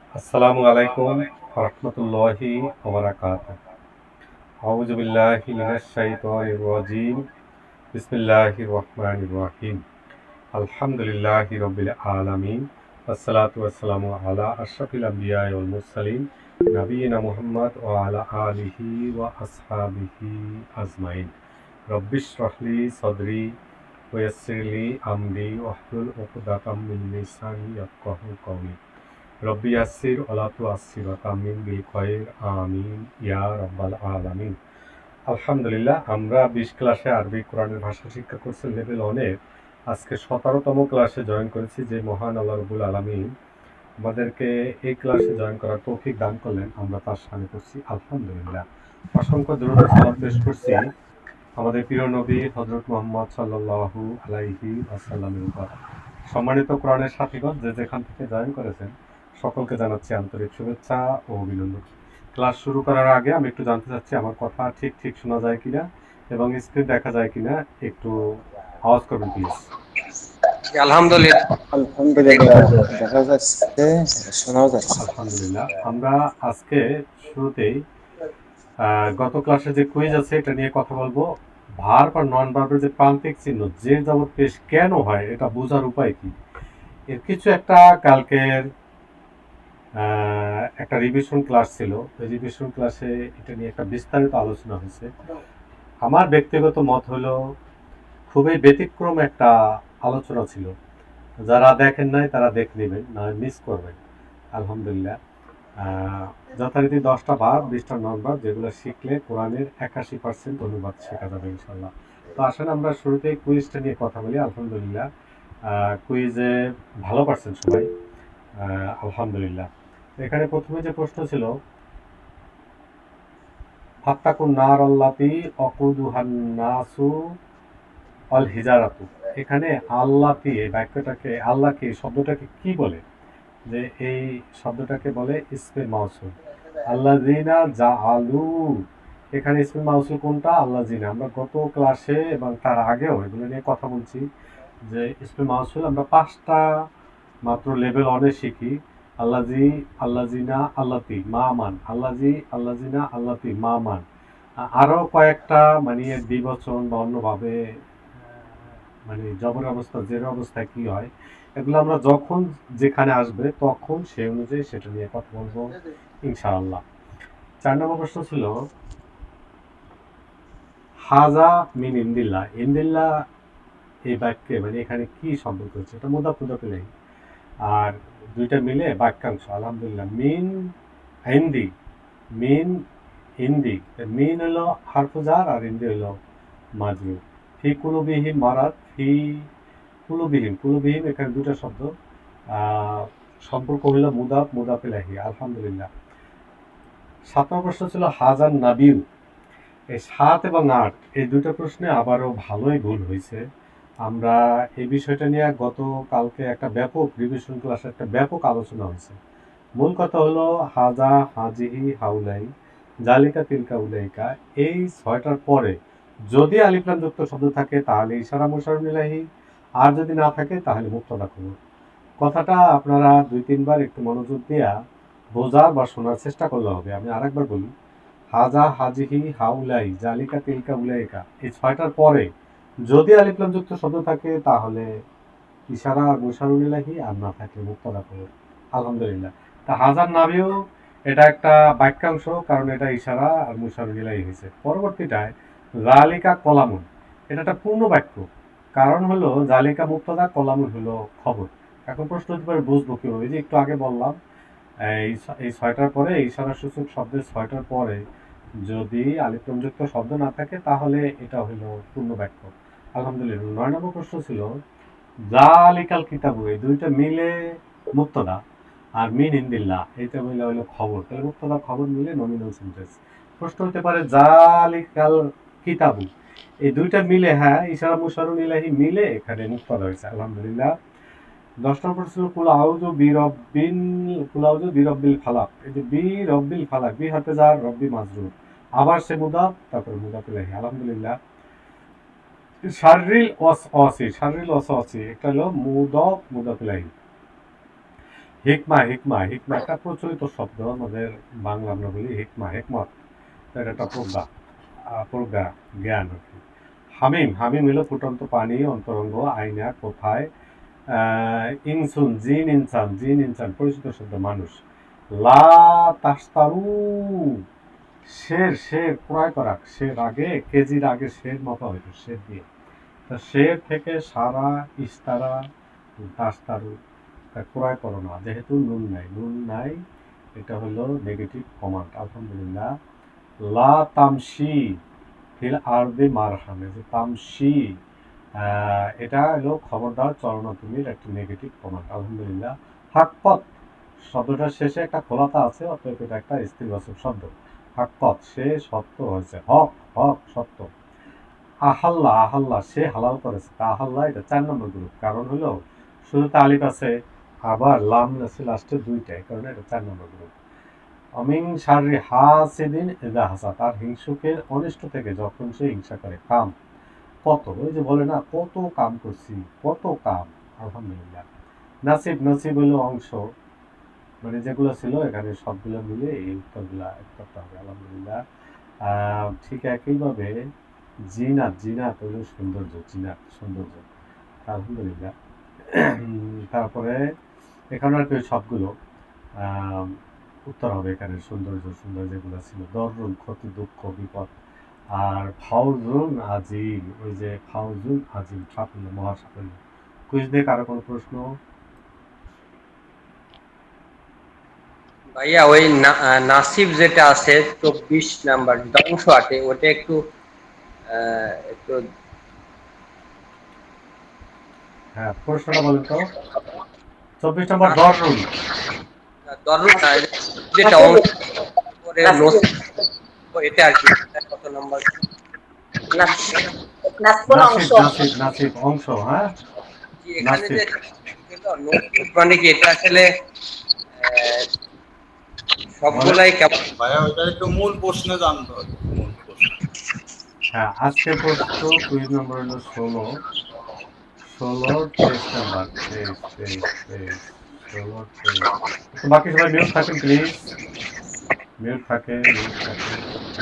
আসসালামু আলাইকুম রহমতুল্লাহি ওবারাকাতুহু। আউযু বিল্লাহি মিনাশ শাইতানির রাজিম। বিসমিল্লাহির রহমানির রহিম। আলহামদুলিল্লাহি রাব্বিল আলামিন। আসসালাতু ওয়াসসালামু আলা আশরাফিল আমবিয়া ওয়াল মুরসালিন নবিয়িনা মুহাম্মদ ওয়া আলা আলিহি ওয়া আসহাবিহি আজমাইন। রব্বিশরাহ লি সাদরি ওয়া ইয়াসসির লি আমরি ওয়াহলুল উকদাতাম মিন লিসানি ইয়াফকাহু কওলি। রব্বি ইয়াসসির ওয়া লা তুআসসির ওয়াতাম্মিম বিল খয়র আমিন ইয়া রাব্বাল আলামিন। আলহামদুলিল্লাহ, আমরা 20 ক্লাসে আরবি কোরআনের ভাষা শিক্ষা কোর্সের লেভেল 1 এর আজকে 17তম ক্লাসে জয়েন করেছি। যে মহান আল্লাহ রাব্বুল আলামিন আমাদেরকে এই ক্লাসে জয়েন করার তৌফিক দান করলেন, আমরা তার শানে করছি আলহামদুলিল্লাহ। অসংখ্য দরুদ ও সালাত পেশ করছি আমাদের প্রিয় নবী হযরত মুহাম্মদ সাল্লাল্লাহু আলাইহি ওয়াসাল্লামের উপর। সম্মানিত কোরআনের সাথীগণ, যে যেখান থেকে জয়েন করেছেন সকলকে জানাচ্ছি আন্তরিক শুভেচ্ছা ও অভিনন্দন। ক্লাস শুরু করার আগে আমি একটু জানতে চাচ্ছি আমার কথা ঠিক ঠিক শোনা যায় কিনা এবং স্ক্রিন দেখা যায় কিনা, একটু আওয়াজ করবেন প্লিজ। আলহামদুলিল্লাহ। আলহামদুলিল্লাহ, দেখা যাচ্ছে, শোনাও যাচ্ছে। আলহামদুলিল্লাহ, আমরা আজকে শুরুতেই গত ক্লাসে যে কুইজ আছে এটা নিয়ে কথা বলবো। ভার্ব আর নন ভার্বের যে প্রান্তিক চিহ্ন যে যাবত পেশ কেন হয় এটা বোঝার উপায় কি, এর কিছু একটা কালকের একটা রিভিশন ক্লাস ছিল। ওই রিভিশন ক্লাসে এটা নিয়ে একটা বিস্তারিত আলোচনা হয়েছে। আমার ব্যক্তিগত মত হলো খুবই ব্যতিক্রম একটা আলোচনা ছিল। যারা দেখেন নাই তারা দেখে নেবেন, না মিস করবেন। আলহামদুলিল্লাহ, যথারীতি 10টা ভার্ব 20টা নন ভার্ব যেগুলো শিখলে কোরআনের 81% অনুবাদ শেখা যাবে ইনশাল্লাহ। তো আসলে আমরা শুরুতেই কুইজটা নিয়ে কথা বলি। আলহামদুলিল্লাহ, কুইজে ভালো পারছেন সবাই, আলহামদুলিল্লাহ। এখানে প্রথমে যে প্রশ্ন ছিল, ফাত্তাকুন নার আল্লাতি অকুদুহান নাসু অল হিজারাতু। এখানে আল্লাতি এই বাক্যটাকে, আল্লাহকে শব্দটাকে কি বলে? যে এই শব্দটাকে বলে ইসমে মাউসুল। আল্লাযিনা জাআলু, এখানে ইসমে মাউসুল কোনটা? আল্লাযিনা। আমরা গত ক্লাসে এবং তার আগেও এগুলো নিয়ে কথা বলছি যে ইসমে মাউসুল আমরা 5টা মাত্র লেভেল 1 এ শিখি। আল্লাজি, আল্লাযিনা, আল্লাতি, মামান, আল্লাজি, আল্লাযিনা, আল্লাতি, মামান। আরও কয়েকটা মানে দ্বিবচন বা অন্যভাবে মানে জবর অবস্থা, জের অবস্থায় কি হয়, এগুলো আমরা যখন যেখানে আসবে তখন সেই অনুযায়ী সেটা নিয়ে কথা বলবো ইনশাআল্লাহ। 4 নম্বর প্রশ্ন ছিল, হাজা মিন ইন্দিল্লাহ। ইন্দিল্লাহ এই বাক্যে মানে এখানে কি সম্পর্ক হচ্ছে? এটা মুদাফ মুদাফ ইলাইহি, আর দুইটা মিলে বাক্যাংশ। আলহামদুলিল্লাহ, মিন ইন্দি, মিন ইন্দি। মিন হলো হারফুজার আর ইন্দি হলো মাজরুর। ফি কুলুবিহিম মারাদ, ফি কুলুবিহিম, কুলুবিহিম এখানে দুটো শব্দ, সম্পর্ক হলো মুদাফ মুদাফ ইলাইহি। আলহামদুলিল্লাহ। 7 নম্বর প্রশ্ন ছিল হাজান নাবিউ। এই 7 এবং 8 এই দুটো প্রশ্নে আবারও ভালোই ভুল হয়েছে। আমরা এই বিষয়টা নিয়ে গতকালকে একটা ব্যাপক রিভিশন ক্লাসে একটা ব্যাপক আলোচনা হয়েছে। মূল কথা হলো হাজা, হাজিহি, হাউলাই, জালিকা, তিলকা, উলাইকা, এই 6টার পরে যদি আলিফ লাম যুক্ত শব্দ থাকে তাহলে ইশারা মুশারুন ইলাইহি, আর যদি না থাকে তাহলে মুক্তদা খবর। কথাটা আপনারা 2-3 বার একটু মনোযোগ দিয়া বোঝার বা শোনার চেষ্টা করলে হবে। আমি আরেকবার বলি, হাজা, হাজিহি, হাউলাই, জালিকা, তিলকা, উলাইকা, এই 6টার পরে যদি আলিফ লাম যুক্ত শব্দ থাকে তাহলে ইশারা আর মুশারুন ইলাইহি, আর না থাকলে মুক্তদা খবর। আলহামদুলিল্লাহ। তা হাজার নাবিও এটা একটা বাক্যাংশ, কারণ এটা ইশারা আর মুশারুন ইলাইহি হয়েছে। পরবর্তীটায় জালিকা কলামুন, এটা একটা পূর্ণ বাক্য, কারণ হলো জালিকা মুক্তদা, কলামুন হলো খবর। এখন প্রশ্ন হতে পারে বুঝবো কিভাবে? যে একটু আগে বললাম, এই 6টার পরে ইশারা সূচক শব্দের 6টার পরে যদি আলিফ লাম যুক্ত শব্দ না থাকে তাহলে এটা হলো পূর্ণ বাক্য। আলহামদুলিল্লাহ। 9 নম্বর প্রশ্ন ছিল জালিকাল কিতাবু, এই দুইটা মিলে মুক্তদা, আর মিন ইন্দিল্লাহ এইটা মিলে হলো খবর। তাহলে মুক্তদা খবর মিলে নমিনাল সেন্টেন্স। প্রশ্ন হতে পারে জালিকাল কিতাবু, এই দুইটা মিলে, হ্যাঁ, ইশারা মুশারুন ইলাইহি মিলে এখানে মুক্তদা হয়েছে। আলহামদুলিল্লাহ। 10 নম্বর ছিল কুল আউযু বিরাব্বিল, কুল আউযু বিরাব্বিল ফালাক। এই যে বি রব্বিল ফালাক, বি হাতে যার, রব্বি মাজরুর, আবার সে মুদাফ, তারপরে মুদাফ ইলাইহি। আলহামদুলিল্লাহ। শাররিল ওয়াসওয়াসি, শাররিল ওয়াসওয়াসি এটা হলো মুদাফ মুদাফ ইলাইহি। হিকমা হিকমা হিকমা একটা প্রচলিত শব্দ আমাদের বাংলা আমরা বলি হিকমা হেকমত। তো এটা একটা প্রজ্ঞা জ্ঞান আর কি। হামিম হামিম হলো ফুটন্ত পানি অন্তরঙ্গ আইনা কোথায়। ইনসুন জিন ইনসান জিন ইনসান পরিচিত শব্দ মানুষ। লা তাস্তারু শের শের ক্রয় করা শের আগে কেজির আগে শের মাপা হইতো শের দিয়ে। তা শের থেকে সারা ইস্তারা তাস্তারু তা ক্রয় করো না যেহেতু নুন নাই এটা হলো নেগেটিভ কমান্ড আলহামদুলিল্লাহ। লা তামশি ফিল আরদে মারহামে যে তামশি এটা হলো খবরদার চলো না তুমি একটা নেগেটিভ কমান্ড আলহামদুলিল্লাহ। হাকপথ শব্দটার শেষে একটা খোলাতা আছে অতএব এটা একটা স্ত্রীবাচক শব্দ। হাকপথ সে সত্য হয়েছে হক হক সত্য। আহাল্লা আহাল্লা সে হালাল করেছে তা আহাল্লা এটা 4 নম্বর গ্রুপ কারণ হলো শুরুতে আলিফ আছে আবার লাম আছে লাস্টে দুইটা এই কারণে এটা 4 নম্বর গ্রুপ। অমিন শাররি হাসিদিন ইযা হাসাদ তার হিংসুকের অনিষ্ট থেকে যখন সে হিংসা করে কাম কত ওই যে বলে না কত কাম করছি কত কাম আলহামদুলিল্লাহ। নাসিব নসিব হলো অংশ মানে যেগুলো ছিল এখানে সবগুলো মিলে এই উত্তরগুলা করতে হবে আলহামদুলিল্লাহ। ঠিক একইভাবে জিনাত জিনাত হলো সৌন্দর্য জিনাত সৌন্দর্য আলহামদুলিল্লাহ। তারপরে এখানে আর কি সবগুলো উত্তর হবে এখানে সৌন্দর্য সুন্দর যেগুলো ছিল দরুন ক্ষতি দুঃখ বিপদ। আর ফাউজুন আজিম ওই যে ফাউজুন আজিম সাফল্য মহা সাফল্য। কুইজ দিয়ে কারো কোনো প্রশ্ন? ভাইয়া ওই নাসিব যেটা আছে 24 নাম্বার দংশ আটে ওটা একটু একটু হ্যাঁ প্রশ্নটা বলেন তো। 24 নম্বর দরুন দরুন যেটা অংশ করে নসিব এটা আর কি কত নাম্বার নাসপুর নাসিব অংশ। নাসিব নাসিব অংশ হ্যাঁ কি এখানে নাসিব যে নসিব মানে কি এটা আসলে আহ, বলে সবগুলাই কেমন ভাইয়া ওইটা একটু মূল প্রশ্নে জানতে হবে মূল প্রশ্ন। হ্যাঁ আজকে প্রশ্ন কুইজ নম্বর হলো 23 নাম্বার 23 তো বাকি সবাই মিউট থাকেন প্লিজ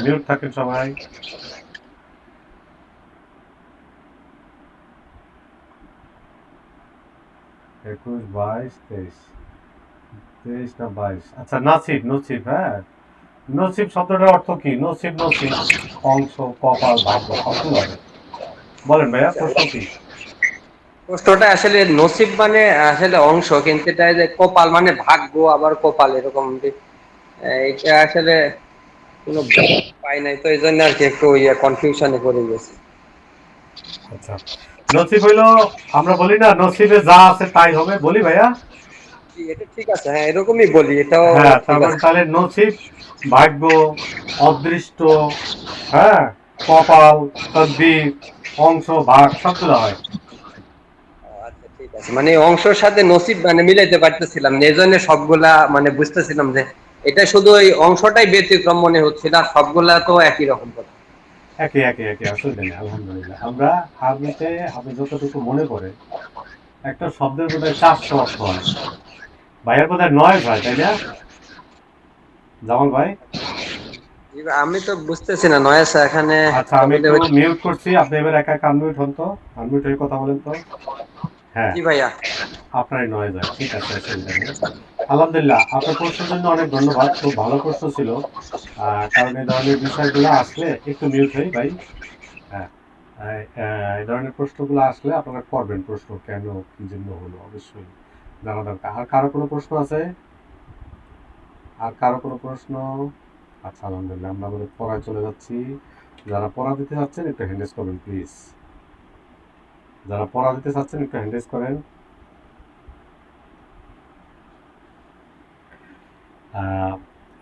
মিউট থাকেন সবাই। 21 22 23 না 22 আচ্ছা নাসিব নসিব হ্যাঁ নসিব শব্দটার অর্থ কি নসিব নসিব অংশ কপাল ভাগ্য সবগুলো হবে। বলেন ভাইয়া প্রশ্ন কি? প্রশ্নটা আসলে নসিব মানে আসলে অংশ কিন্তু এটা যে কপাল মানে ভাগ্য আবার কপাল এরকম এটা আসলে কোনো পাই নাই তো এই জন্য আর কি একটু কনফিউশনে পড়ে গেছে। আচ্ছা নসিব হইলো আমরা বলি না নসিবে যা আছে তাই হবে বলি ভাইয়া। জি, এটা ঠিক আছে হ্যাঁ এরকমই বলি এটাও হ্যাঁ ঠিক তারপর আছে। তাহলে নসিব ভাগ্য অদৃষ্ট হ্যাঁ কপাল তকদির অংশ ভাগ সবগুলো হয়। আচ্ছা ঠিক আছে মানে অংশের সাথে নসিব মানে মিলাইতে পারতেছিলাম না এই জন্য সবগুলা মানে বুঝতেছিলাম যে এটা শুধু ওই অংশটাই ব্যতিক্রম মনে হচ্ছিল আর সবগুলা তো একই রকম কথা। একই একই একই আসলে নেই আলহামদুলিল্লাহ আমরা আরবিতে আমি যতটুকু মনে পড়ে একটা শব্দের বোধহয় 400 অর্থ হয় ভাইয়ের বোধহয় 9 হয় তাই না জামাল ভাই? আমি তো বুঝতেছি না নয়েস এখানে আচ্ছা আমি বলতে একটু হচ্ছে। মিউট করছি আপনি এবার একা একা আনমিউট হন তো আনমিউট হয়ে কথা বলেন তো। হ্যাঁ জি ভাইয়া। আপনারই নয় যায় ঠিক আছে অসুবিধা নেই। আলহামদুলিল্লাহ আপনার প্রশ্নের জন্য অনেক ধন্যবাদ খুব ভালো প্রশ্ন ছিল। কারণ এই ধরনের বিষয়গুলো আসলে একটু মিউট হই ভাই। হ্যাঁ এই ধরনের প্রশ্নগুলো আসলে আপনারা করবেন প্রশ্ন কেন কি জন্য হলো অবশ্যই জানা দরকার। আর কারো কোনো প্রশ্ন আছে? আর কারো কোনো প্রশ্ন? আচ্ছা আলহামদুলিল্লাহ আমরা আমাদের পড়ায় চলে যাচ্ছি। যারা পড়া দিতে চাচ্ছেন একটু হ্যান্ডেস করবেন প্লিজ। যারা পড়া দিতে চাচ্ছেন একটু হ্যান্ডেস করেন।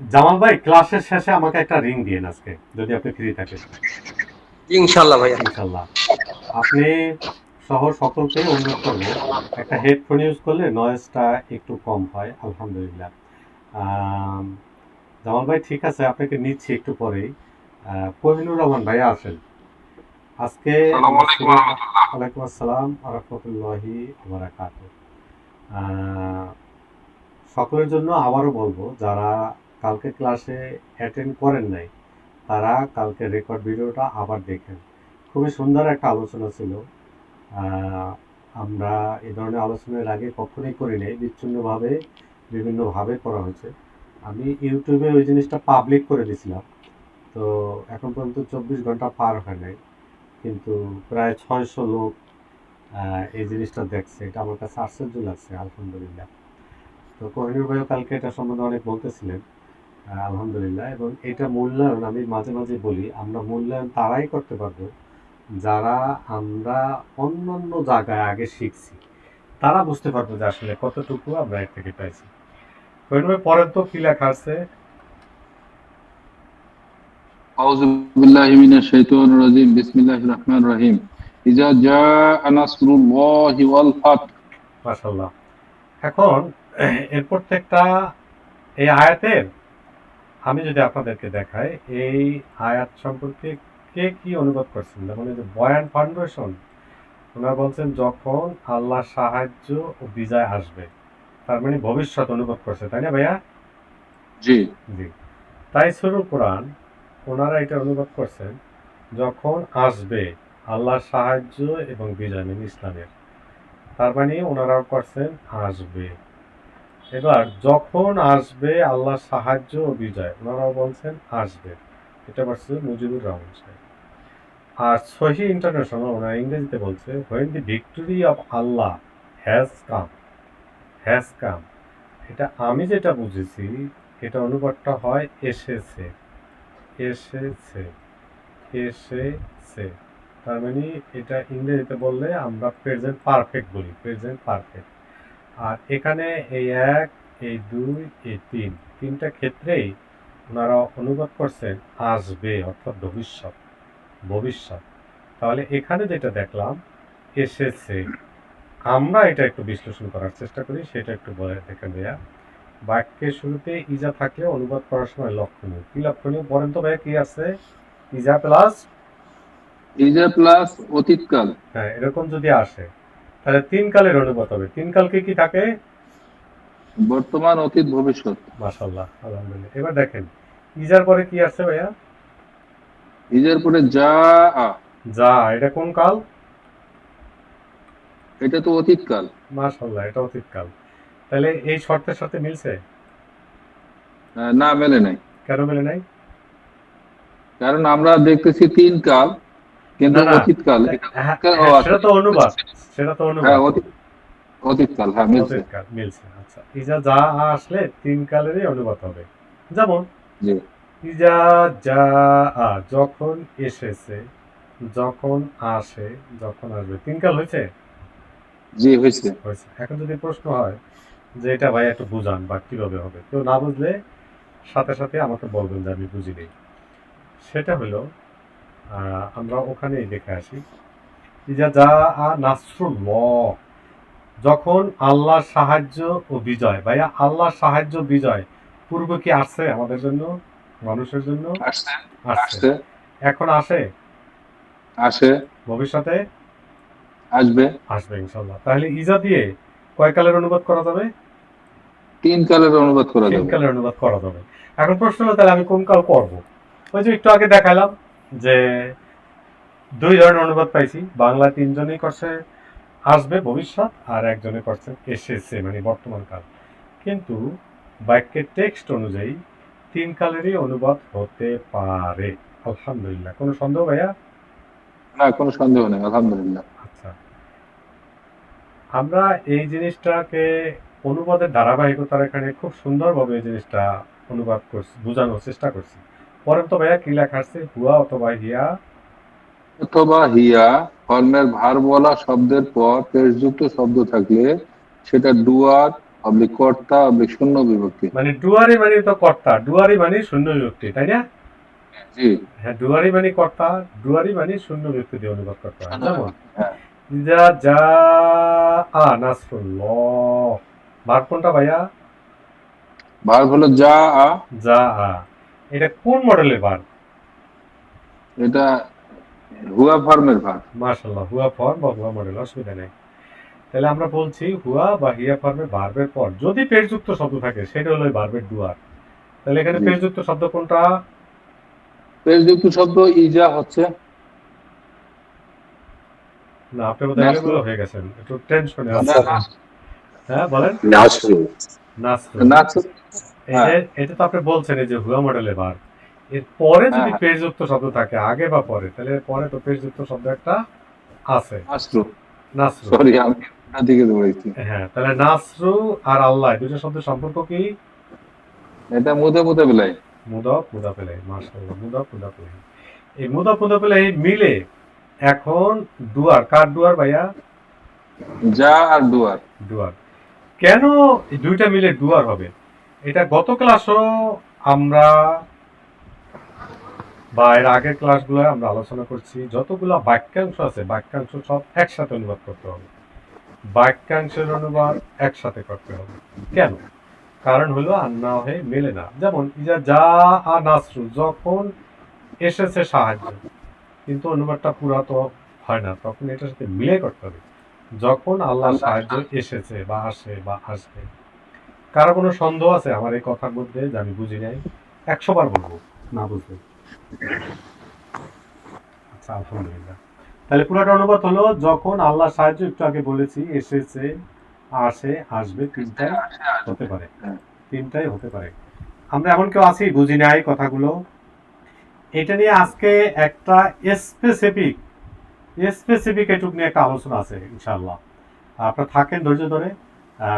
জামাল ভাই ক্লাসের শেষে আমাকে একটা রিং দিন আজকে যদি আপনি ফ্রি থাকেন। জি ইনশাল্লাহ ভাইয়া। ইনশাল্লাহ আপনি সহ সকলকে অনুরোধ করবো একটা হেডফোন ইউজ করলে নয়েজটা একটু কম হয় আলহামদুলিল্লাহ। জামাল ভাই ঠিক আছে আপনাকে নিচ্ছি একটু পরেই। কোহিনুর রহমান ভাইয়া আসেন আজকে। ওয়ালাইকুম আসসালাম রহমতুল্লাহি বারাকাতুহু। সকলের জন্য আবারও বলবো, যারা কালকে ক্লাসে অ্যাটেন্ড করেন নাই তারা কালকে রেকর্ড ভিডিওটা আবার দেখেন। খুবই সুন্দর একটা আলোচনা ছিল। আহ, আমরা এই ধরনের আলোচনার আগে কখনোই করি নাই, বিচ্ছিন্নভাবে বিভিন্নভাবে করা হয়েছে। আমি ইউটিউবে ওই জিনিসটা পাবলিক করে দিছিলাম, তো এখন পর্যন্ত 24 ঘন্টা পার হয় নাই, কিন্তু প্রায় 600 লোক এই জিনিসটা দেখছে। এটা আমার কাছে আশ্চর্য লাগছে, আলহামদুলিল্লাহ। তো কোহিনুর ভাইও কালকে এটা সম্বন্ধে অনেক বলতেছিলেন, আলহামদুলিল্লাহ। এবং এটা মূল্যায়ন, আমি মাঝে মাঝে বলি, আমরা মূল্যায়ন তারাই করতে পারবো যারা আমরা অন্যান্য জায়গায় আগে শিখছি, তারা বুঝতে পারবো যে আসলে কতটুকু আমরা এর থেকে পাইছি। কোহিনুর ভাই পরের তো কি লেখা আছে? أعوذ بالله من الشيطان الرجيم بسم الله الرحمن الرحيم إذا جاء نصر الله والفتح মাশাআল্লাহ। এখন এর প্রত্যেকটা এই আয়াতের আমি যদি আপনাদেরকে দেখাই, এই আয়াত সম্পর্কে কে কি অনুবাদ করছেন, যেমন এই যে বয়ান ফাউন্ডেশন, ওনারা বলছেন যখন আল্লাহ সাহায্য ও বিজয় আসবে, তার মানে ভবিষ্যৎ অনুবাদ করছে, তাই না ভাইয়া? জি জি। তাই সুরুল কোরআন, ওনারা এটা অনুবাদ করছেন যখন আসবে আল্লাহর সাহায্য এবং বিজয়, মানে ইসলামের, তার মানে ওনারাও করছেন আসবে। এবার যখন আসবে আল্লাহর সাহায্য ও বিজয়, ওনারাও বলছেন আসবে। এটা বলছে মুজিবুর রহমান সাহেব। আর সহি ইন্টারন্যাশনাল ওনারা ইংরেজিতে বলছে when the victory of Allah has come। এটা আমি যেটা বুঝেছি, এটা অনুবাদটা হয় এসেছে, এসেছে, এসেছে। তার মানে এটা ইংরেজিতে বললে আমরা প্রেজেন্ট পারফেক্ট বলি, প্রেজেন্ট পারফেক্ট। আর এখানে এই 1, এই 2, এই 3, তিনটা ক্ষেত্রেই ওনারা অনুবাদ করছেন আসবে, অর্থাৎ ভবিষ্যৎ, ভবিষ্যৎ। তাহলে এখানে যেটা দেখলাম এসেছে, আমরা এটা একটু বিশ্লেষণ করার চেষ্টা করি, সেটা একটু বলে দেখেন ভাইয়া। বাক্যের শুরুতে ইজা থাকলে অনুবাদ করার সময় লক্ষণীয়, কি লক্ষণীয় বলেন তো ভাইয়া? কি আছে? ইজা প্লাস, ইজা প্লাস অতীতকাল হ্যাঁ, এরকম যদি আসে তাহলে 3 কালের অনুবাদ হবে। 3 কালকে কি থাকে? বর্তমান অতীত ভবিষ্যৎ মাশাআল্লাহ, আলহামদুলিল্লাহ। এবার দেখেন ইজার পরে কি আসছে ভাইয়া? ইজার পরে যা যা, এটা কোন কাল? এটা তো অতীতকাল মাশাআল্লাহ, এটা অতীতকাল। তাহলে এই শর্তের সাথে মিলছে? না মেলে নাই কেন মেলে নাই? কারণ আমরা দেখতেছি 3 কাল কিন্তু না না, অতীতকাল হ্যাঁ, ও আচ্ছা সেটা তো অনুবাদ, সেটা তো হ্যাঁ অনুবাদ। অতীতকাল হ্যাঁ মিলছে অতীতকাল মিলছে, আচ্ছা। ইজা যা আসলে 3 কালেরই অনুবাদ হবে। যেমন জি ইজা যা যখন এসেছে, যখন আসে, যখন আসবে, 3 কাল হয়েছে? জি হয়েছে হয়েছে। এখন যদি প্রশ্ন হয় যে এটা ভাই একটু বুঝান বা কিভাবে হবে, কেউ না বুঝলে সাথে সাথে আমাকে বলবেন যে আমি বুঝি নেই। সেটা হলো আমরা ওখানেই দেখে আসি। ইজা যা নাসরুল্লাহ, যখন আল্লাহর সাহায্য ও বিজয়। ভাইয়া আল্লাহর সাহায্য বিজয় পূর্ব কি আসছে আমাদের জন্য, মানুষের জন্য? আসছে আসছে। আসছে এখন আসে, আসে ভবিষ্যতে আসবে আসবে ইনশাল্লাহ। তাহলে ইজা দিয়ে কয় কালের অনুবাদ করা যাবে? 3 কালের অনুবাদ করা 3 যাবে কালের অনুবাদ করা যাবে। এখন প্রশ্ন হলো তাহলে আমি কোন কাল করব? ওই যে একটু আগে দেখালাম যে 2 ধরনের অনুবাদ পাইছি। বাংলা 3 জনেই করছে আসবে, ভবিষ্যৎ, আর একজনে করছে এসেছে, মানে বর্তমান কাল। কিন্তু বাক্যের টেক্সট অনুযায়ী 3 কালেরই অনুবাদ হতে পারে, আলহামদুলিল্লাহ। কোনো সন্দেহ ভাইয়া? না কোনো সন্দেহ নেই আলহামদুলিল্লাহ আচ্ছা, আমরা এই জিনিসটাকে অনুবাদের ধারাবাহিকতার এখানে খুব সুন্দরভাবে এই জিনিসটা অনুবাদ করছি, বোঝানোর চেষ্টা করছি। পরেন তো ভাইয়া কি লেখা আছে? হুয়া অথবা হিয়া, অথবা হিয়া কর্মের ভার বলা শব্দের পর পেশযুক্ত শব্দ থাকলে সেটা ডুয়ার অবলিক কর্তা অবলিক শূন্য বিভক্তি মানে ডুয়ারি মানে তো কর্তা, ডুয়ারি মানে শূন্য বিভক্তি, তাই না? জি হ্যাঁ, ডুয়ারি মানে কর্তা, ডুয়ারি মানে শূন্য বিভক্তি দিয়ে অনুবাদ করতে হয়। যেমন হ্যাঁ ইজা যা নাসরুল্লাহ, ভার্ব কোনটা ভাইয়া? ভার হলো যা যা। এটা কোন মডেলের ভার্ব? এটা হুয়া ফর্মের ভার মাশাআল্লাহ, হুয়া ফর্ম বা হুয়া মডেল, অসুবিধা নেই। তাহলে আমরা বলছি হুয়া বা হিয়া ফর্মে ভার্বের পর যদি পেশযুক্ত শব্দ থাকে সেটা হলো ভার্বের ডুয়ার। তাহলে এখানে জি। পেশযুক্ত শব্দ কোনটা? পেশযুক্ত শব্দ ইজা হচ্ছে। না, আপনি বোধহয় নাসরু। এলোমেলো হয়ে গেছেন, একটু টেনশনে না, আছেন। নাস- হ্যাঁ বলেন। নাসরু। নাসরু। নাসরু। এই যে হ্যাঁ এটা তো আপনি বলছেন এই যে হুয়া মডেলের ভার্ব, এর পরে হ্যাঁ যদি হ্যাঁ, পেশযুক্ত শব্দ থাকে আগে বা পরে, তাহলে এর পরে তো পেশযুক্ত শব্দ একটা আছে, নাসরু। নাসরু। সরি, আমি ওটার দিকে দৌড়াইছি। হ্যাঁ, তাহলে নাসরু আর আল্লাহ দুটো শব্দের সম্পর্ক কি? এটা মুদে মুদে বেলাই। মুদাফ মুদাফ ইলাইহি, মাশাআল্লাহ, মুদাফ মুদাফ ইলাইহি। এই মুদাফ মুদাফ ইলাইহি মিলে এখন ডুয়ার, কার ডুয়ার ভাইয়া? যা আর ডুয়ার। ডুয়ার। কেন এই দুইটা মিলে ডুয়ার হবে? এটা গত ক্লাসও আমরা বা এর আগের ক্লাসগুলো আমরা আলোচনা করছি, যতগুলো বাক্যাংশ আছে বাক্যাংশ সব একসাথে অনুবাদ করতে হবে, বাক্যাংশের অনুবাদ একসাথে করতে হবে। কেন? কারণ হলো আর না হয়ে মেলে না। যেমন ইজা যা আ নাসরু, যখন এসেছে সাহায্য, কিন্তু অনুবাদটা পুরা তো হয় না, তখন এটার সাথে মিলে করতে হবে। যখন আল্লাহ সাহায্য এসেছে বা আসে বা আসবে। কারো কোনো সন্দেহ আছে আমার এই কথার মধ্যে যে আমি বুঝি নাই? 100 বার বলবো না বুঝলে। আচ্ছা, আলহামদুলিল্লাহ। তাহলে পুরোটা অনুবাদ হলো যখন আল্লাহ সাহায্য, একটু আগে বলেছি এসেছে, আসে, আসবে, তিনটাই হতে পারে, তিনটাই হতে পারে। আমরা এমন কেউ আছি বুঝি নাই কথাগুলো? এটা নিয়ে আজকে একটা স্পেসিফিক স্পেসিফিক এটুক নিয়ে একটা আলোচনা আছে ইনশাআল্লাহ। আপনারা থাকেন ধৈর্য ধরে,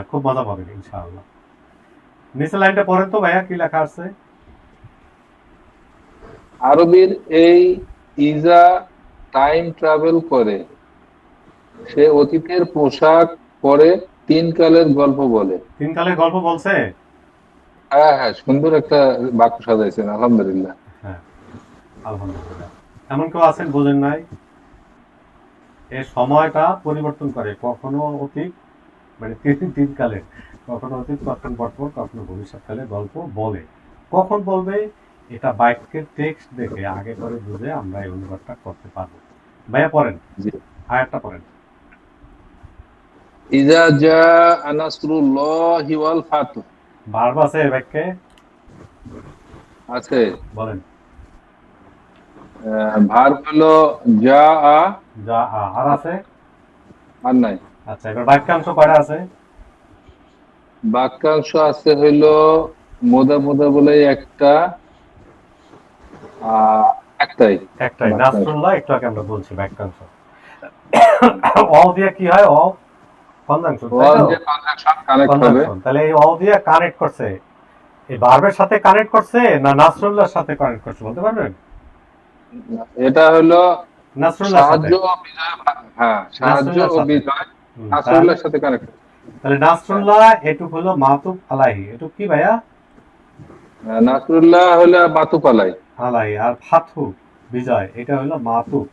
খুব মজা পাবেন ইনশাআল্লাহ। নিচে লাইনটা পড়েন তো ভাইয়া, কি লেখা আছে? আরবির এই ইজা টাইম ট্রাভেল করে, সে অতীতের পোশাক পরে, তিন কালের গল্প বলে। তিন কালের গল্প বলছে? হ্যাঁ হ্যাঁ, সুন্দর একটা বাক্য সাজাইছেন, আলহামদুলিল্লাহ। হ্যাঁ, আলহামদুলিল্লাহ। এমন কেউ আছেন বোঝেন নাই? এই সময়টা পরিবর্তন করে, কখনো অতীত মানে তিন কালে, কখনো অতীত, কখনো বর্তমান, কখনো ভবিষ্যৎকালে গল্প বলে। কখন বলবে এটা বাক্যের টেক্সট দেখে আগে পরে বুঝে আমরা এই অনুবাদটা করতে পারবো। ভাইয়া পড়েন, জি। আয়াতটা পড়েন। ইজা জা নাসরুল্লাহি ওয়াল ফাতহ। ভার্ব আছে এই বাক্যে? আছে। বলেন। ভার্ব হলো যা আ। যা আর আছে? আর নাই। আচ্ছা, এবার বাক্যাংশ কয়টা আছে? বাক্যাংশ আছে হইলো মোদা মোদা বলে একটা, একটাই একটাই, বাক্যাংশ। নাসরুল্লাহ, একটু আগে আমরা বলছি বাক্যাংশ। অ দিয়ে কি হয়? অ কনজাংশন, তাই ওয়াল তো? যে কনজাংশন কানেক্ট হবে। কনজাংশন, তাহলে এই অ দিয়ে কানেক্ট করছে, এই ভার্বের সাথে কানেক্ট করছে না নাসরুল্লাহর সাথে কানেক্ট করছে বলতে পারবেন? এটা হলো নাসরুল্লাহর সাথে, সাহায্য ও বিজয়। হ্যাঁ, সাহায্য নাসরুল্লাহর ও সাথে। বিজয় তাহলে নাসরুল্লাহর সাথে কানেক্ট। তাহলে নাসরুল্লাহ এটুক হলো মাতুব আলাইহি, এটুক কি ভাইয়া? নাসরুল্লাহ হলো বাতুপালাই। আলাইহি। আর ফাতহু বিজয়, এটা হলো মাতুব,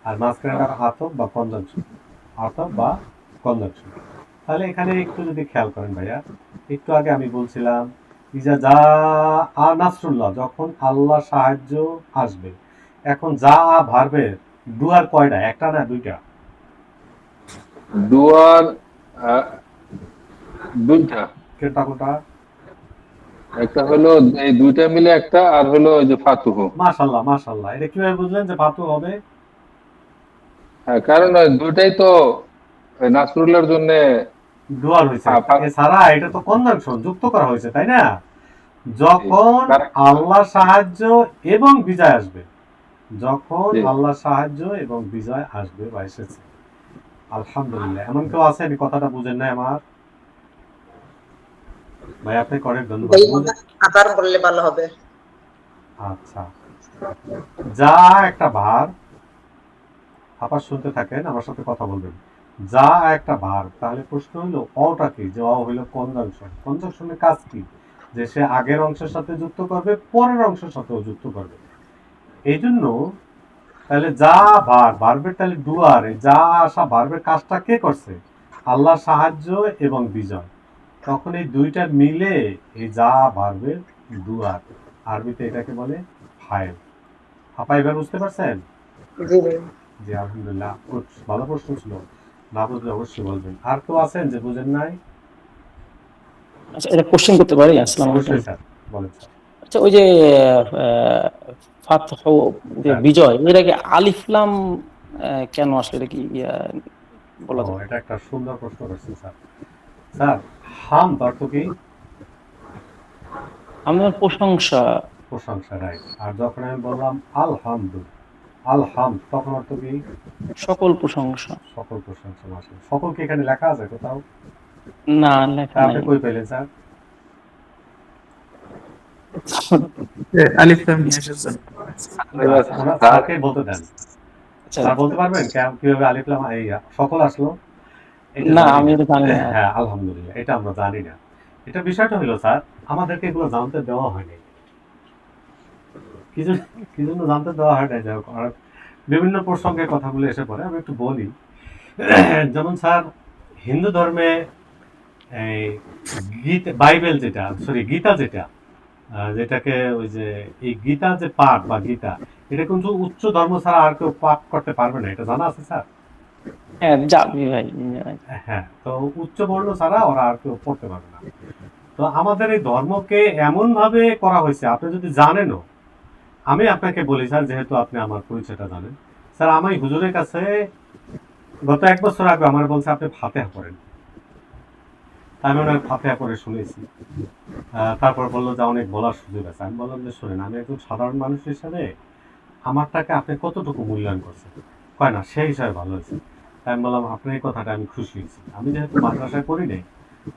আর মাঝখানে আতব বা কনজাংশন, আতব বা কনজাংশন। তাহলে এখানে একটু যদি খেয়াল করেন ভাইয়া, একটু আগে আমি বলছিলাম ইজা যা আ নাসরুল্লাহ, যখন আল্লাহ সাহায্য আসবে। এখন যা আ ভার্বের ডুয়ার কয়টা? একটা না দুইটা? দুয়ার দুইটা। কোনটা কোনটা? একটা হলো এই দুইটা মিলে একটা, আর হলো ওই যে ফাতুহ। মাশাআল্লাহ মাশাআল্লাহ। এটা কিভাবে বুঝলেন যে ফাতু হবে? হ্যাঁ, কারণ ওই দুইটাই তো ওই নাসরুল্লাহর জন্য। ডুয়ার হয়েছে, এছাড়া এটা তো কনজাংশন যুক্ত করা হয়েছে, তাই না? যখন আল্লাহ সাহায্য এবং বিজয় আসবে, যখন আল্লাহ সাহায্য এবং বিজয় আসবে বা এসেছে। আলহামদুলিল্লাহ। এমন কেউ আছে আমি কথাটা বুঝেন নাই আমার? ভাই আপনি অনেক ধন্যবাদ। আবার বললে ভালো হবে। আচ্ছা, যা একটা ভার, আবার শুনতে থাকেন, আমার সাথে কথা বলবেন। যা একটা ভার, তাহলে প্রশ্ন হলো অটা কি? যে অ হইলো কনজাংশন। কনজাংশনের কাজ কি? যে সে আগের অংশের সাথে যুক্ত করবে, পরের অংশের সাথেও যুক্ত করবে। এই জন্য তাহলে যা ভার, ভার্বের তাহলে ডুয়ার, যা আসা ভার্বের কাজটা কে করছে? আল্লাহ সাহায্য এবং বিজয়। তখন এই দুইটা মিলে এই যা ভার্বের ডুয়ার, আরবিতে এটাকে বলে ফাইল। আপা এবার বুঝতে পারছেন? জি ভাই। জি আলহামদুলিল্লাহ, ভালো প্রশ্ন ছিল। না বুঝলে অবশ্যই বলবেন। আর কেউ আছেন যে বুঝেন নাই? আচ্ছা, এটা কোশ্চেন করতে পারি? আসসালামু আলাইকুম। অবশ্যই স্যার, বলেন স্যার। আচ্ছা, ওই যে ফাতহ, যে স্যার, বিজয়, এর আগে আলিফ লাম কেন আসলে, এটা কি বলা ও যাবে? এটা একটা সুন্দর প্রশ্ন করছেন স্যার। স্যার, হামদ অর্থ কি? আমার প্রশংসা। প্রশংসা, রাইট। আর যখন আমি বললাম আলহামদু, তখন অর্থ কি? সকল প্রশংসা। সকল প্রশংসা। মাসে সকল কি এখানে লেখা আছে কোথাও? না, লেখা আপনি নাই। কই পেলেন স্যার? আলিফ লাম নিয়ে এসেছেন। ওনার স্যার স্যারকে বলতে দেন। আচ্ছা, স্যার বলতে পারবেন কিভাবে আলিফ লাম এই সকল আসলো? এটা না, জানি আমি না। এটা জানি না। হ্যাঁ, আলহামদুলিল্লাহ, এটা আমরা জানি না। এটা বিষয়টা হলো স্যার, আমাদেরকে এগুলো জানতে দেওয়া হয়নি। কি জন্য কি জন্য জানতে দেওয়া হয় না? যাই হোক, আর বিভিন্ন প্রসঙ্গে কথাগুলো এসে পড়ে, আমি একটু বলি। যেমন স্যার, হিন্দু ধর্মে এই বাইবেল যেটা, সরি গীতা যেটা, যেটাকে ওই যে এই গীতা যে পাঠ বা গীতা, এটা কিন্তু উচ্চ ধর্ম ছাড়া আর কেউ পাঠ করতে পারবে না, এটা জানা আছে স্যার? হ্যাঁ, যাবি ভাই। হ্যাঁ, তো উচ্চ বর্ণ ছাড়া ওরা আর কেউ পড়তে পারবে না। তো আমাদের এই ধর্মকে এমন ভাবে করা হয়েছে, আপনি যদি জানেনও, আমি আপনাকে বলি স্যার, যেহেতু আপনি আমার পরিচয়টা জানেন, স্যার আমি হুজুরের কাছে গত 1 বছর আগে আমার বলছে আপনি ফাতিহা পড়েন। আমি ওনার ফাতিহা পড়ে শুনেছি। তারপর বললো যে অনেক বলার সুযোগ আছে। আমি বললাম যে শোনেন, আমি একজন সাধারণ মানুষ হিসাবে আমারটাকে আপনি কতটুকু মূল্যায়ন করছেন? কয় না, সেই হিসাবে ভালো হয়েছে। তাই আমি বললাম আপনার এই কথাটা আমি খুশি হয়েছি। আমি যেহেতু মাদ্রাসায় পড়ি নাই,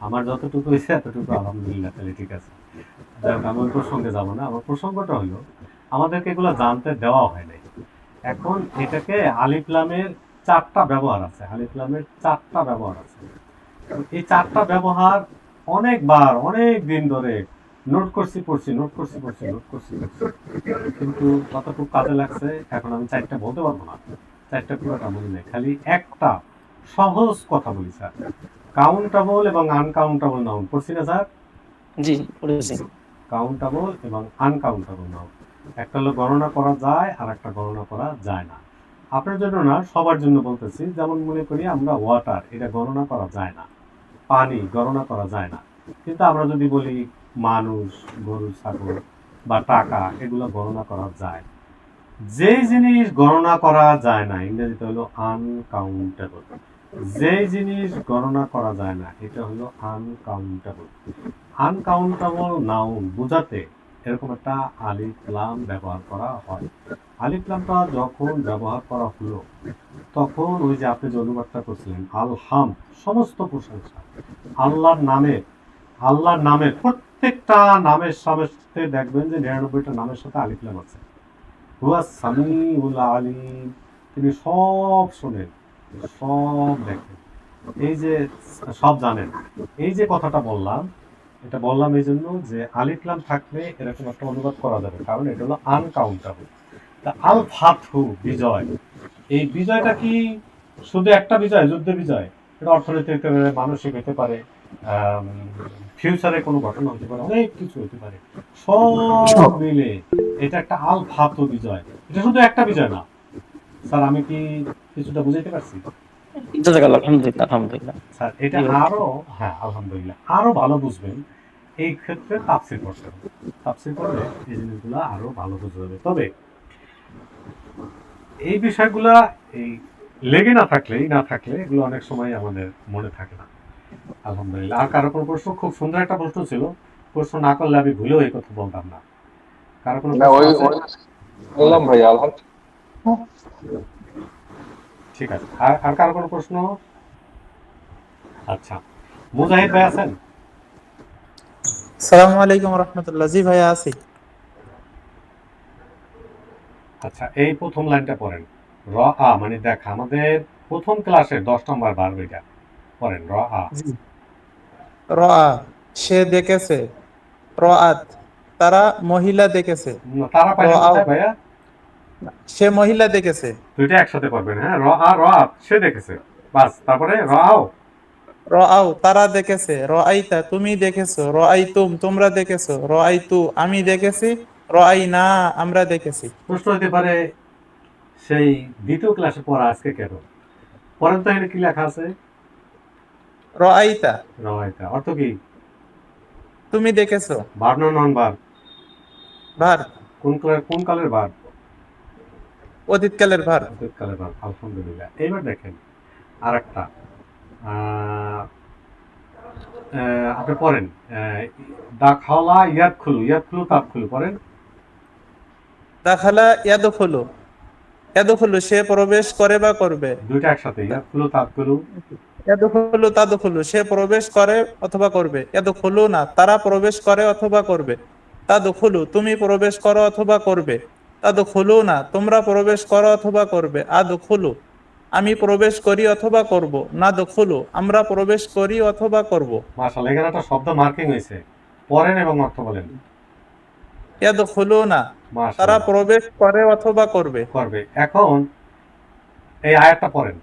আমার যতটুকু হয়েছে এতটুকু আলহামদুলিল্লাহ, তাহলে ঠিক আছে। যাই হোক, আমি ওই প্রসঙ্গে যাবো না। আমার প্রসঙ্গটা হলো, আমাদেরকে এগুলো জানতে দেওয়া হয় নাই। এখন এটাকে আলিফ লামের 4টা ব্যবহার আছে। আলিফ লামের 4টা ব্যবহার আছে। এই 4টা ব্যবহার অনেকবার অনেক দিন ধরে নোট করছি, পড়ছি, নোট করছি, পড়ছি, নোট করছি, পড়ছি। কিন্তু কতটুকু কাজে লাগছে এখন আমি 4টা বলতে পারবো না। 4টা পুরোটা মনে নেই। খালি একটা সহজ কথা বলি স্যার, কাউন্টেবল এবং আনকাউন্টেবল নাউন পড়ছি না স্যার? জি, পড়েছি। কাউন্টেবল এবং আনকাউন্টেবল নাউন, একটা হলো গণনা করা যায় আর একটা গণনা করা যায় না। আপনার জন্য না, সবার জন্য বলতেছি। যেমন মনে করি আমরা ওয়াটার, এটা গণনা করা যায় না। পানি গণনা করা যায় না। কিন্তু আমরা যদি বলি মানুষ, গরু, ছাগল বা টাকা, এগুলো গণনা করা যায়। যেই জিনিস গণনা করা যায় না, ইংরেজিতে হলো আনকাউন্টেবল। যেই জিনিস গণনা করা যায় না, এটা হলো আনকাউন্টেবল। আনকাউন্টেবল নাউন বোঝাতে এরকম একটা আলিফ লাম ব্যবহার করা হয়। আলিফ লামটা যখন ব্যবহার করা হলো, তখন ওই যে আপনি যে অনুবাদটা করছিলেন আলহাম, সমস্ত প্রশংসা আল্লাহর নামে। আল্লাহর নামের প্রত্যেকটা নামের সাথে দেখবেন যে 99টা নামের সাথে আলিফ লাম আছে। হুয়া সামিউল আলিম, তিনি সব শোনেন, সব দেখেন, এই যে সব জানেন। এই যে কথাটা বললাম, এটা বললাম এই জন্য যে আলিফ লাম থাকলে এরকম একটা অনুবাদ করা যাবে, কারণ এটা হলো আনকাউন্টেবল। আল ফাতহু, বিজয়। এই বিজয়টা কি শুধু একটা বিজয়, যুদ্ধে বিজয়? এটা অর্থনৈতিক হতে পারে, মানসিক হতে পারে, ফিউচারে কোনো ঘটনা হতে পারে, অনেক কিছু হতে পারে। সব মিলে এটা একটা আল ফাতহু বিজয়। এটা শুধু একটা বিজয় না। স্যার আমি কি কিছুটা বুঝাইতে পারছি? জাযাকাল্লাহ, আলহামদুলিল্লাহ, আলহামদুলিল্লাহ। স্যার এটা আরো, হ্যাঁ আলহামদুলিল্লাহ, আরো ভালো বুঝবেন এই ক্ষেত্রে তাফসীর করতে হবে। তাফসীর করলে এই জিনিসগুলো আরো ভালো বোঝা যাবে। তবে এই বিষয়গুলা এই লেগে না থাকলে এগুলো অনেক সময় আমাদের মনে থাকে না। আলহামদুলিল্লাহ। আর কারো কোনো প্রশ্ন? খুব সুন্দর একটা প্রশ্ন ছিল, প্রশ্ন না করলে আমি ভুলেও এই কথা বলতাম না। কারো কোনো না, প্রশ্ন ওই আছে? ওই বললাম ভাই আলহামদুলিল্লাহ। ঠিক আছে। আর কারো কোনো প্রশ্ন? আচ্ছা, মুজাহিদ ভাই আছেন? আসসালামু আলাইকুম রহমতুল্লাহ। জি ভাইয়া আছি। আচ্ছা, এই প্রথম লাইনটা পড়েন। র আ মানে দেখা, আমাদের প্রথম ক্লাসের 10 নম্বর ভার্ব এটা। পড়েন র আ। জি। রআ, সে দেখেছে। রআত, তারা মহিলা দেখেছে। তারা পাইলেন রআও, কোথায় ভাইয়া? সে মহিলা দেখেছে। দুইটা একসাথে পড়বেন, হ্যাঁ। র আ র আ, সে দেখেছে, বাস। তারপরে র আও। রআও, তারা দেখেছে। রআইতা, তুমি দেখেছো। রআইতুম, তোমরা দেখেছো। রআইতু, আমি দেখেছি। রআইনা, আমরা দেখেছি। প্রশ্ন হতে পারে সেই দ্বিতীয় ক্লাসে পড়া আজকে কেন? পরেন তো এখানে কি লেখা আছে? রাআইতা, রাআইতা অর্থ কি? তুমি দেখেছো। ভার্ব না নন ভার্ব? ভার্ব, কোন কালের ভার্ব? অতীতকালের ভার্ব। অতীতকালের ভার্ব। আলহামদুলিল্লাহ। এইবার দেখেন আরেকটা, আহ, আপনি পড়েন দাখালা ইয়াদখুলু তাদখুলু পড়েন। দাখালা ইয়াদখুলু, ইয়াদখুলু সে প্রবেশ করে বা করবে। দুইটা একসাথে, ইয়াদখুলু তাদখুলু। ইয়াদখুলু তাদখুলু সে প্রবেশ করে অথবা করবে। ইয়াদখুলু না তারা প্রবেশ করে অথবা করবে। তাদখুলু তুমি প্রবেশ করো অথবা করবে। তাদখুলু না তোমরা প্রবেশ করো অথবা করবে। আদখুলু আমি প্রবেশ করি অথবা করব। নাদখুলু আমরা প্রবেশ করি অথবা করব। মাশাআল্লাহ, এখানে একটা শব্দ মার্কিং হয়েছে, পড়েন এবং অর্থ বলেন। ইয়াদখুলু না তারা মাশাআল্লাহ, প্রবেশ করে অথবা করবে। করবে। এখন এই আয়াতটা পড়েন।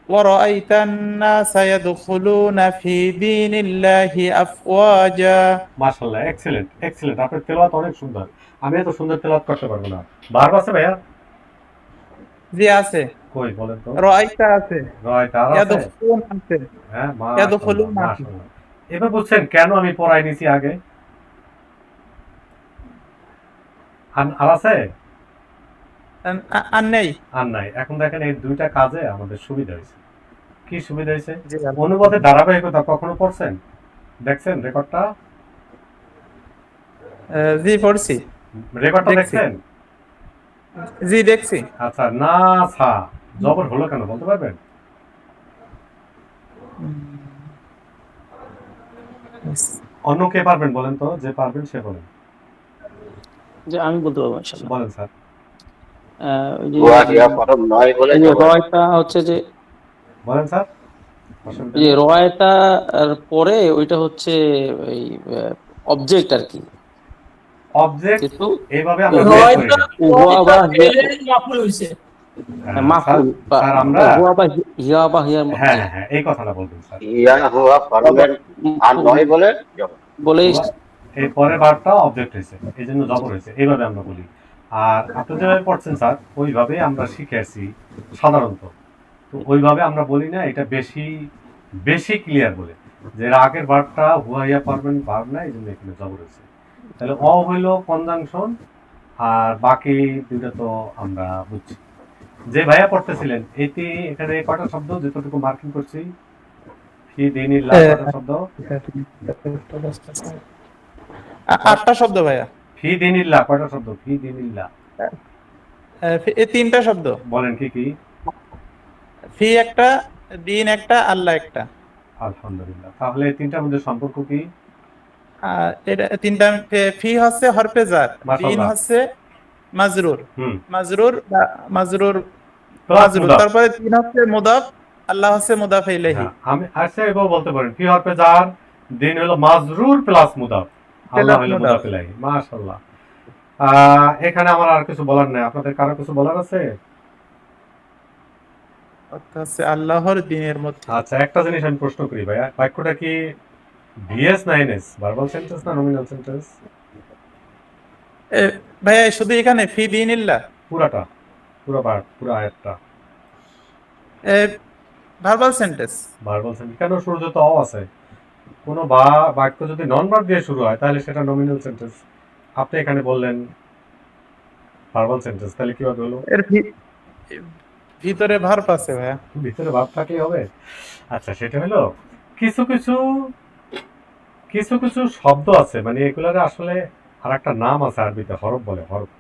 وَرَأَيْتَ النَّاسَ يَدْخُلُونَ فِي دِينِ اللَّهِ أَفْوَاجًا। মাশাআল্লাহ, এক্সেলেন্ট এক্সেলেন্ট, আপনার তেলাওয়াত অনেক সুন্দর। আমি এত সুন্দর তেলাওয়াত করতে পারবো না। ভার্ব আছে ভাইয়া? জি আছে, কই বলেন তো। রাআইতা আছে, রাআইতা আর আছে? ইয়াদখুলুন আছে, হ্যাঁ, ইয়াদখুলুন মাশাআল্লাহ আছে। মাশাআল্লাহ। এবার বুঝছেন কেন আমি পড়াই নিছি আগে? আর আছে? আর নেই। আর নাই। এখন দেখেন এই দুইটা কাজে আমাদের সুবিধা হয়েছে। কি সুবিধা হয়েছে? জি, অনুবাদের ধারাবাহিকতা কখনো পড়ছেন? দেখছেন রেকর্ডটা? জি পড়ছি, রেকর্ডটা দেখছি। দেখছেন? জি দেখছি। আচ্ছা, না সা জবর হলো কেন বলতে পারবেন? অন্য কে পারবেন বলেন তো, যে পারবেন সে বলেন। যে আমি বলতে পারবো ইনশাআল্লাহ। বলেন স্যার। ওই যে হুয়া হিয়া ফরম নয় বলে এই যে জবর। রয়টা হচ্ছে যে বলেন স্যার। অসুবিধা এই যে নেই। রয়টা আর পরে ওইটা হচ্ছে এই অবজেক্ট আর কি, অবজেক্ট কিন্তু এইভাবে আমরা বের করি না। হুয়া বা হ্যাঁ, মাফুল বা স্যার আমরা হুয়া বা হিয়া বা হিয়ার হ্যাঁ জি হ্যাঁ হ্যাঁ এই কথাটা বলবেন স্যার। হিয়া হুয়া ফরমের আর নয় বলে জবর। বলে এই পরের ভার্বটা অবজেক্ট হয়েছে, এই জন্য জবর হয়েছে, এইভাবে আমরা বলি। আর আপনি যেভাবে পড়ছেন স্যার ওইভাবে আমরা শিখে আসছি সাধারণত। তো ওইভাবে আমরা বলি না, এটা বেশি বেশি ক্লিয়ার বলে যে এর আগের ভার্বটা হুয়াইয়া পারবেন ভার্ব না, এই জন্য এখানে জবর হয়েছে। তাহলে অ হইল কনজাংশন, আর বাকি দুইটা তো আমরা বুঝছি। যে ভাইয়া পড়তেছিলেন এটি এখানে কয়টা শব্দ যতটুকু মার্কিং করছি? ফি দিনিল্লাহ কয়টা শব্দ? 8টা শব্দ ভাইয়া। ফি দিনিল্লাহ কয়টা শব্দ? ফি দিনিল্লাহ এই 3টা শব্দ, বলেন কি কি? ফি একটা, দিন একটা, আল্লাহ একটা। আলহামদুলিল্লাহ। তাহলে এই তিনটার মধ্যে সম্পর্ক কি? এটা 3টা। ফি হচ্ছে হরফে জার, দিন মাশাআল্লাহ। হচ্ছে মাজরুর, হুম। মাজরুর মাজরুর প্লাস মাজরুর, মুদাফ। তারপরে 3 হচ্ছে মুদাফ, আল্লাহ হচ্ছে মুদাফ ইলাইহি। হ্যাঁ, আমি আচ্ছা এবার বলতে পারেন ফি হরফে জার, দিন হলো মাজরুর প্লাস মুদাফ, আল্লাহ হলো মুদাফ ইলাইহি। মাশাআল্লাহ। এখানে আমার আর কিছু বলার নাই। আপনাদের কারো কিছু বলার আছে? অর্থাৎ হচ্ছে আল্লাহর দিনের মধ্যে। আচ্ছা, একটা জিনিস আমি প্রশ্ন করি ভাইয়া, বাক্যটা কি ভিএস না এনএস, ভার্বাল সেন্টেন্স না নমিনাল সেন্টেন্স? ভাইয়া শুধু এখানে ফি দিনিল্লাহ পুরাটা, পুরো ভার্ব, পুরো আয়াতটা ভার্বাল সেন্টেন্স। Verbal sentence. কেন? শুরুতে তো অ আছে। কোনো বাক্য যদি নন ভার্ব দিয়ে শুরু হয় তাহলে সেটা নমিনাল সেন্টেন্স। আপনি এখানে বললেন ভার্বাল সেন্টেন্স, তাহলে কিভাবে হলো? এর ভিতরে ভার্ব আছে ভাইয়া। ভিতরে ভাব থাকলেই হবে? আচ্ছা, সেটা হলো কিছু কিছু কিছু কিছু শব্দ আছে, মানে এগুলার আসলে আর একটা নাম আছে আরবিতে, হরফ বলে, হরফ।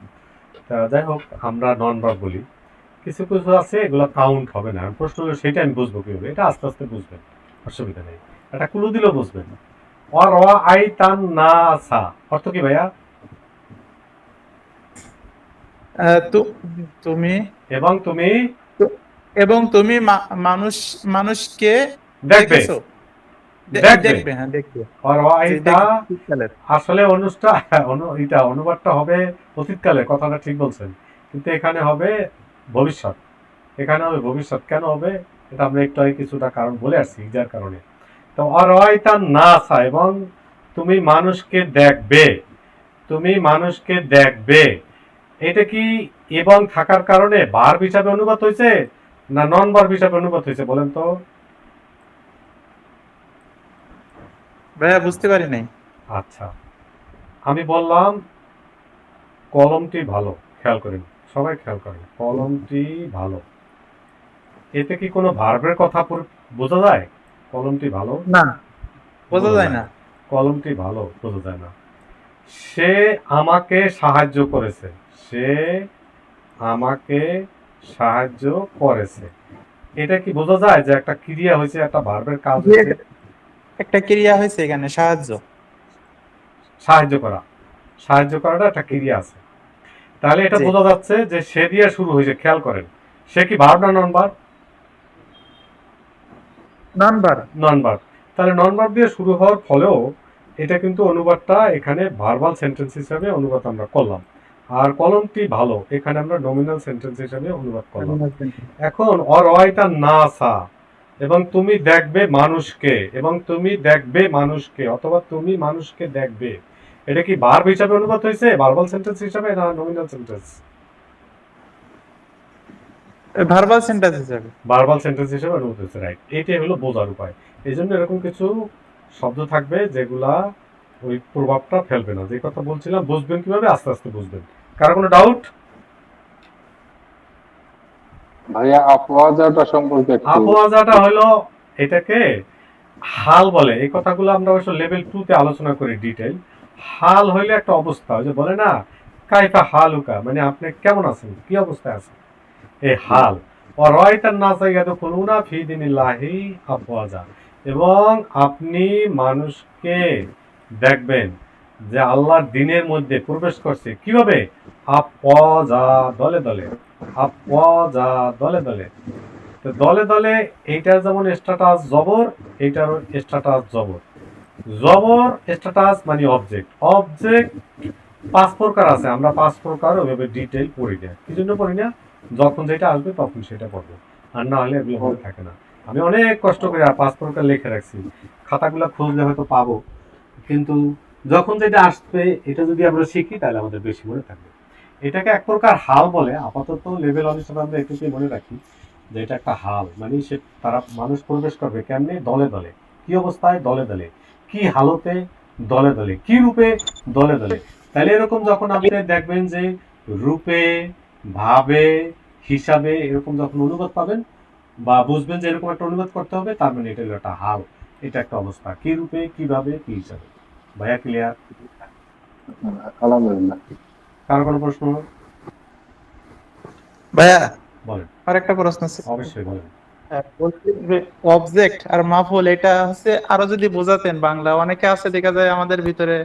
তা যাই হোক, আমরা নন ভার্ব বলি। কিছু কিছু আছে এগুলো কাউন্ট হবে না। প্রশ্ন হলো সেটা আমি বুঝবো কিভাবে? এটা আস্তে আস্তে বুঝবেন, অসুবিধা নেই। একটা ক্লু দিলেও বুঝবেন। অর আই তান না সা অর্থ কি ভাইয়া? তুমি এবং তুমি এবং তুমি মানুষকে দেখবে। দেখেছো। দেখবে, হ্যাঁ দেখবে। অর আই জি, তা শীতকালের। আসলে এটা অনুবাদটা হবে অতীতকালে, কথাটা ঠিক বলছেন, কিন্তু এখানে হবে ভবিষ্যৎ। এখানে হবে ভবিষ্যৎ। কেন হবে এটা আমরা একটু আগে কিছুটা কারণ বলে আসছি, যার কারণে। তো অরয়তা নাসা, এবং তুমি মানুষকে দেখবে, তুমি মানুষকে দেখবে। এটা কি এবং থাকার কারণে ভার্ব হিসাবে অনুবাদ হয়েছে না নন ভার্ব হিসাবে অনুবাদ হয়েছে বলেন তো? ভাইয়া বুঝতে পারি নাই। আচ্ছা, আমি বললাম কলমটি ভালো, খেয়াল করেন, সবাই খেয়াল করেন, কলমটি ভালো, এতে কি কোনো ভার্বের কথা বোঝা যায়? কলমটি ভালো না, বোঝা যায় না। কলমটি ভালো বোঝা যায় না। সে আমাকে সাহায্য করেছে, সে আমাকে সাহায্য করেছে, এটা কি বোঝা যায় যে একটা ক্রিয়া হয়েছে, একটা ভার্বের কাজ হয়েছে? একটা ক্রিয়া হয়েছে এখানে, সাহায্য। সাহায্য করা, সাহায্য করাটা একটা ক্রিয়া আছে, তাহলে এটা জি। বোঝা যাচ্ছে যে সে দিয়ে শুরু হয়েছে। খেয়াল করেন, সে কি ভার্ব না নন ভার্ব? নন ভার্ব। নন ভার্ব। তাহলে নন ভার্ব দিয়ে শুরু হওয়ার ফলেও এটা কিন্তু অনুবাদটা এখানে ভার্বাল সেন্টেন্স হিসাবে অনুবাদ আমরা করলাম। আর কলমটি ভালো এখানে আমরা নমিনাল সেন্টেন্স হিসাবে অনুবাদ করলাম। এখন অরয়টা না সা এবং তুমি দেখবে মানুষকে, এবং তুমি দেখবে মানুষকে অথবা তুমি মানুষকে দেখবে, এটা কি ভার্ব হিসাবে অনুবাদ হয়েছে, ভার্বাল সেন্টেন্স হিসাবে না নমিনাল সেন্টেন্স? ভার্বাল সেন্টেন্স হিসাবে। ভার্বাল সেন্টেন্স হিসেবে অনুবাদ হচ্ছে, রাইট। এটাই হলো বোঝার উপায়। এই জন্য এরকম কিছু শব্দ থাকবে যেগুলা ওই প্রভাবটা ফেলবে না। যে কথা বলছিলাম, বুঝবেন কিভাবে, আস্তে আস্তে বুঝবেন। কারো কোনো ডাউট? ভাইয়া আফওয়াজাটা সম্পর্কে একটু আফওয়াজাটা হলো, এটাকে হাল বলে। এই কথাগুলো আমরা অবশ্য লেভেল 2 তে আলোচনা করি ডিটেইল। হাল হইলে একটা অবস্থা, ওই যে বলে না কাইফা হালুকা, মানে আপনি কেমন আছেন, কি অবস্থায় আছেন, এই হাল। অরাইতান নাসা ইয়াদখুলুনা ফি দীনিল্লাহি আফওয়াজা, এবং আপনি মানুষকে দেখবেন যে আল্লাহর দ্বীনের মধ্যে প্রবেশ করছে কিভাবে, আফওয়াজা, দলে দলে, আফওয়াজা, দলে দলে। তো দলে দলে এইটার যেমন স্ট্যাটাস জবর, এইটার স্ট্যাটাস জবর। জবর স্ট্যাটাস মানে অবজেক্ট, অবজেক্ট 5 প্রকার আছে, আমরা 5 প্রকার ওইভাবে ডিটেইল পড়ি না। কি জন্য পড়ি না? যখন যেটা আসবে তখন সেটা পড়বো, আর না হলে এগুলো মনে থাকে না। আমি অনেক কষ্ট করে 5 প্রকার লিখে রাখছি, খাতাগুলো খুঁজলে হয়তো পাবো, কিন্তু যখন যেটা আসবে এটা যদি আমরা শিখি তাহলে আমাদের বেশি মনে থাকবে। এটাকে এক প্রকার হাল বলে। আপাতত লেভেল অনুসারে আমরা এটুকুই মনে রাখি যে এটা একটা হাল, মানে সে তারা মানুষ প্রবেশ করবে কেমনে, দলে দলে। কি অবস্থায়, দলে দলে। কি হালতে, দলে দলে। কি রূপে, দলে দলে। তাহলে এরকম যখন আপনি দেখবেন যে রূপে, ভাবে, হিসাবে এরকম যখন অনুবাদ পাবেন বা বুঝবেন যে এরকম একটা অনুবাদ করতে হবে, তার মানে এটা হলো একটা হাল, এটা একটা অবস্থা। কি রূপে, কিভাবে, কি হিসাবে। ভাইয়া ক্লিয়ার? আলহামদুলিল্লাহ। কারো কোনো প্রশ্ন? ভাইয়া বলেন। আর একটা প্রশ্ন আছে। অবশ্যই বলেন। বলছি যে অবজেক্ট আর মাফুল এটা হচ্ছে আরো যদি বোঝাতেন বাংলা। অনেকে আছে দেখা যায় আমাদের ভিতরে,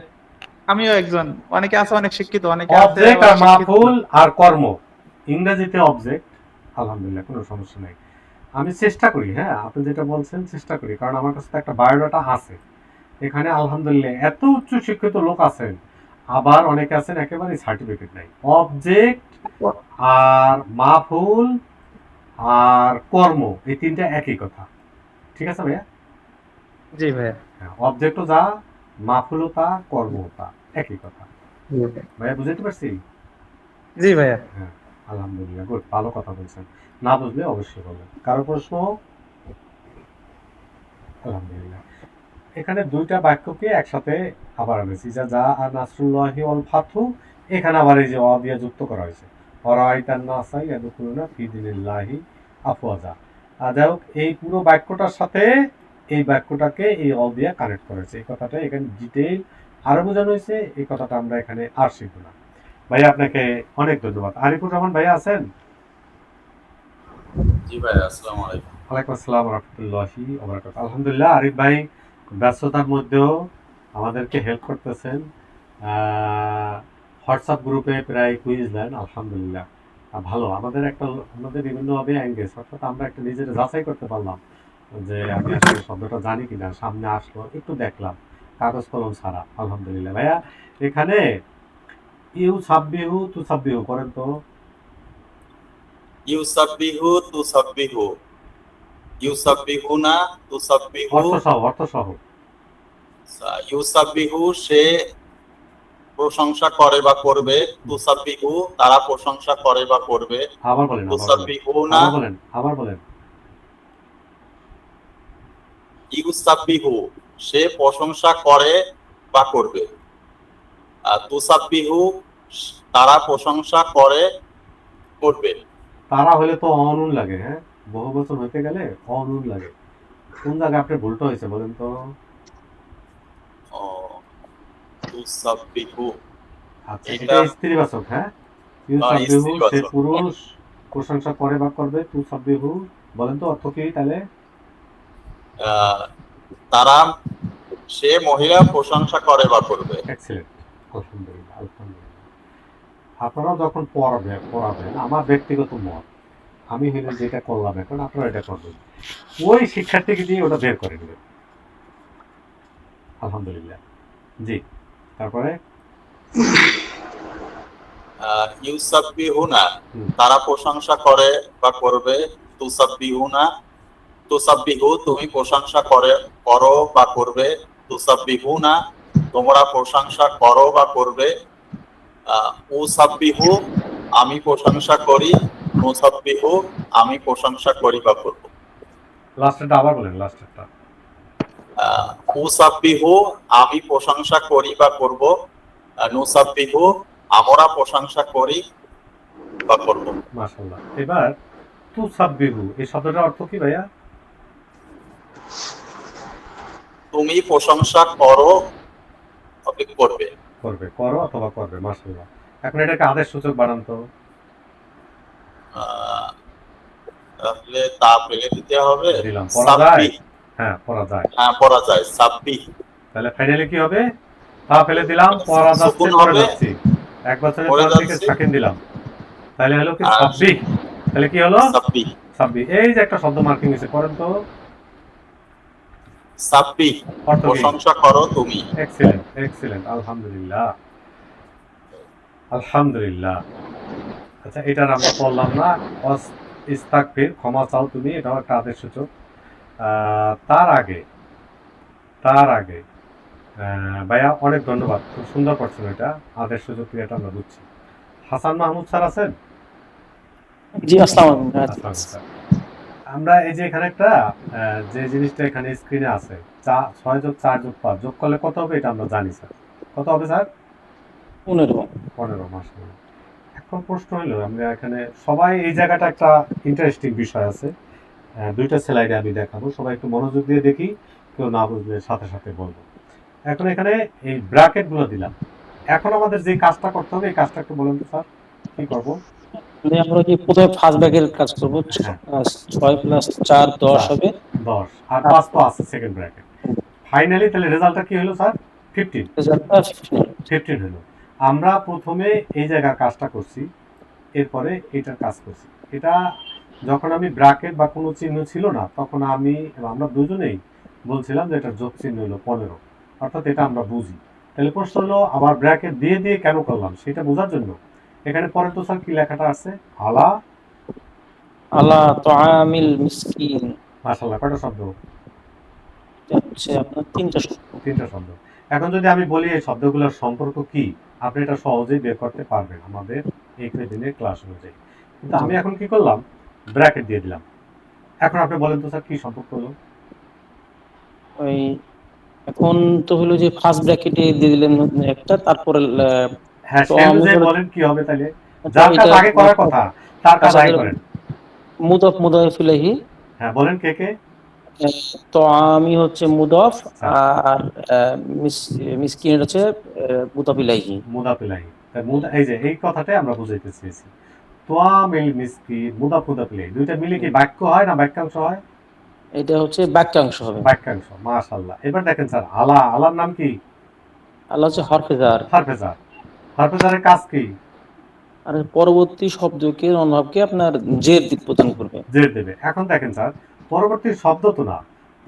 আমিও একজন, অনেকে আছে অনেক শিক্ষিত, অনেকে আছে অবজেক্ট আবার আর শিক্ষিত না। মাফুল আর কর্ম, ইংরেজিতে অবজেক্ট। আলহামদুলিল্লাহ, কোনো সমস্যা নাই। আমি চেষ্টা করি, হ্যাঁ আপনি যেটা বলছেন চেষ্টা করি, কারণ আমার কাছে তো একটা বায়োডাটা আছে। এখানে আলহামদুলিল্লাহ এত উচ্চ শিক্ষিত লোক আছেন, আবার অনেকে আছেন একেবারে সার্টিফিকেট নাই। অবজেক্ট আর মাফুল আর কর্ম, এই তিনটা একই কথা। ঠিক আছে ভাইয়া? জি ভাইয়া। হ্যাঁ, অবজেক্টও যা, মাফুলও তা, কর্মও তা, একই কথা। ভাইয়া বুঝতে পারছি? জি ভাইয়া। হ্যাঁ, আলহামদুলিল্লাহ, গুড, ভালো কথা বলছেন। না বুঝলে অবশ্যই বলবেন। কারো প্রশ্ন? আলহামদুলিল্লাহ। এখানে দুইটা বাক্যকে একসাথে আবার আনেছি, যা যা আর নাসরুল্লাহি ওয়াল ফাতহু, এখানে আবার এই যে অ দিয়ে যুক্ত করা হয়েছে। অরাইতান নাসা ইয়াদখুলুনা ফি দীনিল্লাহি আফওয়াজা। যাই হোক, এই পুরো বাক্যটার সাথে এই বাক্যটাকে এই অ দিয়ে কানেক্ট করেছে। এই কথাটা এখানে ডিটেইল আরো বোঝানো হয়েছে, এই কথাটা আমরা এখানে আর শিখব না। ভাইয়া আপনাকে অনেক ধন্যবাদ। আরিফুর রহমান ভাইয়া আছেন? জি ভাই, আসসালামু আলাইকুম। ওয়ালাইকুম আসসালাম রহমতুল্লাহি ওয়া বারাকাতুহু। আলহামদুলিল্লাহ, আরিফ ভাই ব্যস্ততার মধ্যেও আমাদেরকে হেল্প করতেছেন। হোয়াটসঅ্যাপ গ্রুপে প্রায় কুইজ দেন, আলহামদুলিল্লাহ। ভালো, আমাদের একটা, আমাদের বিভিন্নভাবে এঙ্গেজ, অর্থাৎ আমরা একটা নিজের যাচাই করতে পারলাম যে আমি আসলে শব্দটা জানি কিনা। সামনে আসলো, একটু দেখলাম, কাগজ কলম ছাড়া। আলহামদুলিল্লাহ। ভাইয়া এখানে ইউ সাব্বিহু তু সাব্বিহু করেন তো। ইউসাব্বিহু তুসাব্বিহু, ইউসাব্বিহুনা তুসাব্বিহু। অর্থ সহ, অর্থ সহ। ইউসাব্বিহু সে প্রশংসা করে বা করবে, তুসাব্বিহু তারা প্রশংসা করে বা করবে, আবার বলেন, তুসাব্বিহুনা আবার বলেন। ইউসাব্বিহু সে প্রশংসা করে বা করবে, আর তুসাব্বিহু তারা প্রশংসা করে করবে। তারা হলে তো অনুন লাগে, হ্যাঁ, বহু বছর হইতে গেলে অনুন লাগে। কোন জায়গায় আপনার ভুলটা হয়েছে বলেন তো? ও, তুসাব্বিহু আচ্ছা, এটা এটা স্ত্রীবাচক, হ্যাঁ। ইউসাব্বিহু সে স্ত্রীবাচক। পুরুষ প্রশংসা করে বা করবে, তুসাব্বিহু বলেন তো অর্থ কি তাহলে? তারা সে মহিলা প্রশংসা করে বা করবে। এক্সেলেন্ট, আলহামদুলিল্লাহ, আলহামদুলিল্লাহ। আপনারা যখন পড়াবেন আমার ব্যক্তিগত মত, আমি হইলে যেটা করলাম এখন আপনারা এটা করবেন, ওই শিক্ষার্থীকে দিয়ে ওটা বের করে নেবেন। আলহামদুলিল্লাহ। জি, তারপরে ইউসাব্বিহুনা তারা প্রশংসা করে বা করবে, তুসাব্বিহুনা তুসাব্বিহু তুমি প্রশংসা করো বা করবে, তুসাব্বিহুনা তোমরা প্রশংসা করো বা করবে, উসাব্বিহু আমি প্রশংসা করি, নুসাব্বিহু আমি প্রশংসা করি বা করব। লাস্টেরটা আবার বলেন, লাস্টেরটা। উসাব্বিহু আমি প্রশংসা করি বা করব, নুসাব্বিহু আমরা প্রশংসা করি বা করব। মাশাআল্লাহ। এবার তুসাব্বিহু এই শব্দটার অর্থ কি ভাইয়া? তুমি প্রশংসা করো করবে। করো অথবা করবে, মাশাআল্লাহ। এখন এটাকে আদেশ সূচক বানান তো। তাহলে তা ফেলে দিতে হবে, দিলাম, পড়া যায়? সাব্বিহ। হ্যাঁ, পড়া যায়। হ্যাঁ পড়া যায়, সাব্বিহ। তাহলে ফাইনালি কি হবে? তা ফেলে দিলাম, পড়া যাচ্ছে, সুকুন পড়ে হবে, যাচ্ছি। এক বছরের পড়ে পর থেকে যাচ্ছে। সাকিন দিলাম, তাহলে হলো কি আর সাব্বিহ। তাহলে কি হলো? সাব্বিহ। সাব্বিহ। এই যে একটা শব্দ মার্কিং হয়েছে, করেন তো। সাব্বিহ অর্থ কি? প্রশংসা করো তুমি। এক্সেলেন্ট, এক্সেলেন্ট, আলহামদুলিল্লাহ, আলহামদুলিল্লাহ। আচ্ছা, এটার আমরা পড়লাম না। ইস্তাগফির ক্ষমা চাও তুমি, এটাও একটা আদেশ সূচক। তার আগে ভাইয়া অনেক ধন্যবাদ, খুব সুন্দর করছেন এটা, আদেশ সূচক ক্রিয়াটা আমরা বুঝছি। হাসান মাহমুদ স্যার আছেন? জি, আসসালামু আলাইকুম। আসসালাম স্যার। আমরা এই যে এখানে একটা যে জিনিসটা এখানে স্ক্রিনে আছে, 6 যোগ 4 যোগ 5 যোগ করলে কত হবে এটা আমরা জানি স্যার। কত হবে স্যার? 15। 15 মাস। এখন প্রশ্ন হলো, আমরা এখানে সবাই এই জায়গাটা একটা ইন্টারেস্টিং বিষয় আছে, দুইটা স্লাইডে আমি দেখাবো, সবাই একটু মনোযোগ দিয়ে দেখি, কেউ না বুঝলে সাথে সাথে বলবো। এখন এখানে এই ব্র্যাকেট গুলো দিলাম, এখন আমাদের যে কাজটা করতে হবে এই কাজটা একটু বলুন তো স্যার, কি করব? আমরা কি প্রথমে ফার্স্ট ব্র্যাকের কাজ করব? হ্যাঁ। 6 + 4 10 হবে। 10 আর 5 তো আছে সেকেন্ড ব্র্যাকেট। ফাইনালি তাহলে রেজাল্টটা কি হলো স্যার? 15। রেজাল্টটা 15। 15 হলো। আমরা প্রথমে এই জায়গার কাজটা করছি, এরপরে এটার কাজ করছি। এটা যখন আমি ব্র্যাকেট বা কোনো চিহ্ন ছিল না, তখন আমরা দুজনেই বলছিলাম যে এটা যোগ চিহ্ন হলো 15, অর্থাৎ এটা আমরা বুঝি। তাহলে প্রশ্ন হলো আবার ব্র্যাকেট দিয়ে দিয়ে কেন করলাম সেটা বোঝার জন্য। এখানে পরে তো স্যার কি লেখাটা আছে? আলা তুআমিল মিসকিন। মাশাআল্লাহ, কয়টা শব্দ? হচ্ছে আপনার 3টা শব্দ। 3টা শব্দ। এখন যদি আমি বলি এই শব্দগুলোর সম্পর্ক কি, আপনি এটা সহজেই বের করতে পারবেন আমাদের এই দিনের ক্লাস অনুযায়ী। কিন্তু আমি এখন কি করলাম? ব্র্যাকেট দিয়ে দিলাম। এখন আপনি বলেন তো স্যার কি সম্পর্ক হলো? ওই এখন তো হলো যে ফার্স্ট ব্র্যাকেটে দিয়ে দিলেন একটা, তারপরে হ্যাঁ, তো সেই আমি অনুযায়ী বলে বলেন কি হবে তাহলে? যার কাজ এটা আগে করার কথা তার কাজ আগে করেন। মুদাফ মুদাফ ইলাইহি। হ্যাঁ, বলেন কে কে? তো আমি হচ্ছে মুদাফ, আচ্ছা। আর মিসকিন হচ্ছে মুদাফ ইলাইহি। মুদাফ ইলাইহি। এই যে এই কথাটাই আমরা বুঝাইতে চেয়েছি। তোয়ামিল মিসকিন, মুদাফ ইলাইহি দুইটা মিলে কি বাক্য হয় না বাক্যাংশ হয়? এটা হচ্ছে বাক্যাংশ হবে। বাক্যাংশ, মাশাআল্লাহ। এবার দেখেন স্যার, আলার নাম কি? আল্লাহ হচ্ছে হরফেজার। হরফেজারের কাজ কি? আর পরবর্তী শব্দকে অনুভাবকে আপনার জের দিক প্রদান করবে। জের দেবে। এখন দেখেন স্যার, পরবর্তী শব্দ তো না,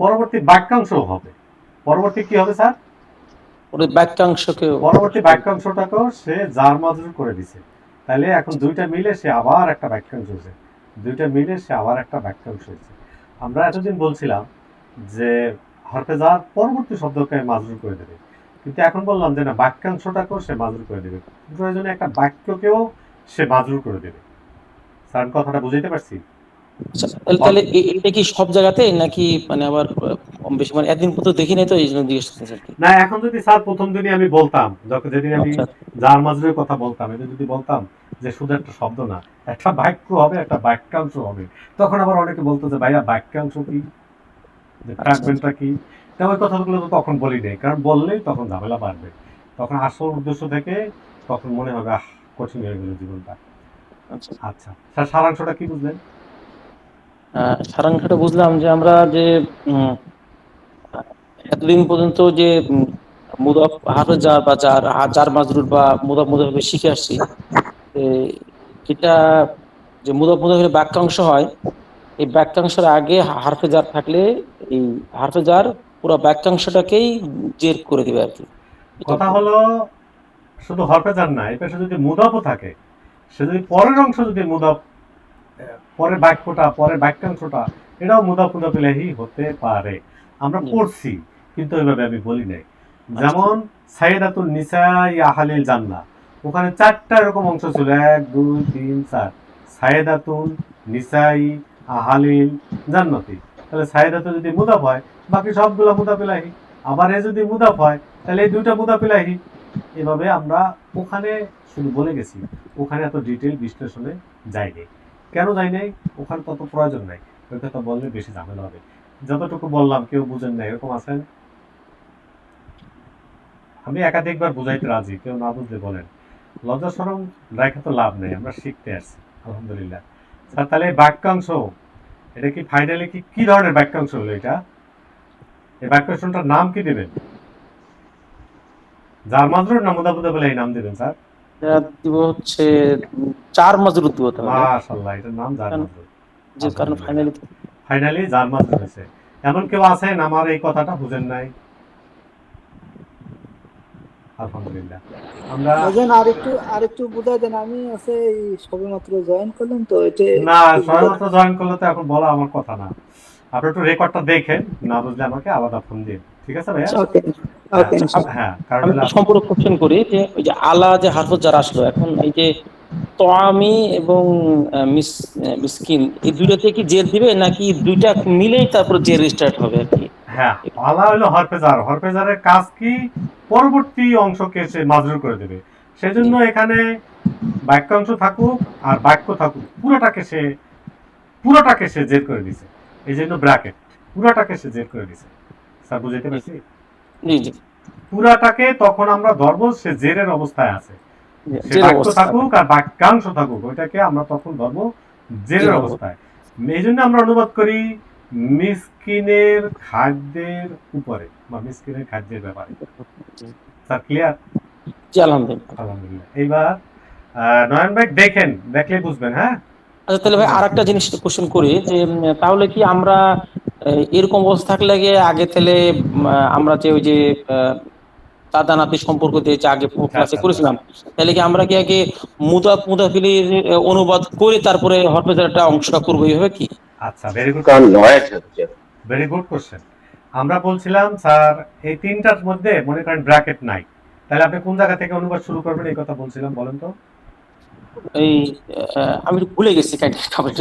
পরবর্তী বাক্যাংশ হবে। পরবর্তী কি হবে স্যার? ওই বাক্যাংশকে পরবর্তী বাক্যাংশটাকেও সে জার মাজরুর করে দিছে। তাহলে এখন দুইটা মিলে সে আবার একটা বাক্যাংশ হয়েছে। আমরা এতদিন বলছিলাম যে হরফে জার পরবর্তী শব্দকে মাজরুর করে দেবে, কিন্তু এখন বললাম যে না, বাক্যাংশটাকেও সে মাজরুর করে দেবে, প্রয়োজনে একটা বাক্যকেও সে মাজরুর করে দেবে। স্যার কথাটা বুঝাইতে পারছি? আচ্ছা, তাহলে এটা কি সব জায়গাতে নাকি মানে আবার কম বেশি, মানে এতদিন পর্যন্ত দেখি নাই তো এই জন্য জিজ্ঞেস করতেছি আর কি। না, এখন যদি স্যার প্রথম দিনই আমি বলতাম, যখন যেদিন আমি আচ্ছা যার মাজরুরের কথা বলতাম, এটা যদি বলতাম যে শুধু একটা শব্দ না, একটা বাক্য হবে, একটা বাক্যাংশ হবে, তখন আবার অনেকে বলতো যে ভাইয়া বাক্যাংশ কি, যে আচ্ছা ফ্র্যাগমেন্টটা কি। তা ওই কথাগুলো তো তখন বলি নাই, কারণ বললেই তখন ঝামেলা বাড়বে। তখন আসল উদ্দেশ্য থেকে তখন মনে হবে কঠিন হয়ে গেল জীবনটা। আচ্ছা। আচ্ছা স্যার, সারাংশটা কি বুঝলেন? সারাংশটা বুঝলাম যে আমরা যে এতদিন পর্যন্ত যে মুদাফ হারফে জার বা জার জার মাজরুর বা মুদাফ মুদাফে শিখে আসছি, এ, এটা যে মুদাফ মুদাফের বাক্যাংশ হয়, এই বাক্যাংশের আগে হারফে জার থাকলে এই হারফে জার পুরো বাক্যাংশটাকেই জের করে দিবে আর কি। এটা কথা হলো শুধু হরফে যান না, এই পাশে যদি মুদাফও থাকে, সে যদি পরের অংশ যদি মুদাফ, পরের বাক্যটা, পরের বাক্যাংশটা, এটাও মুদাফ মুদাফ ইলাইহি হতে পারে। আমরা জি। পড়ছি, কিন্তু ওইভাবে আমি বলি নাই। যেমন সাইয়েদাতুন নিসাই আহলিল জান্নাহ, ওখানে 4টা এরকম অংশ ছিল, 1 2 3 4। সাইয়েদাতুন নিসাই আহলিল জান্নাতি, তাহলে সাইয়েদাতু যদি মুদাফ হয়, বাকি সবগুলো মুদাফ ইলাইহি। আবার এ যদি মুদাফ হয়, তাহলে এই দুইটা মুদাফ ইলাইহি। এভাবে আমরা ওখানে শুধু বলে গেছি, ওখানে এত ডিটেইল বিশ্লেষণে যাইনি। কেন যাই নাই? ওখানে তত প্রয়োজন নাই, ওই কথা বললে বেশি ঝামেলা হবে। যতটুকু বললাম কেউ বুঝেন না এরকম আছেন? আমি একাধিকবার বুঝাইতে রাজি, কেউ না বুঝলে বলেন। লজ্জা শরম রাখা তো লাভ নেই, আমরা শিখতে আসছি আলহামদুলিল্লাহ। স্যার তাহলে এই বাক্যাংশ, এটা কি ফাইনালি কি ধরনের বাক্যাংশ হলো এটা? এই বাক্যাংশটার নাম কি দেবেন? যার মাজরুর না মুদাফ মুদাফ ইলাইহি নাম দেবেন স্যার? এটা দিব হচ্ছে চার মাজরুর দিব তাহলে, মাশাআল্লাহ, এটার নাম যার কারণ মাজরুর। যে কারণ ফাইনালি ফাইনালি যার মাজরুর হয়েছে। এমন কেউ আছেন আমার এই কথাটা বুঝেন নাই? আলহামদুলিল্লাহ। আমরা ভাইজান আরেকটু বুঝাই দেন, আমি আছে এই সবেমাত্র জয়েন করলাম তো এটা না, একটু বুঝাই সবেমাত্র জয়েন করলে তো এখন বলা আমার কথা না। আপনি একটু রেকর্ডটা দেখেন, না বুঝলে আমাকে আলাদা ফোন দিন, ঠিক আছে ভাইয়া? দেন। ওকে হ্যাঁ, ওকে ইনশাআল্লাহ। হ্যাঁ, কারণ আমি হলো একটু সম্পূর্ণ কোশ্চেন করি যে ওই যে আলা যে হারফ যারা আসলো এখন, এই যে তোয়ামি এবং মিসকিন, এই দুইটাতে কি জের দিবে নাকি দুইটা মিলেই তারপর জের স্টার্ট হবে আর কি? হ্যাঁ, আলা হলো হরফেজার, হরফেজারের কাজ কি? পরবর্তী অংশকে সে মাজরুর করে দেবে। সেজন্য এখানে বাক্যাংশ থাকুক আর বাক্য থাকুক, পুরোটাকে সে জের করে দিছে। এই জন্য ব্র্যাকেট, পুরোটাকে সে জের করে দিছে। স্যার বুঝাইতে পারছি? জি জি, পুরাটাকে তখন আমরা ধরবো সে জেরের অবস্থায় আছে। সে জের বাক্য অবস্থা থাকুক আর বাক্যাংশ থাকুক, ওইটাকে আমরা তখন ধরবো জেরের জের অবস্থায়। এই জন্য আমরা অনুবাদ করি মিসকিনের খাদ্যের উপরে বা মিসকিনের খাদ্যের ব্যাপারে। Sir clear? জি আলহামদুলিল্লাহ। আলহামদুলিল্লাহ। এইবার নয়ন ভাই দেখেন, দেখলেই বুঝবেন। হ্যাঁ, আচ্ছা তাহলে ভাই আর একটা জিনিস কোশ্চেন করি যে তাহলে কি আমরা এরকম অবস্থা থাকলে গিয়ে আগে তাহলে আমরা যে ওই যে দাদা নাতি সম্পর্ক দিয়ে যে আগে ক্লাসে আচ্ছা। করেছিলাম, তাহলে কি আমরা কি আগে মুদাফিলির অনুবাদ করে তারপরে হরফেজারটা অংশটা করবো, এইভাবে কি? আচ্ছা, ভেরি গুড, কারণ নয়েজ হচ্ছে। Very good question. আমরা বলছিলাম স্যার এই তিনটার মধ্যে মনে করেন ব্র্যাকেট নাই, তাহলে আপনি কোন জায়গা থেকে অনুবাদ শুরু করবেন এই কথা বলছিলাম, বলেন তো? এই আমি একটু ভুলে গেছি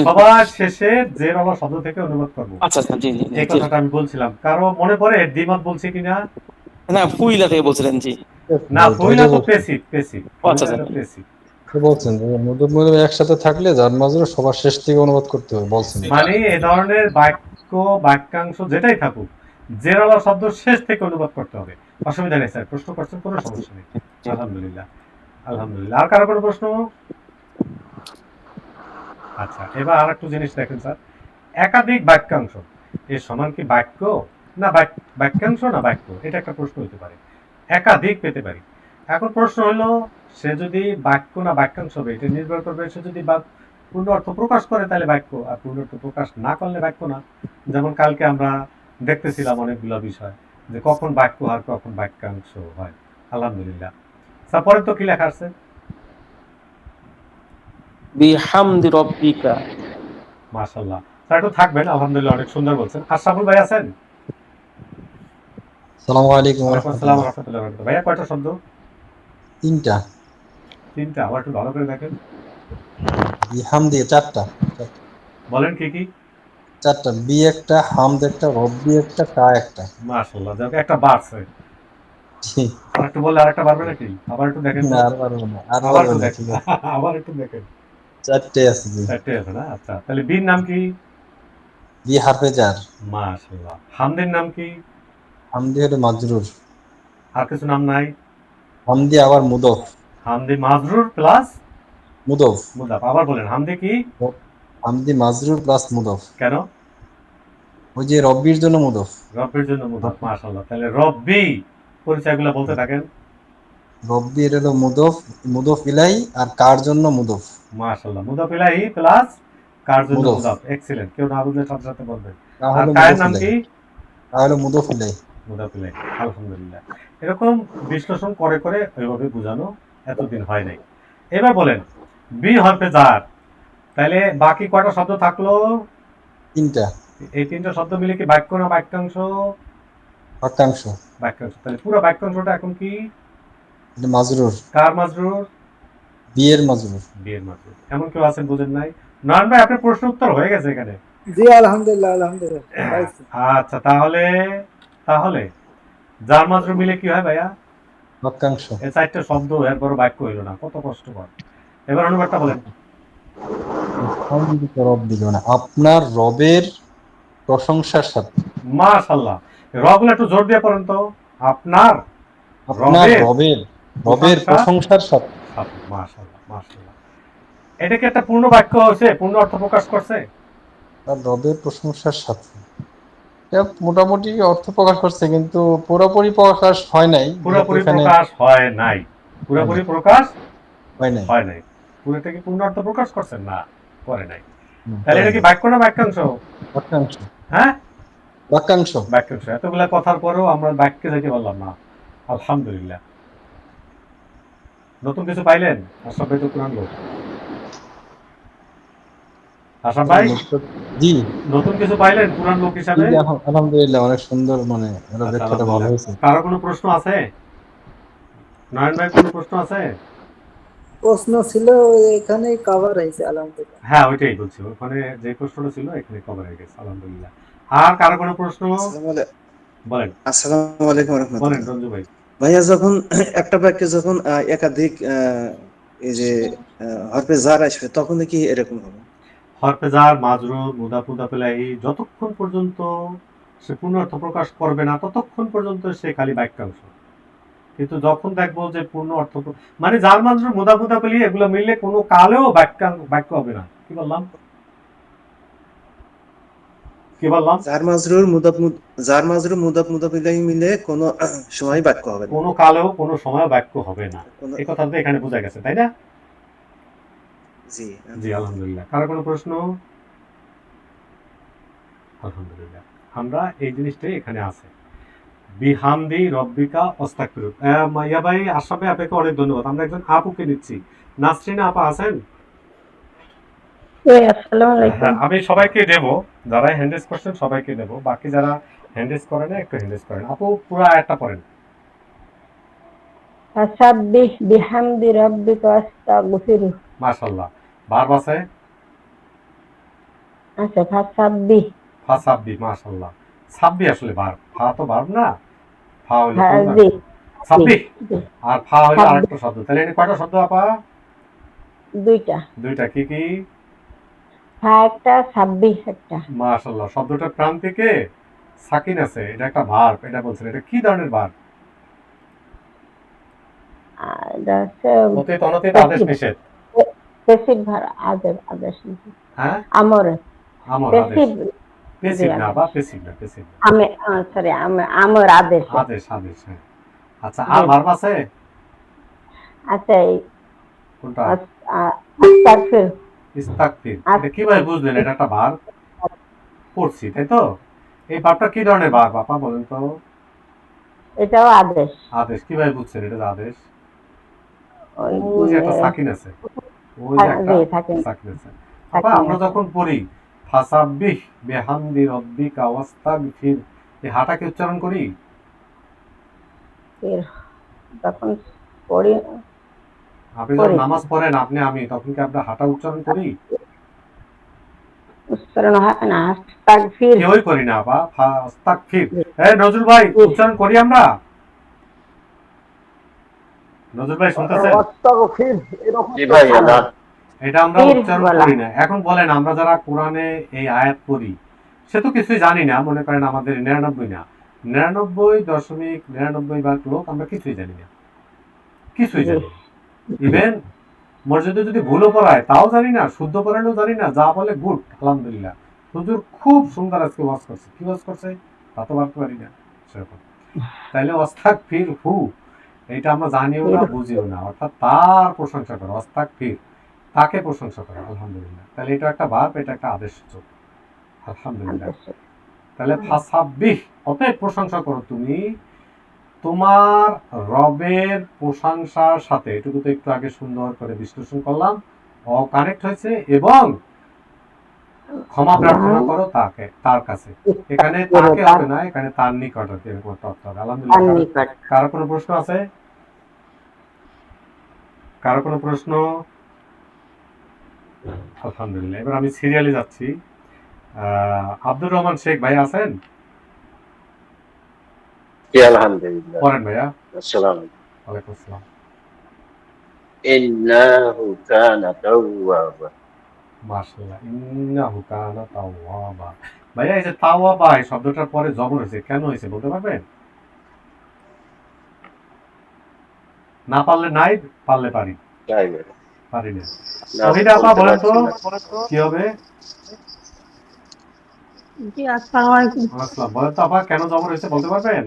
সবার শেষে জেরওয়ালা শব্দ থেকে অনুবাদ করব, আচ্ছা আচ্ছা, জি জি এই কথাটা আমি বলছিলাম। কারো মনে পড়ে দ্বিমত বলছি কিনা? না, ফুইলা থেকে বলছিলেন, জি। না, পয়লা তো পেসিভ, পেসিভ আচ্ছা আচ্ছা, পেসিভ। বলছেন যে মধুর মধুর একসাথে থাকলে যার মাঝে সবার শেষ থেকে অনুবাদ করতে হবে বলছেন। মানে এ ধরনের বাক্য, বাক্যাংশ যেটাই থাকুক, জেরওয়ালা শব্দ শেষ থেকে অনুবাদ করতে হবে। অসুবিধা নেই স্যার, প্রশ্ন করছেন, কোনো সমস্যা নেই। আলহামদুলিল্লাহ, আলহামদুলিল্লাহ। আর কারো কোনো প্রশ্ন? আচ্ছা, এবার আর একটু জিনিস দেখেন স্যার, একাধিক বাক্যাংশ এর সমান কি বাক্য না বাক্যাংশ না বাক্য? এটা একটা প্রশ্ন হতে পারে, একাধিক পেতে পারি। এখন প্রশ্ন হলো সে যদি বাক্য না বাক্যাংশ হবে, এটা নির্ভর করবে সে যদি পূর্ণ অর্থ প্রকাশ করে তাহলে বাক্য, আর পূর্ণ অর্থ প্রকাশ না করলে বাক্য না। যেমন কালকে আমরা দেখতেছিলাম অনেকগুলো বিষয়, যে কখন বাক্য আর কখন বাক্যাংশ হয়। আলহামদুলিল্লাহ। তারপরে তো কি লেখা আছে? বিহামদি রব্বিকা। মাশাআল্লাহ। স্যার একটু থাকবেন, আলহামদুলিল্লাহ, অনেক সুন্দর বলছেন। আশরাফুল ভাই আছেন? সালামু আলাইকুম ওয়ালাইকুম আসসালাম রহমতুল্লাহ। রাহমাতুল্লাহি ওয়া বারাকাতুহু। ভাইয়া কয়টা শব্দ? তিনটা। তিনটা? আবার একটু ভালো করে দেখেন। হাম দিয়ে চারটা। বলেন কি কি? চারটা, বি একটা, হামদ একটা, রব্বি একটা, কা একটা। মাশাআল্লাহ, যাক একটা বাড়ছে। জি। আর একটু বললে আরেকটা বাড়বে নাকি? আবার একটু দেখেন তো। না, আর পারবো না, আর আবার পারবো একটু না, দেখেন। ঠিক আছে। আবার একটু দেখেন। চারটে আছে জি। চারটে আছে না? আচ্ছা। তাহলে বির নাম কি? বি হারফে জার। মাশাআল্লাহ। হামদের নাম কি? হামদি হলো মাজরুর। আর কিছু নাম নাই? হামদি আবার মুদফ। হামদি মাজরুর প্লাস মুদফ। মুদাফ। আবার বলেন হামদি কি? হামদি মাজরুর প্লাস মুদফ। কেন? ওই যে রব্বির জন্য মুদফ। রব্বির জন্য মুদাফ। মাশাআল্লাহ। তাহলে রব্বি পরিচয়গুলো বলতে থাকেন। রব্বি এর হলো মুদফ, মুদফ ইলাই, আর কার জন্য মুদফ। মাশাআল্লাহ। মুদাফ ইলাইহি প্লাস কার জন্য মুদফ। মুদাফ। এক্সিলেন্ট। কেউ না বুঝলে সাথে সাথে বলবেন। কা আর হলো কায়ের মুদফ নাম ইলাই। কি? কা হলো মুদফ ইলাই। মুদাফ ইলাইহি। আলহামদুলিল্লাহ। এরকম বিশ্লেষণ করে করে ওইভাবে বোঝানো এতদিন হয় নাই। এবার বলেন বি হরফে জার। তাহলে বাকি কয়টা শব্দ থাকলো? তিনটা। এই তিনটা শব্দ মিলে কি বাক্য না বাক্যাংশ? বাক্যাংশ। বাক্যাংশ। তাহলে পুরো বাক্যাংশটা এখন কি? এটা মাজরুর। কার মাজরুর? বি এর মাজরুর। বি এর মাজরুর। এমন কেউ আছেন বোঝেন নাই? নয়ন ভাই, আপনার প্রশ্ন উত্তর হয়ে গেছে এখানে। জি আলহামদুলিল্লাহ, আলহামদুলিল্লাহ পাইছি। আচ্ছা, তাহলে তাহলে যার মাজরুর মিলে কি হয় ভাইয়া? বাক্যাংশ। এই চারটা শব্দ এরপর বাক্য হইল না, কত কষ্টকর। এবার অনুবাদটা বলেন। মানে আপনার রবের প্রশংসার সাথে। মাশাআল্লাহ। রগুলো একটু জোর দিয়ে পড়েন তো। আপনার আপনার রবের রবের রবের প্রশংসা প্রশংসার সাথে। সাথে। মাশাআল্লাহ, মাশাআল্লাহ। এটা কি একটা পূর্ণ বাক্য হয়েছে? পূর্ণ অর্থ প্রকাশ করছে? তার রবের প্রশংসার সাথে, এটা মোটামুটি অর্থ প্রকাশ করছে, কিন্তু পুরোপুরি প্রকাশ হয় নাই, যেহেতু পুরোপুরি এখানে প্রকাশ হয় নাই। হয় পুরোপুরি নাই, প্রকাশ হয় নাই। হয় নাই। পুরোটা কি পূর্ণ অর্থ প্রকাশ করছেন? না, করে নাই। তাহলে করে এটা কি নাই। বাক্য না বাক্যাংশ? বাক্যাংশ। হ্যাঁ, বাক্যাংশ। বাক্যাংশ। এতগুলা কথার পরেও আমরা বাক্যে যেতে পারলাম না। আলহামদুলিল্লাহ। নতুন কিছু পাইলেন? আশরাফ ভাই তো পুরান লোক। আশরাফ ভাই, জি। নতুন কিছু পাইলেন পুরান লোক জি, হিসাবে? আলহামদুলিল্লাহ, অনেক সুন্দর, মানে ওরা আচ্ছা, ব্যাখ্যাটা ভালো আলহামদুলিল্লাহ। হয়েছে। কারো কোনো প্রশ্ন আছে? নয়ন ভাই, কোনো প্রশ্ন আছে? প্রশ্ন ছিল এখানেই কভার হয়েছে আলহামদুলিল্লাহ। হ্যাঁ, ওইটাই বলছি। ওখানে যে প্রশ্নটা ছিল এখানে কভার হয়ে গেছে, আলহামদুলিল্লাহ। আর কারো কোনো প্রশ্ন? বলেন। আসসালামু আলাইকুম বলেন রহমতুল্লাহ। রঞ্জু ভাই। ভাইয়া, যখন একটা বাক্যে যখন একাধিক এই যে হরফে জার আসবে, তখন কি এরকম হবে? হরফে জার, মাজরুর, মুদাফ, মুদাফ ইলাইহি যতক্ষণ পর্যন্ত সে পূর্ণ অর্থ প্রকাশ করবে না ততক্ষণ পর্যন্ত সে খালি বাক্যাংশ। কিন্তু যখন দেখবো যে পূর্ণ অর্থ মানে জার, মাজরুর, মুদাফ, মুদাফ ইলাইহি এগুলো মিললে কোনো কালেও বাক্য হবে না। কি বললাম? কি বললাম? জার মাজরুর মুদাফ মুদাফ ইলাইহি মিলে কোনো সময় বাক্য হবে না। কোনো কালেও কোনো সময় বাক্য হবে না। কোনো এই কথাটা এখানে বোঝা গেছে, তাই না? জি। জি, আলহামদুলিল্লাহ। কারো কোনো প্রশ্ন? আলহামদুলিল্লাহ। আমরা এই জিনিসটাই এখানে আছে। বিহামদি রব্বিকা অস্তাগফিরুহ। ইয়া ভাই, আশরাফ ভাই, আপনাকে অনেক ধন্যবাদ। আমরা একজন আপুকে নিচ্ছি। নাসরিনা আপা আছেন? হ্যাঁ, আমি সবাইকে দেব। যারা হ্যান্ড রেজ করছেন সবাইকে দেব। বাকি যারা হ্যান্ড রেজ করে না একটু হ্যান্ড রেজ করেন। আপু পুরো আয়াতটা পড়েন। ফাসাব্বিহ বিহামদি রাব্বিকা ওয়াস্তাগফিরুহ। মাশাআল্লাহ। ভার্ব আছে? আচ্ছা, ফাসাব্বিহ। ফাসাব্বি। মাশাআল্লাহ। সাব্বি আসলে ভার্ব। ফা তো ভার্ব না। ফা হলো হ্যাঁ, কোন জি সাব্বি। জি। আর ফা হলো সাব্বিহ। আরেকটা শব্দ। তাহলে এটা কয়টা শব্দ আপা? দুইটা। দুইটা। কি কি? ফা একটা, সাব্বিহ একটা। মাশাআল্লাহ। শব্দটার প্রান্তিকে সাকিন আছে। এটা একটা ভার্ব। এটা বলছেন, এটা কি ধরনের ভার্ব? এটা হচ্ছে অতীত, অনতীত, আদেশ, নিষেধ। পেসিভ ভার, আদেশ। হ্যাঁ, আমরে। আমর, আদেশ। পেসিভ। জি, পেসিভ না, আদেশ। বা পেসিভ না, পেসিভ না। আমি সরি, আমর আদেশ। আদেশ, আদেশ। হ্যাঁ। আচ্ছা, আর ভার্ব আছে? আচ্ছা, কোনটা? আস্তাগফির। ইস্তাগফির। এটা কিভাবে বুঝলেন এটা একটা ভার্ব? পড়ছি, তাই তো? এই ভার্বটা কি ধরনের ভার্ব আপা বলেন তো? এটাও আদেশ। আদেশ। কিভাবে বুঝছেন এটা আদেশ? ওই ওই যে একটা সাকিন আছে। ওই যে একটা সাকিন আছে। আপা, আমরা যখন পড়ি ফাসাব্বিহ বিহামদি রাব্বিকা ওয়াস্তাগফির, এই হাটাকে উচ্চারণ করি? ফির তখন পড়ি আপনি যখন নামাজ পড়েন আপনি আমি তখন কি আমরা হাঁটা উচ্চারণ করি? উচ্চারণ হয় না, আস্তাগফির। কেউই করি না বা আস্তাগফির। নজরুল ভাই উচ্চারণ করি আমরা? নজরুল ভাই শুনতেছেন? জি ভাই, এটা আমরা উচ্চারণ করি না। এখন বলেন, আমরা যারা কোরআনে এই আয়াত পড়ি সে তো কিছুই জানি না, মনে করেন আমাদের 99 না 99.99 ভাগ লোক আমরা কিছুই জানি না, কিছুই জানি না। ইভেন মসজিদে যদি ভুলও পড়ায় তাও জানি না, শুদ্ধ পড়ালেও জানি না, যা বলে গুড আলহামদুলিল্লাহ, হুজুর খুব সুন্দর আজকে ওয়াজ করছে, কি ওয়াজ করছে তা তো বলতে পারি না সেরকম। তাইলে আস্তাগফির হু এটা আমরা জানিও না বুঝিও না, অর্থাৎ তার প্রশংসা করো, আস্তাগফির তাকে প্রশংসা করো আলহামদুলিল্লাহ। তাহলে এটা একটা ভার্ব, এটা একটা আদেশ সূচক আলহামদুলিল্লাহ। তাহলে ফাসাব্বিহ অতএব প্রশংসা করো তুমি তোমার রবের প্রশংসার সাথে। এটুকু তো একটু আগে সুন্দর করে বিশ্লেষণ করলাম, কানেক্ট হয়েছে, এবং ক্ষমা প্রার্থনা করো তাকে, তার কাছে। এখানে তাকে হবে না, এখানে তার নিকট হবে, এরকম একটা অর্থ হবে আলহামদুলিল্লাহ। কারো কোনো প্রশ্ন আছে? কারো কোনো প্রশ্ন? আলহামদুলিল্লাহ। এবার আমি সিরিয়ালে যাচ্ছি। আব্দুর রহমান শেখ ভাই আছেন? আলহামদুলিল্লাহ। পড়েন ভাইয়া। আসসালামু আলাইকুম। ওয়ালাইকুম আসসালাম। ইন্নাহু কানা তাওয়াবা। মাশাআল্লাহ, ইন্নাহু কানা তাওয়াবা। ভাইয়া এই যে তাওয়াবা এই শব্দটার পরে জবর হয়েছে, কেন হয়েছে বলতে পারবেন? না পারলে নাই, পারলে পারি, পারি না। ওহিদা আপা বলেন তো কি হবে? জি, আসসালামু আলাইকুম। আসসালাম। বলেন তো আপা কেন জবর হয়েছে বলতে পারবেন?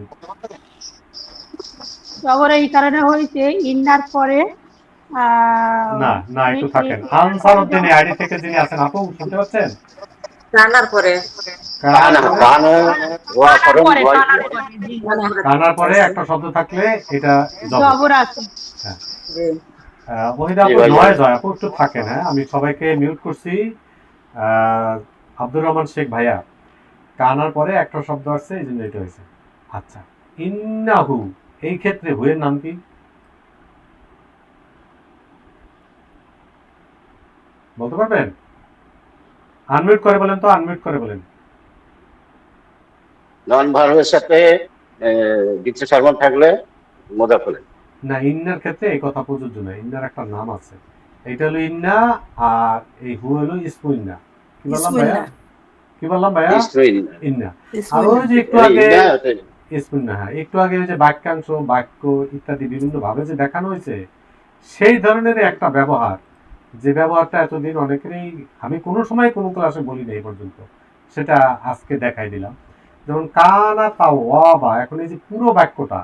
জবর এই কারণে হয়েছে ইন্নার পরে না না, একটু থাকেন। আনসার উদ্দিন আইডি থেকে যিনি আছেন, আপু শুনতে পাচ্ছেন? কানার পরে কানার পরে একটা শব্দ থাকলে এটা জবর আছে। হ্যাঁ, ওহিদা আপু নয় জয় আপু একটু থাকেন। হ্যাঁ, আমি সবাইকে মিউট করছি। আব্দুর রহমান শেখ ভাইয়া, কানার পরে একটা শব্দ আসছে এই জন্য এটা হয়েছে। আচ্ছা, ইন্নাহু এই ক্ষেত্রে হুয়ের নাম কি বলতে পারবেন? আনমিউট করে বলেন তো, আনমিউট করে বলেন। নন ভার্বের সাথে দ্বিতীয় সর্বনাম থাকলে মুদাফ হলে। না, ইন্নার ক্ষেত্রে এই কথা প্রযোজ্য না, ইন্নার একটা নাম আছে, এটা হলো ইন্না, আর এই হু হলো ইসমু ইন্না। কি বললাম ভাইয়া? কি বললাম ভাইয়া? ইন্না। আর ওই যে একটু আগে ইসমু ইন্না, হ্যাঁ, একটু আগে ওই যে বাক্যাংশ, বাক্য ইত্যাদি বিভিন্ন ভাবে যে দেখানো হয়েছে, সেই ধরনের একটা ব্যবহার, যে ব্যবহারটা এতদিন অনেকেরই আমি কোনো সময় কোনো ক্লাসে বলি না এই পর্যন্ত, সেটা আজকে দেখাই দিলাম। যেমন কানা তাওয়াবা, এখন এই যে পুরো বাক্যটা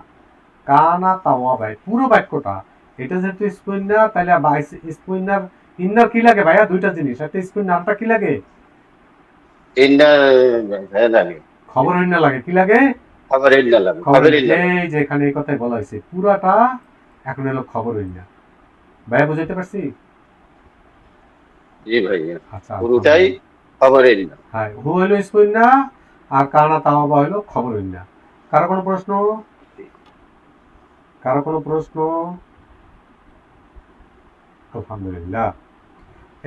কানা তাওয়াবা, পুরো বাক্যটা এটা যেহেতু ইসমুইন্না, তাহলে ইসমুইন্নার ইন্নার কি লাগে ভাইয়া? দুইটা জিনিস, একটা ইসমুইন নামটা কি লাগে? খবর ইন্না লাগে। কি লাগে? খবর ইন্না লাগে। এই যে এখানে এই কথাই বলা হয়েছে, পুরাটা এখন হলো খবর ইন্না। ভাইয়া বুঝাইতে পারছি? জি ভাই, আচ্ছা, পুরোটাই খবর ইন্না। হ্যাঁ, হু হলো ইসমুইন্না আর কানা তাওয়াবা হলো খবর ইন্না। কারো কোনো প্রশ্ন? কারো কোনো প্রশ্ন? আলহামদুলিল্লাহ।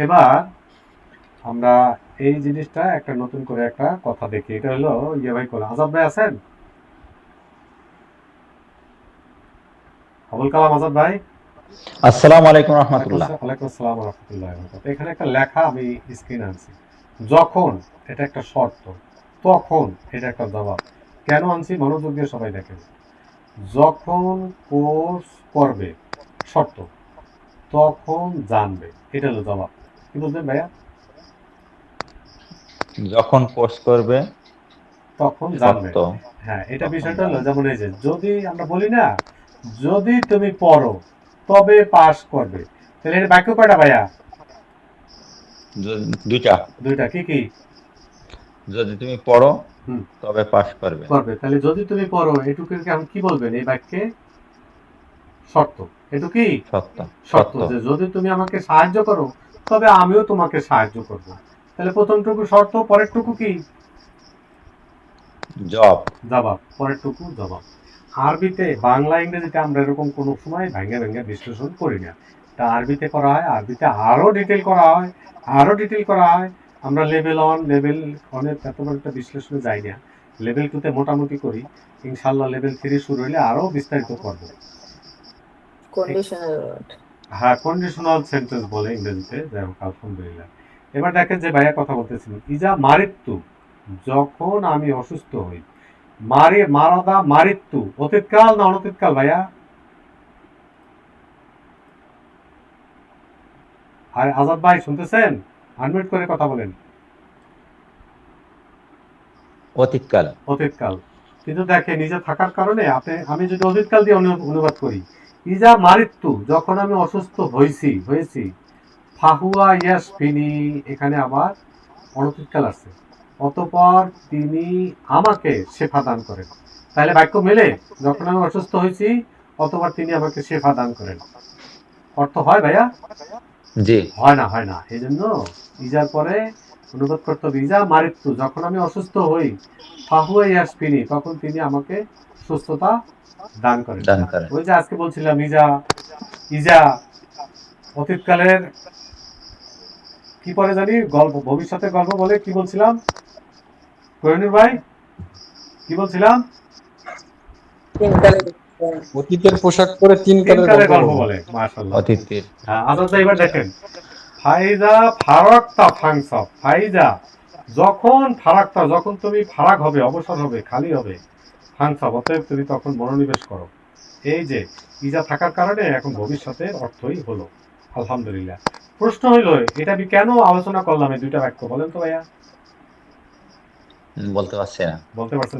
এবার আমরা এই জিনিসটা একটা নতুন করে একটা কথা দেখি। এটা হলো ভাই কোলা আজাদ ভাই আছেন? আবুল কালাম আজাদ ভাই। আসসালামু আলাইকুম রাহমাতুল্লাহ। ওয়ালাইকুম আসসালাম ওয়া রাহমাতুল্লাহি ওয়া বারাকাতুহু। এখানে একটা লেখা আমি স্ক্রিনে আনছি, যখন এটা একটা শর্ত, তখন এটা একটা জবাব। কেন আনছি মনোযোগ দিয়ে সবাই দেখেন। যখন কোর্স করবে শর্ত, তখন জানবে, এটা হলো জবাব। কি বুঝলেন ভাইয়া? যখন কোর্স করবে তখন জানবে। হ্যাঁ, এটা বিষয়টা হলো যেমন এই যে যদি আমরা বলি না, যদি তুমি পড়ো তবে পাস করবে, তাহলে এটা বাক্য কয়টা ভাইয়া? দুইটা। দুইটা। কি কি? যদি তুমি পড়ো তবে পাস করবে। তাহলে যদি তুমি পড়ো এটুকুকে এখন কি বলবেন এই বাক্যে? শর্ত। এটু কি? শর্ত। যে যদি তুমি আমাকে সাহায্য করো তবে আমিও তোমাকে সাহায্য করব। তাহলে প্রথমটুকু শর্ত, পরেরটুকু কি? জবাব। জবাব। পরেরটুকু জবাব। আরবিতে বাংলা ইংরেজিতে আমরা এরকম কোনো সময় ভেঙে ভেঙে বিশ্লেষণ করি না। তা আরবিতে করা হয়, আরবিতে আরো ডিটেল করা হয়, আমরা লেভেল 1 লেভেল 1 এর এত বড় একটা বিশ্লেষণে যাই না, লেভেল 2 তে মোটামুটি করি, ইনশাআল্লাহ লেভেল 3 শুরু হলে আরো বিস্তারিত করব। Conditional word. হ্যাঁ, কন্ডিশনাল সেন্টেন্স বলে ইংরেজিতে। যাই হোক, আলহামদুলিল্লাহ। এবার দেখেন যে ভাইয়া কথা বলতেছিলেন, ইজা মারিত্তু, যখন আমি অসুস্থ হই। মারাদা মারিত্তু অতীতকাল না অনতীতকাল ভাইয়া? আর আজাদ ভাই শুনতেছেন? আনমিউট করে কথা বলেন। অতীতকাল। অতীতকাল। কিন্তু দেখেন নিজে থাকার কারণে আমি যদি অতীতকাল দিয়ে অনুবাদ করি, ইজা মারিত্তু, যখন আমি অসুস্থ হয়েছি, ফাহুয়া ইয়াশফিনি, এখানে আবার অনতীতকাল আছে, অতঃপর তিনি আমাকে শেফা দান করেন। তাহলে বাক্য মেলে, যখন আমি অসুস্থ হয়েছি অতঃপর তিনি আমাকে শেফা দান করেন। অর্থ হয় ভাইয়া? জি। হয় না। এই জন্য ইজার পরে অনুবাদ করতে হবে, ইজা মারিত্তু, যখন আমি অসুস্থ হই, ফাহুয়া ইয়াশফিনি, তখন তিনি আমাকে সুস্থতা দান করেন। ওই যে আজকে বলছিলাম ইজা অতীতকালের কি পরে জানি গল্প, ভবিষ্যতের গল্প বলে, কি বলছিলাম কোহিনুর ভাই? কি বলছিলাম? অতীতের পোশাক পরে তিন কালের গল্প বলে। মাশাআল্লাহ। অতীতের। আজাদ ভাই এবার দেখেন, ফাইজা ফারাক্তা ফাংসব, ফাইজা যখন তুমি ফারাক হবে, অবসর হবে, খালি হবে, ফাংসব, অতএব তুমি তখন মনোনিবেশ করো। এই যে ইজা থাকার কারণে এখন ভবিষ্যতের অর্থই হলো। আলহামদুলিল্লাহ। প্রশ্ন হইল, এটা আমি কেন আলোচনা করলাম এই দুইটা বাক্য, বলেন তো ভাইয়া? বলতে পারছেন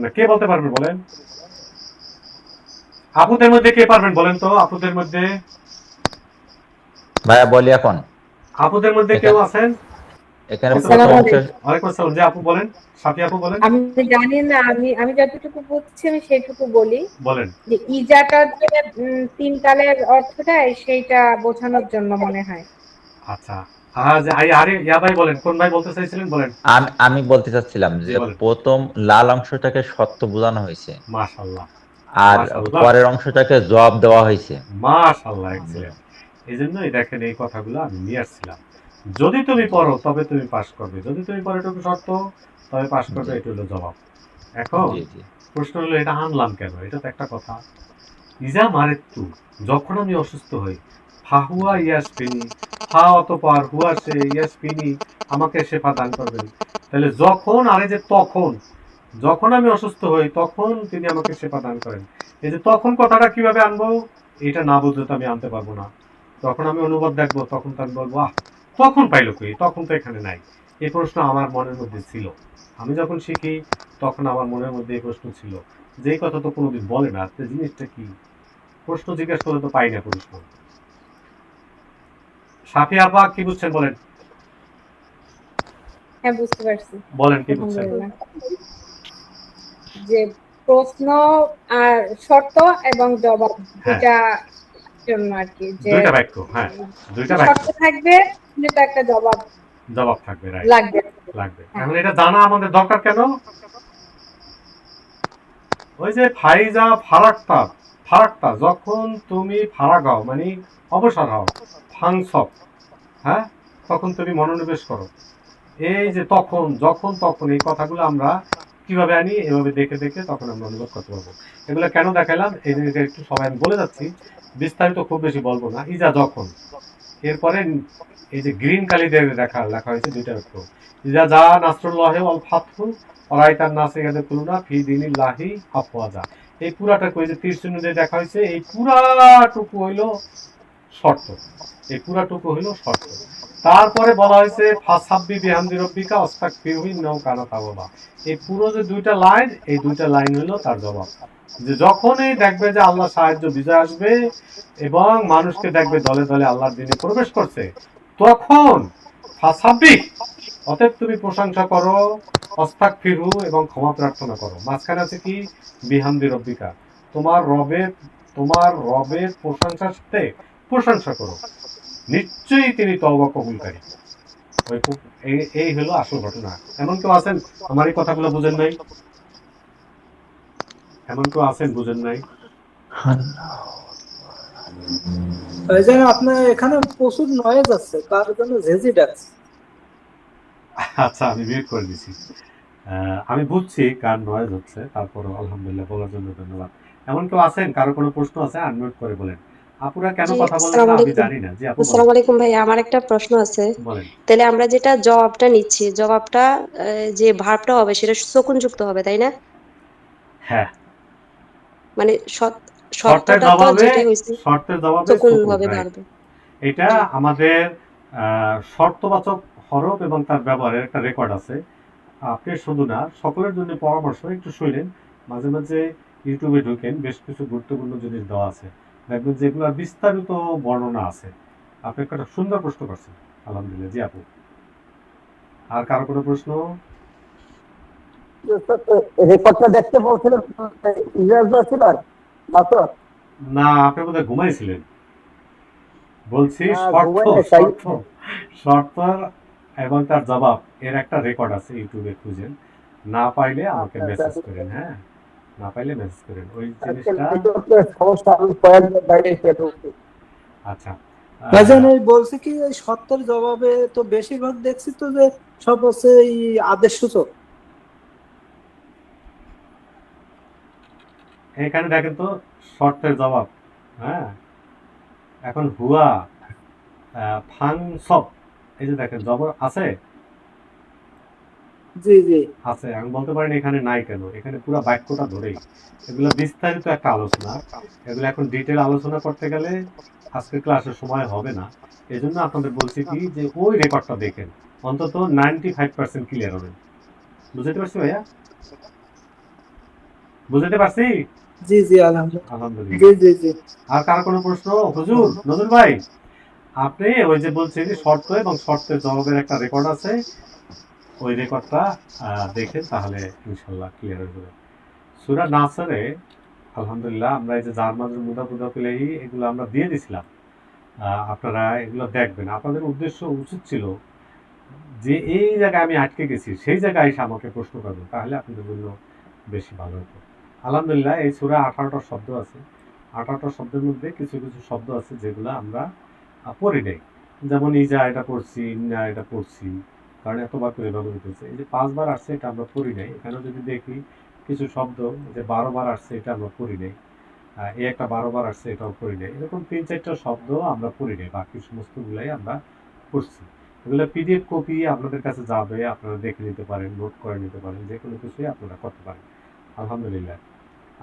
না? কে বলতে পারবেন বলেন? আপুদের মধ্যে কে পারবেন বলেন তো? আপুদের মধ্যে ভাইয়া বলি এখন। আপুদের মধ্যে কেউ আছেন? এখানে ওয়ালাইকুম আসসালাম। যে আপু বলেন, সাফি আপু বলেন। আমি জানি না, আমি যতটুকু বুঝছি আমি সেটুকু বলি। বলেন। যে ইজাটা যে তিন কালের অর্থটাই সেইটা বোঝানোর জন্য মনে হয়। আচ্ছা, আরে ইয়া ভাই বলেন, কোন ভাই বলতে চাইছিলেন বলেন। আমি বলতে চাচ্ছিলাম যে প্রথম লাল অংশটাকে সত্য বোঝানো হয়েছে, মাশাআল্লাহ, আর পরের অংশটাকে জবাব দেওয়া হয়েছে। মাশাআল্লাহ, এক্সেলেন্ট। এইজন্যই দেখেন এই কথাগুলো আমি নিয়ে আসছিলাম। যদি তুমি পড়ো তবে তুমি পাস করবে, যদি তুমি পড়ো এটুকু শর্ত, তবে পাস করবে, এটা হলো জবাব। এখন প্রশ্ন হলো, এটা আনলাম কেন? এটা তো একটা কথা। ইজা মারিত্তু, যখন আমি অসুস্থ হই, ফাহুয়া ইয়াশফিনি, ফা অতঃপর, হুয়া সে, ইয়াশফিনি আমাকে শেফা দান করবেন। তাহলে যখন, আরে যে তখন, যখন আমি অসুস্থ হই তখন তিনি আমাকে শেফা দান করেন। এই যে তখন কথাটা কিভাবে আনবো, এটা না বুঝলে তো আমি আনতে পারবো না। তখন আমি অনুবাদ দেখবো, তখন তো আমি বলবো, তখন পাইলো কই, তখন তো এখানে নাই। এই প্রশ্ন আমার মনের মধ্যে ছিল। আমি যখন শিখি তখন আমার মনের মধ্যে এই প্রশ্ন ছিল, যে এই কথা তো কোনোদিন বলে না, জিনিসটা কি? প্রশ্ন জিজ্ঞেস করলে তো পাই না প্রশ্ন। সাফি আপা কি বুঝছেন বলেন? হ্যাঁ, বুঝতে পারছি। বলেন কি বুঝছেন? যে প্রশ্ন আর শর্ত এবং জবাব, এটা জন্য আর কি, যে দুইটা বাক্য, হ্যাঁ দুইটা বাক্য, শর্ত থাকবে যেটা একটা জবাব থাকবে, রাইট, লাগবে। এখন এটা জানা আমাদের দরকার কেন? ওই যে ফাইজা ফারাক্তা, যখন তুমি ফারাক হও, মানে অবসর হও, ফাংসব, হ্যাঁ, তখন তুমি মনোনিবেশ করো। এই যে তখন, যখন, তখন, এই কথাগুলো আমরা কিভাবে আনি, এভাবে দেখে দেখে তখন আমরা অনুবাদ করতে পারবো। এগুলো কেন দেখাইলাম, এই জিনিসটা একটু সবাই আমি বলে যাচ্ছি, বিস্তারিত খুব বেশি বলবো না। ইজা যখন, এরপরে এই যে গ্রিন কালিদের লেখা হয়েছে দুইটা বাক্য, ইজা যা নাসরুল্লাহি ওয়াল ফাতহু ওয়ারাইতান নাসা ইয়াদখুলুনা ফি দীনিল্লাহি আফওয়াজা। এই পুরাটা কই যে তীর চিহ্ন দিয়ে দেখা হয়েছে, এই পুরাটুকু হইলো শর্ত, তারপরে বলা হয়েছে ফাসাব্বি বিহামদি রাব্বিকা ওয়াস্তাগফিরহু ইন্নাহু কানা তাওয়াবা। এই পুরো যে দুইটা লাইন, এই দুইটা লাইন হলো তার জবাব। যে যখনই দেখবে যে আল্লাহ সাহায্য বিজয় আসবে এবং মানুষকে দেখবে দলে দলে আল্লাহর দ্বীনে প্রবেশ করছে, তখন ফাসাব্বি, অতএব তুমি প্রশংসা করো, ওয়াস্তাগফিরহু এবং ক্ষমা প্রার্থনা করো। মাঝখানে আছে কি? বিহামদি রাব্বিকা, তোমার রবের প্রশংসার সাথে প্রশংসা করো, নিশ্চয়ই তিনি তওবা কবুলকারী। এই হলো আসল ঘটনা। এমন কেউ আছেন আমার এই কথাগুলো বুঝেন নাই? এমন কেউ আছেন বুঝেন নাই? এই যে আপনার এখানে প্রচুর নয়েজ আছে, কার জন্য ঝেঁঝি ডাকছে। আচ্ছা, আমি মিউট করে দিছি। আমি বুঝছি কার নয়েজ হচ্ছে, তারপরও আলহামদুলিল্লাহ বলার জন্য ধন্যবাদ। এমন কেউ আছেন, কারো কোনো প্রশ্ন আছে? আনমিউট করে বলেন। আপুরা কেন জি, কথা বলেন আসসালামু না আমি আলাইকুম। জানি না। জি আপু বলেন। আসসালামু আলাইকুম ভাই, আমার একটা প্রশ্ন আছে। বলেন। তাহলে আমরা যেটা জবাবটা নিচ্ছি, জবাবটা যে ভার্বটা হবে সেটা সকন যুক্ত হবে, তাই না? হ্যাঁ, মানে শর্তের শর্তটা তো জবাবে যেটাই হয়েছে সকন সুকুন, হবে রাইট। ভার্বে। এটা জি। আমাদের শর্তবাচক হরফ এবং তার ব্যবহারের একটা রেকর্ড আছে। আপনি শুধু না, সকলের জন্য পরামর্শ, একটু শুনেন, মাঝে মাঝে ইউটিউবে ঢুকেন, বেশ কিছু গুরুত্বপূর্ণ জিনিস দেওয়া আছে, দেখবেন যে এগুলোর বিস্তারিত বর্ণনা আছে। আপনি একটা সুন্দর প্রশ্ন করছেন, আলহামদুলিল্লাহ। জি আপু, আর কারো কোনো প্রশ্ন? রেকর্ডটা দেখতে বলছিলেন ইংরেজরা ছিল না, আপনি বোধহয় ঘুমাইছিলেন। বলছি না, শর্ত ঘুমাই নাই, শর্ত শর্ত এবং তার জবাব এর একটা রেকর্ড আছে, ইউটিউবে খুঁজেন। না পাইলে আমাকে মেসেজ করেন। হ্যাঁ, না পাইলে মেসেজ করেন ওই জিনিসটা। সমস্যা, আমি কয়েকদিন বাইরে খেয়ে ঢুকছি। আচ্ছা, ভাইজান এই বলছি কি, এই সত্যের জবাবে তো বেশিরভাগ দেখছি তো যে সব হচ্ছে এই আদেশ সূচক। এখানে দেখেন তো শর্তের জবাব। হ্যাঁ, এখন হুয়া, ফাং সব, এই যে দেখেন জবর আছে। জি জি আছে, আমি বলতে পারি না এখানে নাই কেন, এখানে পুরো বাক্যটা ধরেই। এগুলো বিস্তারিত একটা আলোচনা, এগুলো এখন ডিটেল আলোচনা করতে গেলে আজকের ক্লাসের সময় হবে না। এজন্য আপনাদের বলছি কি, যে ওই রেকর্ডটা দেখেন, অন্তত 95% ক্লিয়ার হবেন। বুঝতে পারছি ভাইয়া? বুঝতে পারছি? জি জি আলহামদুলিল্লাহ। জি আলহামদুলিল্লাহ। জি জি আর কারো কোনো প্রশ্ন? হুজুর, নজরুল ভাই, আপনি ওই যে বলছেন যে শর্ত এবং শর্তের জবাবের একটা রেকর্ড আছে, ওই রেকর্ডটা দেখেন, তাহলে ইনশাল্লাহ ক্লিয়ার হয়ে যাবে। সূরা নাসরে আলহামদুলিল্লাহ আমরা এই যে জার মাজরুর মুদাফুদাফিলাহি এগুলো আমরা দিয়ে দিছিলাম। আপনারা এগুলো দেখবেন। আপনাদের উদ্দেশ্য উচিত ছিল যে এই জায়গায় আমি আটকে গেছি, সেই জায়গায় এসে আমাকে প্রশ্ন করবেন, তাহলে আপনাদের জন্য বেশি ভালো হতো। আলহামদুলিল্লাহ এই সূরা 18টা শব্দ আছে। 18টা শব্দের মধ্যে কিছু কিছু শব্দ আছে যেগুলো আমরা পড়ি নাই। যেমন ইজা এটা পড়ছি, ইন্না এটা পড়ছি, কারণ এতবার করে ব্যবহৃত হচ্ছে। এই যে 5 বার আসছে এটা আমরা পড়ি নাই। এখানেও যদি দেখি কিছু শব্দ যে 12 বার আসছে এটা আমরা পড়ি নাই। এই একটা 12 বার আসছে এটাও পড়ি নাই। এরকম 3-4টা শব্দ আমরা পড়ি নাই, বাকি সমস্তগুলাই আমরা পড়ছি। এগুলো পিডিএফ কপি আপনাদের কাছে যাবে, আপনারা দেখে নিতে পারেন, নোট করে নিতে পারেন, যে কোনো কিছুই আপনারা করতে পারেন। আলহামদুলিল্লাহ।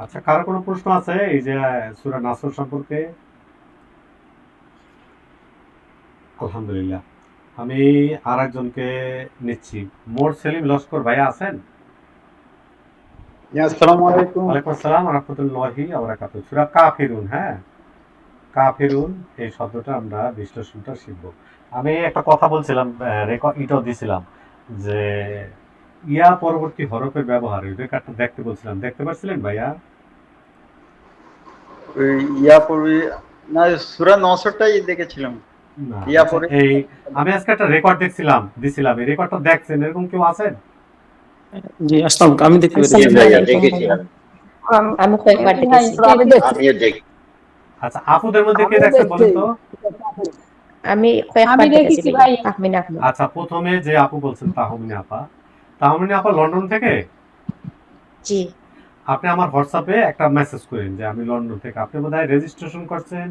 আচ্ছা, কারো কোনো প্রশ্ন আছে এই যে সূরা নাসর সম্পর্কে? আলহামদুলিল্লাহ। আমি আর একজনকে নিচ্ছি। মোর সেলিম লস্কর ভাইয়া আছেন? আসসালামু আলাইকুম। ওয়ালাইকুম আসসালাম ওয়া রাহমাতুল্লাহি ওয়া বারাকাতুহু। সূরা কাফিরুন, হ্যাঁ, কাফিরুন এই শব্দটা আমরা বিশ্লেষণটা শিখব। আমি একটা কথা বলছিলাম, রেকর্ড ইটাও দিছিলাম, যে ইয়া পরবর্তী হরফের ব্যবহার, এই রেকর্ডটা দেখতে বলছিলাম, দেখতে পাচ্ছিলেন ভাইয়া? ওই ইয়া পড়বি না, সূরা 9টাই দেখেছিলাম। না, ইয়া আচ্ছা, পড়ে এই আমি আজকে একটা রেকর্ড দিছিলাম, এই রেকর্ডটা দেখছেন, এরকম কেউ আছেন? জি, আসসালাম, আমি দেখতে জি পেরেছি। ভাইয়া, দেখেছি আমি। আমি কয়েকবার দেখেছি। আমিও দেখি। আচ্ছা, আপুদের মধ্যে কে দেখছেন বলেন তো? আমি কয়েকবার দেখেছি ভাই। তাহমিনা আহমেদ। আচ্ছা, প্রথমে যে আপু বলছেন তাহমিনা আপা, তাহমিনা আপা লন্ডন থেকে? জি। আপনি আমার হোয়াটসঅ্যাপে একটা মেসেজ করেন যে আমি লন্ডন থেকে। আপনি বোধহয় রেজিস্ট্রেশন করছেন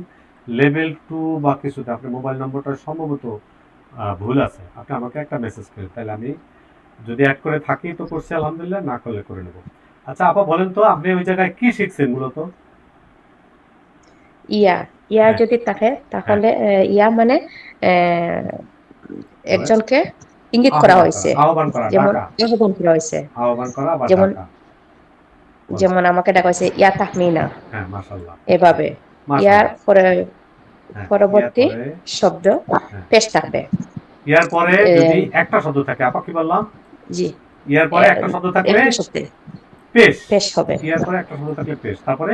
লেভেল 2 বা কিছুতে, আপনার মোবাইল নম্বরটা সম্ভবত ভুল আছে। আপনি আমাকে একটা মেসেজ করেন, তাহলে আমি যদি অ্যাড করে থাকি তো করছি, আলহামদুলিল্লাহ, না করলে করে নেব। আচ্ছা আপা বলেন তো, আপনি ওই জায়গায় কি শিখছেন মূলত? ইয়া যদি থাকে তাহলে ইয়া মানে একজনকে ইঙ্গিত করা হয়েছে, আহ্বান করা, যেমন ডাকা। আহ্বান করা হয়েছে, আহ্বান করা বা যেমন ডাকা। যেমন আমাকে ডাকা হয়েছে ইয়া তাহমিনা, হ্যাঁ, মাশাআল্লাহ। এভাবে। ইয়ার পরে পরবর্তী শব্দ পেশ থাকবে। ইয়ার পরে যদি একটা শব্দ থাকে, আপা কি বললাম? জি। ইয়ার পরে একটা শব্দ থাকলে পেশ হবে। ইয়ার পরে একটা শব্দ থাকলে পেশ, তারপরে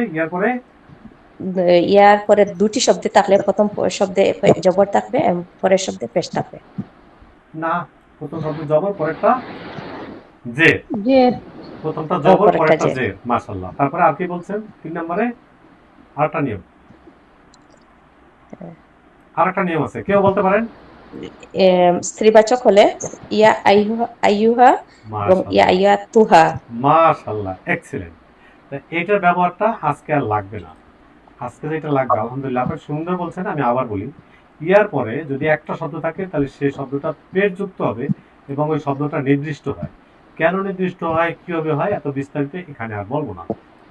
ইয়ার পরে দুটি শব্দ থাকলে প্রথম শব্দে জবর থাকবে, পরের শব্দে পেশ থাকবে। না, প্রথম শব্দ জবর, পরেরটা জের। জের। প্রথমটা জবর, পরেরটা জের। মাশাআল্লাহ। তারপরে আর কি বলছেন 3 নম্বরে? আরেকটা নিয়ম, আরেকটা নিয়ম আছে, কেউ বলতে পারেন? স্ত্রীবাচক হলে ইয়া আইয়ুহা আইয়ুহা এবং ইয়া আইয়াতুহা। মাশাআল্লাহ, এক্সিলেন্ট। এইটার ব্যবহারটা আজকে আর লাগবে না, আজকে যেটা লাগবে আলহামদুলিল্লাহ আপনি সুন্দর বলছেন। আমি আবার বলি, ইয়ার পরে যদি একটা শব্দ থাকে তাহলে সেই শব্দটা পেটযুক্ত হবে এবং ওই শব্দটা নির্দিষ্ট হয়। কেন নির্দিষ্ট হয়, কিভাবে হয়, এত বিস্তারিত এখানে আর বলবো না।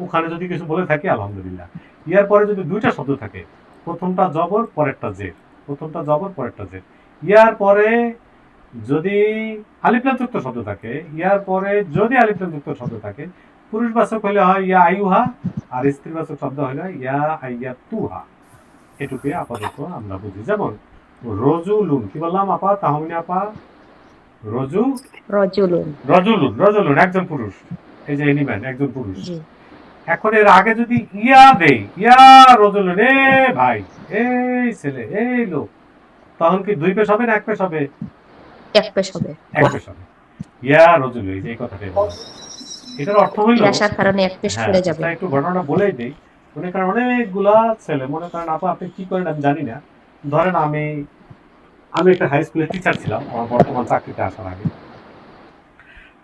ওখানে যদি কিছু বলে থাকি আলহামদুলিল্লাহ। ইয়ার পরে যদি দুইটা শব্দ থাকে, প্রথমটা জবর পরেরটা জের, প্রথমটা জবর পরেরটা জের, ইয়ার পরে যদি আলিফলাম যুক্ত শব্দ থাকে, ইয়ার পরে যদি আলিফলাম যুক্ত শব্দ থাকে, পুরুষবাচক হলে হয় ইয়া আইয়ুহা, আর স্ত্রীবাচক শব্দ হলে ইয়া আইয়াতুহা। এটুকুই আপাতত আমরা বুঝি। যেমন রজুলুন, কি বললাম আপা, তাহমিনা আপা? রজুলুন। রজুলুন, রজুলুন একজন পুরুষ, এই যে এনিম্যান একজন পুরুষ। এখন এর আগে যদি ইয়া দেই, ইয়া রজুলুন, এ ভাই, এই ছেলে, এই লোক, তখন কি দুই পেশ হবে না এক পেশ হবে? এক পেশ হবে। এক পেশ হবে। ইয়া রজুলুন, এই যে এই কথাটাই বললাম। এটার অর্থ হইল আসার কারণে এক পেশ পড়ে যাবে। একটু ঘটনা বলেই দেই। মনে করেন অনেকগুলা ছেলে, মনে করেন আপা আপনি কি করেন আমি জানি না, ধরেন আমি একটা হাই স্কুলের টিচার ছিলাম আমার বর্তমান চাকরিতে আসার আগে।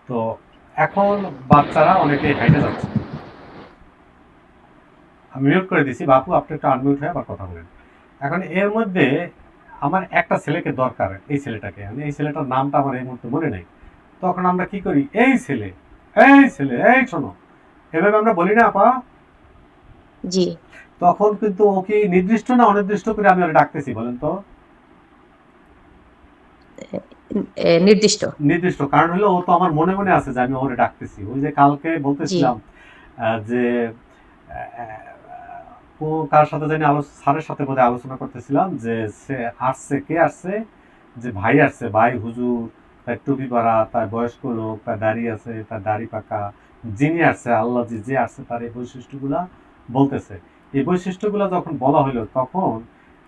তো এখন বাচ্চারা অনেকে হাইটে যাচ্ছে, আমি মিউট করে দিছি, বাপু আপনি একটু আনমিউট হয়ে আবার কথা বলেন। এখন এর মধ্যে আমার একটা ছেলেকে দরকার, এই ছেলেটাকে, আমি এই ছেলেটার নামটা আমার এই মুহূর্তে মনে নেই। তখন আমরা কি করি, এই ছেলে, এই ছেলে, এই শোনো, এভাবে আমরা বলি না আপা? জি। তখন কিন্তু ও কি নির্দিষ্ট না অনির্দিষ্ট করে আমি ওরে ডাকতেছি বলেন তো? নির্দিষ্ট। নির্দিষ্ট, কারণ হলো ও তো আমার মনে মনে আছে যে আমি ওরে ডাকতেছি। ওই যে কালকে বলতেছিলাম যে ও কার সাথে জানি স্যারের সাথে বোধহয় আলোচনা করতেছিলাম যে সে আসছে, কে আসছে, যে ভাই আসছে, ভাই হুজুর, তার টুপি পরা, তার বয়স্ক লোক, তার দাড়ি আছে, তার দাড়ি পাকা, যিনি আসছে আল্লাহ যে আসছে তার এই বৈশিষ্ট্যগুলা বলতেছে। এই বৈশিষ্ট্যগুলো যখন বলা হলো তখন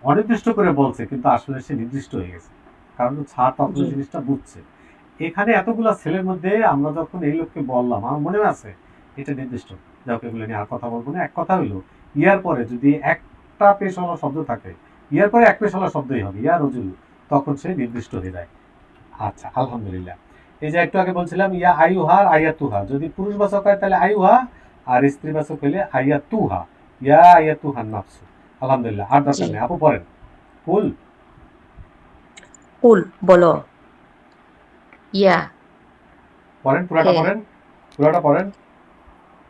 অনির্দিষ্ট করে বলছে, কিন্তু আসলে সে নির্দিষ্ট হয়ে গেছে, কারণ ছাত্র তখন জিনিসটা বুঝছে। এখানে এতগুলা ছেলের মধ্যে আমরা যখন এই লোককে বললাম, আমার মনে আছে এটা নির্দিষ্ট, যাক এগুলো নিয়ে আর কথা বলবো না। এক কথা হইলো, ইয়ার পরে যদি একটা পেশওয়ালা শব্দ থাকে, ইয়ার পরে এক পেশওয়ালা শব্দই হবে, ইয়া রজুল, তখন সে নির্দিষ্ট হয়ে যায়। আচ্ছা আলহামদুলিল্লাহ। এই যে একটু আগে বলছিলাম ইয়া আইয়ুহা আর আইয়াতুহা, যদি পুরুষবাচক হয় তাহলে আইয়ুহা, আর স্ত্রীবাচক হলে আইয়াতুহা, ইয়া আইয়াতুহান নাফসু। আলহামদুলিল্লাহ, আর দরকার নেই। আপু পড়েন। কুল, কুল বলো, ইয়া পড়েন, পুরাটা পড়েন, পুরাটা পড়েন।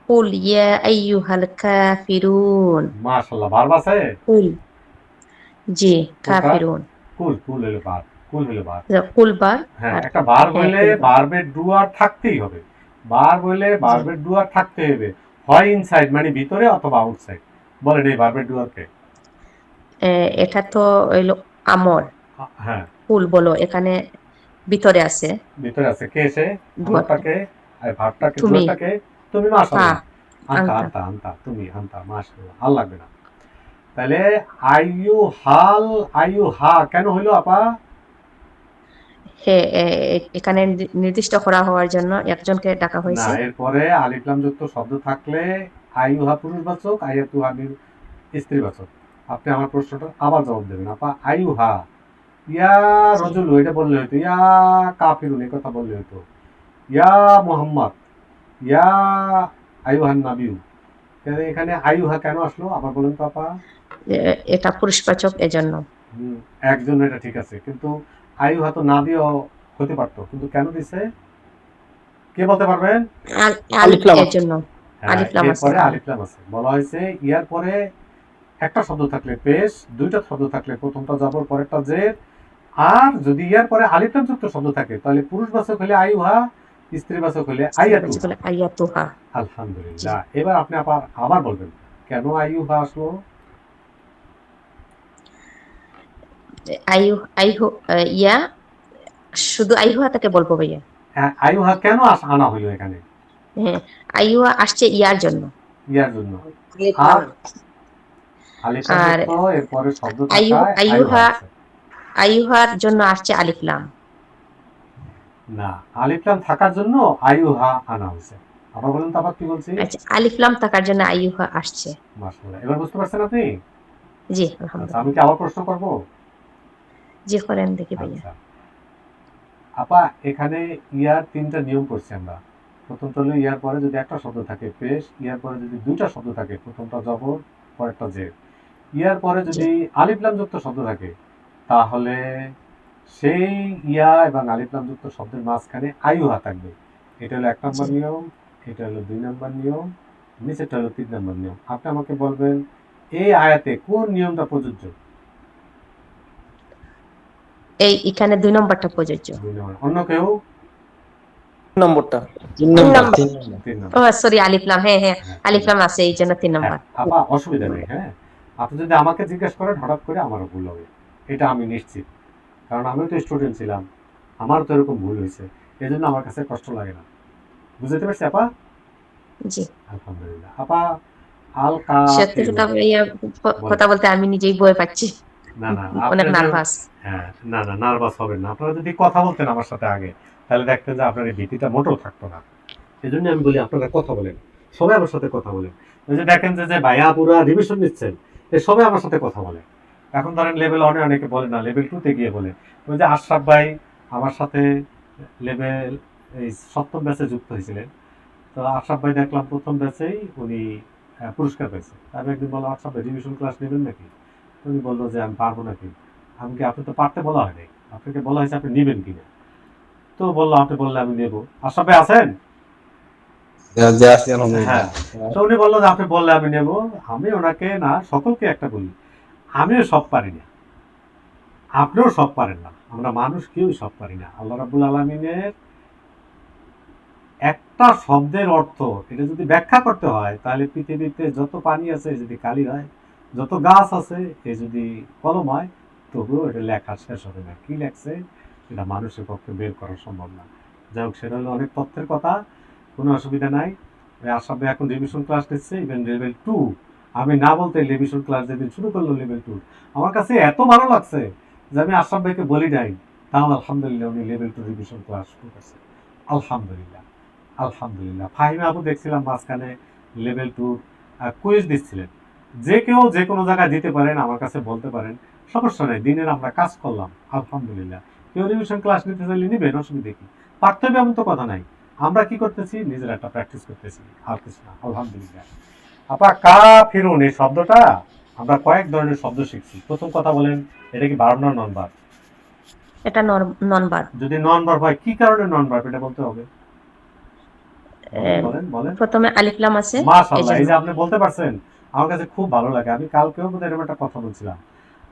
কুল ইয়া আইয়ুহাল কাফিরুন। মাশাআল্লাহ, ভার্ব আছে? কুল, জি, কাফিরুন। কুল, কুল হলো ভার্ব, কুল হলো ভার্ব। কুল ভার্ব। হ্যাঁ, একটা ভার্ব হলে ভার্বের ডুয়ার থাকতেই হবে। ভার্ব হলে ভার্বের ডুয়ার থাকতে হবে, হয় ইনসাইড মানে ভিতরে অথবা আউটসাইড। বলেন এই ভার্বের ডুয়ার কে? এটা তো হইলো আমর। হ্যাঁ, কুল বলো, এখানে ভিতরে আছে। ভিতরে আছে, কে সে? আমরটাকে আর ভার্বটাকে, ডুয়ারটাকে তুমি। মাশাআল্লাহ, আনতা আনতা আনতা, তুমি আনতা, মাশাআল্লাহ, ভাল লাগবে না। তাহলে আইয়ুহাল, আইয়ুহা কেন হইলো আপা? এখানে নির্দিষ্ট করা হওয়ার জন্য একজনকে ডাকা হয়েছে। না, এরপরে আলিফ লাম যুক্ত শব্দ থাকলে আইয়ুহা পুরুষবাচক, আইয়াতুহা স্ত্রীবাচক। আপনি আমার প্রশ্নটা আবার জবাব দেবেন আপা। আইয়ুহা, ইয়া রজুলু এটা বললে হইতো, ইয়া কাফিরুন এই কথা বললে হইতো, ইয়া মুহাম্মদ, ইয়া আইয়ুহান নাবিয়্যু। এখানে আইয়ুহা কেন আসলো আবার বলেন তো আপা? এটা পুরুষবাচক, এজন্য। একজন, এটা ঠিক আছে, কিন্তু আইয়ুহা তো না দিয়েও হতে পারতো, কিন্তু কেন দিছে কে বলতে পারবেন? আলিফ লাম, এজন্য আলিফ লাম আছে। এরপরে আলিফ লাম আছে, বলা হয়েছে ইয়ার পরে একটা শব্দ থাকলে পেশ, দুইটা শব্দ থাকলে প্রথমটা জবর পরেরটা জের, আর যদি ইয়ার পরে আলিফ লাম যুক্ত শব্দ থাকে তাহলে পুরুষবাচক হলে আইয়ুহা, স্ত্রীবাচক হলে আইয়াতুহা। আলহামদুলিল্লাহ। এবার আপনি আবার বলবেন কেন আইয়ুহা আসলো? ইয়া শুধু আইয়ুহা থেকে বলবো ভাইয়া। হ্যাঁ, আইয়ুহা কেন আনা হইলো এখানে? হ্যাঁ, আইয়ুহা আসছে ইয়ার জন্য। ইয়ার জন্য। আর এরপরে শব্দ আইয়ুহার জন্য আসছে আলিফ লাম। না, আলিফ লাম থাকার জন্য আইয়ুহা আনা হয়েছে। আবার বলেন তো আবার কি বলছি? আচ্ছা, আলিফ লাম থাকার জন্য আইয়ুহা আসছে। মাশাআল্লাহ, এবার বুঝতে পারছেন আপনি? জি, আচ্ছা, আলহামদুলিল্লাহ। আমি কি আবার প্রশ্ন করব? জি, করেন দেখি ভাইয়া। আচ্ছা আপা, এখানে ইয়ার 3টা নিয়ম করছি আমরা। প্রথমটা হলো ইয়ার পরে যদি একটা শব্দ থাকে পেশ, ইয়ার পরে যদি 2টা শব্দ থাকে, প্রথমটা জবর পরেরটা জের, ইয়ার পরে যদি আলিফ লাম যুক্ত শব্দ থাকে, তাহলে সেই ইয়া এবং আলিফ লাম যুক্ত শব্দের মাঝখানে আইয়ুহা থাকবে। এটা হলো 1 নম্বর নিয়ম, এটা হলো 2 নম্বর নিয়ম, নিচেরটা হলো 3 নম্বর নিয়ম। আপনি আমাকে বলবেন এই আয়াতে কোন নিয়মটা প্রযোজ্য? এখানে 2 নম্বরটা প্রযোজ্য। 2 নম্বর। অন্য কেউ? নম্বরটা 3 নম্বর। ও সরি, আলিফ লাম, হ্যাঁ হ্যাঁ, আলিফ লাম আছে এই জন্য 3 নম্বর। আপা অসুবিধা নেই, হ্যাঁ। আপনি যদি আমাকে জিজ্ঞেস করেন হঠাৎ করে আমারও ভুল হবে, এটা আমি নিশ্চিত। কারণ আমিও তো স্টুডেন্ট ছিলাম, আমারও তো এরকম ভুল হয়েছে, এই জন্য আমার কাছে কষ্ট লাগে না। বুঝতে পারছি আপা? জি, আলহামদুলিল্লাহ। আপা আল সত্যি কথা ভাইয়া, কথা বলতে আমি নিজেই ভয় পাচ্ছি। না না, অনেক নার্ভাস। হ্যাঁ, না না, নার্ভাস হবেন না। আপনারা যদি কথা বলতেন আমার সাথে আগে, তাহলে দেখতেন যে আপনার এই ভীতিটা মোটেও থাকতো না। এই জন্য আমি বলি আপনারা কথা বলেন, সবাই আমার সাথে কথা বলেন। ওই যে দেখেন যে ভাইয়া পুরা রিভিশন নিচ্ছেন, এই সবাই আমার সাথে কথা বলে। এখন ধরেন লেভেল 1 অনেকে বলে না, লেভেল 2 তে গিয়ে বলে। ওই যে আশরাফ ভাই আমার সাথে লেভেল এই 7ম ব্যাচে যুক্ত হয়েছিলেন। তো আশরাফ ভাই দেখলাম 1ম ব্যাচেই উনি পুরস্কার পেয়েছে। আমি একদিন বললাম, আশরাফ ভাই রিভিশন ক্লাস নেবেন নাকি? উনি বললো যে আমি পারবো নাকি। আমি কি, আপনি তো পারতে বলা হয়নি, আপনাকে বলা হয়েছে আপনি নেবেন কিনা। তো বললো আপনি বললে আমি নেবো। আশরাফ ভাই আছেন? হ্যাঁ। তো উনি বললো যে আপনি বললে আমি নেব। আমি ওনাকে না, সকলকে একটা বলি, আমিও সব পারি না, আপনিও সব পারেন না, আমরা মানুষ কেউ সব পারি না। আল্লাহ রাব্বুল আলামিনের একটা শব্দের অর্থ এটা যদি ব্যাখ্যা করতে হয়, তাহলে পৃথিবীতে যত পানি আছে যদি কালি হয়, যত গাছ আছে এ যদি কলম হয়, তবুও এটা লেখা শেষ হবে না। কি লেখছে এটা মানুষের পক্ষে বের করা সম্ভব না। যাই হোক, সেটা হলো অনেক তথ্যের কথা, কোনো অসুবিধা নাই। আশরাফ ভাই এখন রিভিশন ক্লাস নিচ্ছে, ইভেন লেভেল 2। আমি না বলতে রিভিশন ক্লাস যেদিন শুরু করলো লেভেল 2, আমার কাছে এত ভালো লাগছে যে আমি আশরাফ ভাইকে বলি নাই, তাও আলহামদুলিল্লাহ উনি লেভেল 2 রিভিশন ক্লাস শুরু করছে। আলহামদুলিল্লাহ, আলহামদুলিল্লাহ। ফাহিমা আপু দেখছিলাম মাঝখানে লেভেল 2 কুইজ দিচ্ছিলেন। যে কেউ যে কোনো জায়গায় দিতে পারেন, আমার কাছে বলতে পারেন, সমস্যা নেই। দিনের আমরা কাজ করলাম, আলহামদুলিল্লাহ। কেউ রিভিশন ক্লাস নিতে চাইলে নিবেন, অসুবিধা কি? পারতে হবে এমন তো কথা নাই। আমরা কি করতেছি, নিজের একটা প্র্যাকটিস করতেছি, আর কিছু না। আলহামদুলিল্লাহ। আপা কাফিরুন এই শব্দটা আমরা কয়েক ধরনের শব্দ শিখছি। প্রথম কথা বলেন, এটা কি ভার্ব না নন ভার্ব? এটা নন ভার্ব। যদি নন ভার্ব হয়, কি কারণে নন ভার্ব এটা বলতে হবে? বলেন বলেন। প্রথমে আলিফ লাম আছে। মাশাআল্লাহ, এই যে আপনি বলতে পারছেন, আমার কাছে খুব ভালো লাগে। আমি কালকেও বোধহয় এরকম একটা কথা বলছিলাম।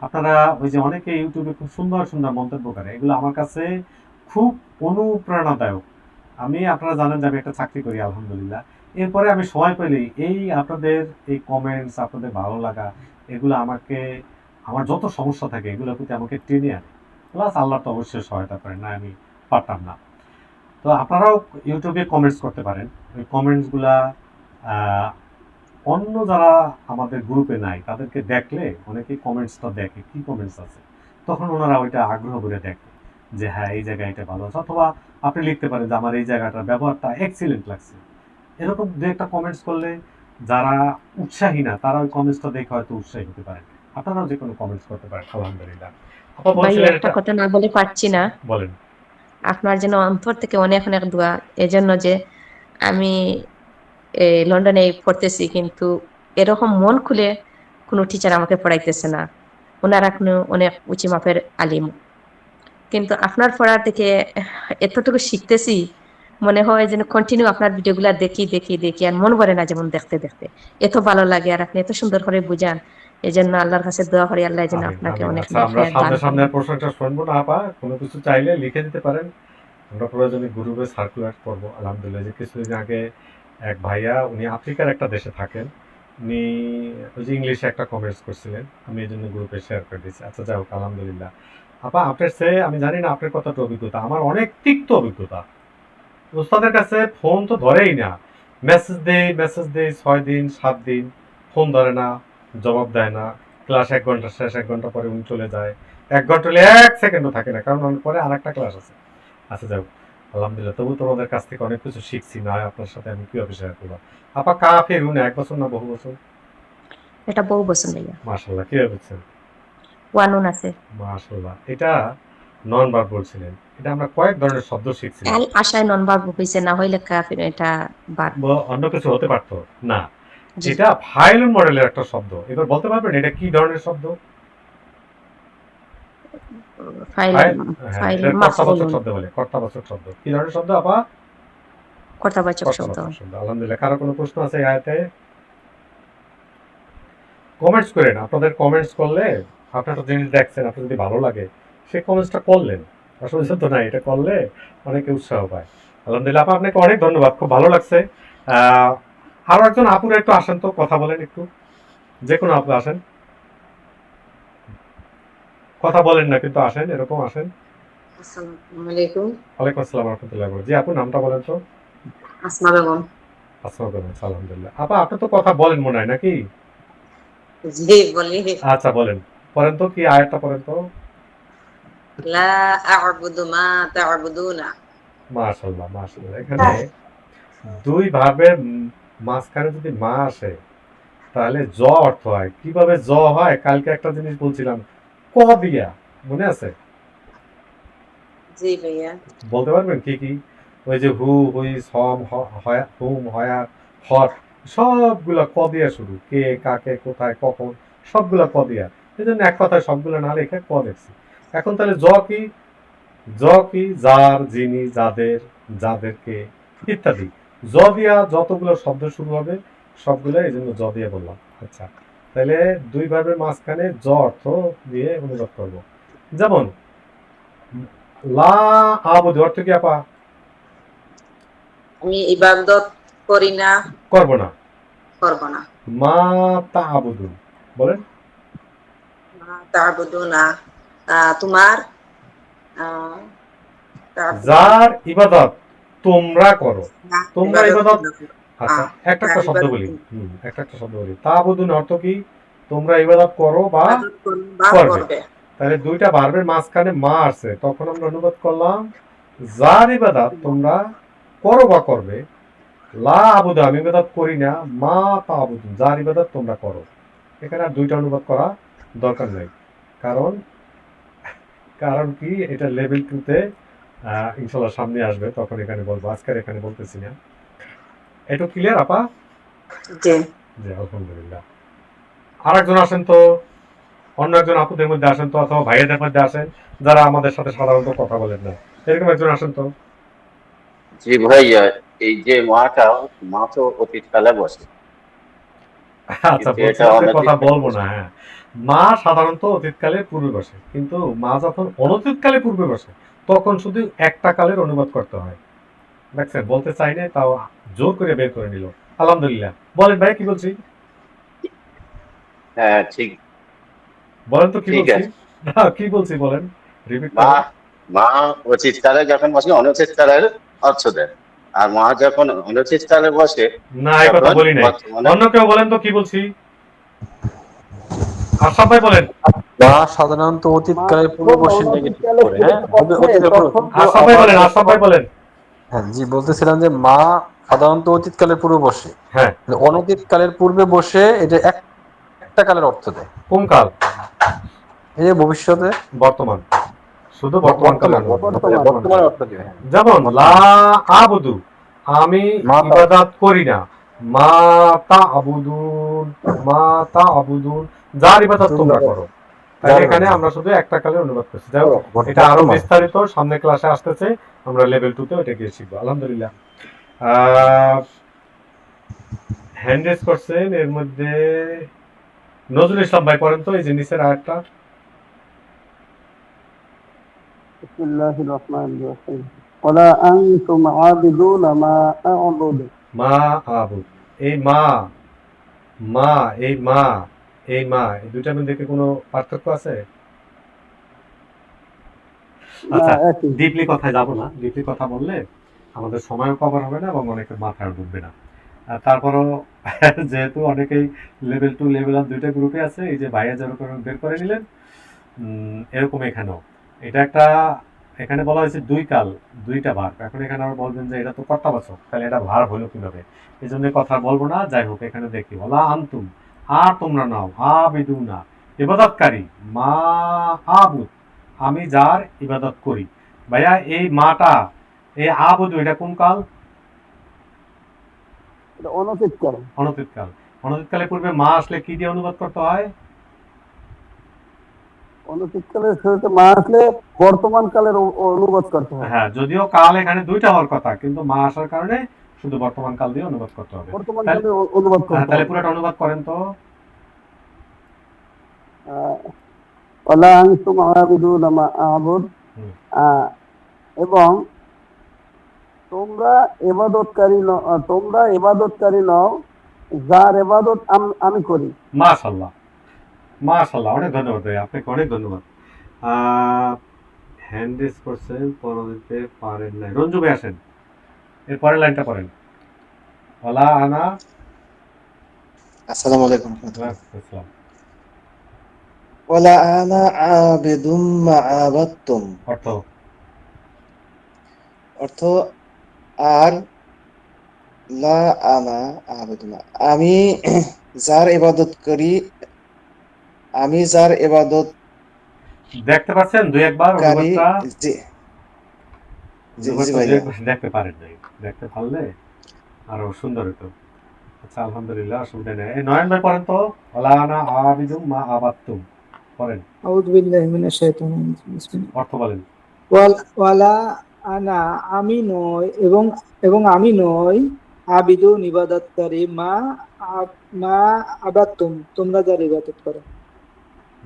আপনারা ওই যে অনেকে ইউটিউবে খুব সুন্দর সুন্দর মন্তব্য করে, এগুলো আমার কাছে খুব অনুপ্রেরণাদায়ক। আপনারা জানেন যে আমি একটা চাকরি করি, আলহামদুলিল্লাহ। এরপরে আমি সময় পেলেই এই আপনাদের এই কমেন্টস, আপনাদের ভালো লাগা, এগুলো আমাকে, আমার যত সমস্যা থাকে এগুলোর প্রতি আমাকে টেনে আনে। প্লাস আল্লাহ তো অবশ্যই সহায়তা করেন, না আমি পারতাম না। তো আপনারাও ইউটিউবে কমেন্টস করতে পারেন। ওই কমেন্টসগুলা অন্য যারা আমাদের গ্রুপে নাই তাদেরকে দেখলে, অনেকেই কমেন্টসটা দেখে কি কমেন্টস আছে, তখন ওনারা ওইটা আগ্রহ করে দেখে যে হ্যাঁ এই জায়গায় এটা ভালো আছে। অথবা আপনি লিখতে পারেন যে আমার এই জায়গাটার ব্যবহারটা এক্সিলেন্ট লাগছে। এরকম দু একটা কমেন্টস করলে যারা উৎসাহী না, তারা ওই কমেন্টসটা দেখে হয়তো উৎসাহী হতে পারেন। আপনারাও যে কোনো কমেন্টস করতে পারেন, আলহামদুলিল্লাহ। ভাই একটা কথা না বলে পারছি না। বলেন। আপনার জন্য অন্তর থেকে অনেক অনেক দোয়া, এজন্য যে আমি লন্ডনে পড়তেছি, কিন্তু এরকম মন খুলে কোনো টিচার আমাকে পড়াইতেছে না। ওনারা এখনো অনেক উঁচু মাপের আলিম, কিন্তু আপনার পড়ার থেকে এতটুকু শিখতেছি, মনে হয় যেন কন্টিনিউ আপনার ভিডিওগুলা দেখি দেখি দেখি, আর মন ভরে না যেমন দেখতে দেখতে। এত ভালো লাগে, আর আপনি এত সুন্দর করে বুঝান। এই জন্য আল্লাহর কাছে দোয়া করি, আল্লাহ যেন আপনাকে অনেক আমরা সামনে সামনে প্রশ্নটা শুনবো না আপা, কোনো কিছু চাইলে লিখে দিতে পারেন, আমরা প্রয়োজনে গ্রুপে সার্কুলার করবো। আলহামদুলিল্লাহ, যে কিছুদিন আগে এক ভাইয়া, উনি আফ্রিকার একটা দেশে থাকেন, উনি ওই যে ইংলিশে একটা কমেন্টস করছিলেন, আমি এই জন্য গ্রুপে শেয়ার করে দিচ্ছি। আচ্ছা যাই হোক, আলহামদুলিল্লাহ। আপা আপনার চেয়ে আমি জানি না আপনার কতটা অভিজ্ঞতা, আমার অনেক তিক্ত অভিজ্ঞতা। ওস্তাদের কাছে ফোন তো ধরেই না, মেসেজ দেই 6 দিন 7 দিন, ফোন ধরে না, জবাব দেয় না। ক্লাস 1 ঘন্টা শেষ, 1 ঘন্টা পরে উনি চলে যায়। 1 ঘন্টা হলে 1 সেকেন্ডও থাকে না, কারণ পরে আর একটা ক্লাস আছে। আচ্ছা যাই হোক, আলহামদুলিল্লাহ, তবু তোমাদের কাছ থেকে অনেক কিছু শিখছি, না আপনার সাথে আমি কিভাবে শেয়ার করবো। আপা কাফেরুন 1 বছর না বহু বছর? এটা বহু বছর ভাইয়া, মাশাআল্লাহ, কিভাবে বুঝছেন? ওয়ানুন আছে। মাশাআল্লাহ, এটা নন ভার্ব বলছিলেন। এটা আমরা কয়েক ধরনের শব্দ শিখছিলাম। আল আশায় নন ভার্ব হইছে, না হইলে কাফির এটা ভার্ব। অন্য কিছু হতে পারতো না, জি। এটা ফাইলুন মডেলের একটা শব্দ। এবার বলতে পারবেন এটা কি ধরনের শব্দ? ফাইল ফাইল, হ্যাঁ, ফাইল এটা কর্তাবাচক মাফউলুন, শব্দ বলে। কর্তাবাচক শব্দ কি ধরনের শব্দ আপা? কর্তাবাচক শব্দ। কর্তাবাচক শব্দ। আলহামদুলিল্লাহ, কারো কোনো প্রশ্ন আছে এই আয়াতে? কমেন্টস করেন। আপনাদের কমেন্টস করলে, আপনার একটা জিনিস দেখছেন, আপনার যদি ভালো লাগে সেই কমেন্টসটা করলেন, অসুবিধা তো নাই, এটা করলে অনেকে উৎসাহ পায়। আলহামদুলিল্লাহ আপা, আপনাকে অনেক ধন্যবাদ, খুব ভালো লাগছে। আরো একজন আপুরা একটু আসেন তো, কথা বলেন একটু, যে কোনো আপু আসেন, কথা বলেন না কিন্তু আসেন, এরকম আসেন। আসসালামু আলাইকুম। ওয়ালাইকুম আসসালাম রহমতুল্লাহ। জি আপু, নামটা বলেন তো। আসমা বেগম। আসমা বেগম, আলহামদুলিল্লাহ। আপা আপনি তো কথা বলেন মনে হয় নাকি? জি বলি। আচ্ছা বলেন, পড়েন তো, কি আয়াতটা পড়েন তো। লা আ'বুদু মা তা'বুদুনা। মাশাআল্লাহ মাশাআল্লাহ, এখানে দুই ভার্বের মাঝখানে যদি মা আসে তাহলে জ অর্থ হয়। কিভাবে জ হয় কালকে একটা জিনিস বলছিলাম, ক দিয়া, মনে আছে? জি ভাইয়া। বলতে পারবেন কি কি? ওই যে হু, হুইস, হম, হুম, হয়ার, হট, সবগুলা ক দিয়া শুরু। কে, কাকে, কোথায়, কখন, সবগুলা ক দিয়া। এই জন্য এক কথায় সবগুলা না লিখে ক দেখছি। এখন তাহলে জ কি? জ কি? যার, যিনি, যাদের, যাদেরকে ইত্যাদি। জ দিয়া যতগুলো শব্দ শুরু হবে সবগুলো এই জন্য জ দিয়ে বললাম। আচ্ছা, তাহলে দুই ভার্বের মাঝখানে জ অর্থ দিয়ে অনুবাদ করব। যেমন লা আবুদু অর্থ কি আপা? আমি ইবাদত করি না, করব না। করব না। মা তা'বুদুন বলেন। মা তা'বুদুনা, তোমার আহ, তা'বুদুন, যার ইবাদত তোমরা করো, তোমরা ইবাদত। তোমরা আচ্ছা, একটা একটা শব্দ ইবাদত বলি। একটা একটা শব্দ বলি। তা'বুদুন অর্থ কি? তোমরা ইবাদত করো বা করো বা করবে। করবে। তাহলে দুইটা ভার্বের মাঝখানে মা আছে, তখন আমরা অনুবাদ করলাম যার ইবাদত তোমরা করো বা করবে। লা আবুদু আমি ইবাদত করি না, মা তা'বুদুন যার ইবাদত তোমরা করো। এখানে আর দুইটা অনুবাদ করা দরকার নাই, কারণ কারণ কি, এটা লেভেল 2 তে ইনশাআল্লাহ সামনে আসবে, তখন এখানে বলবো, আজকের এখানে বলতেছি না। এটা ক্লিয়ার আপা? জি জি আলহামদুলিল্লাহ। আরেকজন আসেন তো, অন্য একজন আপুদের মধ্যে আসেন তো, অথবা ভাইয়াদের মধ্যে আসেন যারা আমাদের সাথে সাধারণত কথা বলেন না, এরকম একজন আসেন তো। জি ভাইয়া, এই যে মাটা, মা তো অতীতকালে বসে, আচ্ছা, কিন্তু এটা বলছিলাম যে কথা অনতীতকালে বলবো বসে। না। হ্যাঁ, মা সাধারণত অতীতকালে পূর্বে বসে, কিন্তু মা যখন অনতীতকালে পূর্বে বসে তখন শুধু একটা কালের অনুবাদ করতে হয়। দেখছেন, বলতে চাই না, তাও জোর করে বের করে নিল। আলহামদুলিল্লাহ, বলেন ভাই কি বলছি? হ্যাঁ ঠিক, বলেন তো কি ঠিক বলছি। আছে। কি বলছি বলেন, রিপিট মা, করেন। মা অতীতকালে যখন বসে অনতীতকালের অর্থ দেয়, আর মা যখন অনতীতকালে বসে না, এই কথা তখন বলি নাই। বর্তমানে। অন্য কেউ বলেন তো কি বলছি। আশরাফ ভাই বলেন। মা সাধারণত অতীতকালের পূর্বে বসে নেগেটিভ করে, হ্যাঁ অতীতের পূর্বে। আশরাফ ভাই বলেন, আশরাফ ভাই বলেন। হ্যাঁ জি, বলতেছিলাম যে মা সাধারণত অতীতকালের পূর্বে বসে, হ্যাঁ, অনতীতকালের পূর্বে বসে এটা একটা কালের অর্থ দেয়। কোন কাল? এই যে ভবিষ্যতে, বর্তমান, শুধু বর্তমান কালের বর্তমানের অর্থ দিবে। যেমন লা আবুদু আমি ইবাদত করি না, মা তা'বুদুন মা তা'বুদুন যার ইবাদত তোমরা করো। তাই এখানে আমরা শুধু একটা কালের অনুবাদ করছি। যাই হোক, এটা আরো বিস্তারিত সামনে ক্লাসে আসতেছে, আমরা লেভেল 2 তে ওটা গিয়ে শিখবো। আলহামদুলিল্লাহ, হ্যান্ড রেজ করছেন, এর মধ্যে নজরুল ইসলাম ভাই পড়েন তো এই যে নিচের আয়াতটা। বিসমিল্লাহির রাহমানির রাহিম ওয়ালা আনতুম আবিদুনা মা আ'বুদু। মা আবুদ, এই মা, মা, এই মা, এই মা, এই দুইটার মধ্যে কি কোনো পার্থক্য আছে? আচ্ছা, ডিপলি কথায় যাব না, ডিপলি কথা বললে আমাদের সময়ও কভার হবে না এবং অনেকের মাথায় ঢুকবে না। তারপরও যেহেতু অনেকেই লেভেল 2 লেভেল 1 দুইটা গ্রুপে আছে, এই যে ভাইয়া যেরকম বের করে নিলেন, এরকম এখানেও এটা একটা এখানে বলা হয়েছে দুই কাল, দুইটা ভার্ব। এখন এখানে আবার বলবেন যে এটা তো কর্তাবাচক, তাহলে এটা ভার্ব হলো কিভাবে? এই জন্য কথা বলবো না। যাই হোক, এখানে দেখি ওলা আনতুম, আর তোমরা নাও, আবিদুনা ইবাদতকারী, মা আবুদ আমি যার ইবাদত করি। ভাইয়া এই মাটা, এই আবুদু, এটা কোন কাল? অনতীতকাল। অনতীতকাল। অনতীতকালের পূর্বে মা আসলে কি দিয়ে অনুবাদ করতে হয়? অনতীতকালের শুরুতে মা আসলে বর্তমান কালের অনুবাদ করতে হয়। হ্যাঁ, যদিও কাল এখানে দুইটা হওয়ার কথা, কিন্তু মা আসার কারণে শুধু বর্তমান কাল দিয়ে অনুবাদ করতে হবে। বর্তমান কালে অনুবাদ করতে তাহলে হবে। পুরোটা অনুবাদ করেন তো। ওয়ালা আনতুম আবিদুনা মা আবুদ, এবং তোমরা ইবাদতকারী নও যার ইবাদত আমি করি। মাশাআল্লাহ, মাশাআল্লাহ, অনেক ধন্যবাদ ভাই, আপনাকে অনেক ধন্যবাদ। হ্যান্ড রেজ করছেন, পড়া দিতে পারেন নাই। রঞ্জু ভাই আসেন, এর পরের লাইনটা পড়েন। ওয়ালা আনা। আসসালামু আলাইকুম। আসসালাম। ওয়ালা আনা আবিদুম মা আবাদতুম। অর্থ আর লা আনা আবিদুনা, আমি যার ইবাদত করি, আমি যার ইবাদত দেখতে পাচ্ছেন দুই একবার অনুবাদটা? জি দুই ভাইয়া। একবার দেখতে পারেন নাই, দেখতে পারলে আরো সুন্দর হতো। আচ্ছা, আলহামদুলিল্লাহ, অসুবিধা নেই। এই নয়ন ভাই পড়েন তো, ওয়ালা আনা আবিদুম মা আবাদতুম পড়েন। আউযু বিল্লাহি মিনাশ শাইতানির রাজিম। বিসমিল্লাহ। অর্থ বলেন। ওয়ালা আনা আমি নই, এবং আমি নই, আবিদুন ইবাদতকারী, মা আবাদতুম তোমরা যার ইবাদত করো।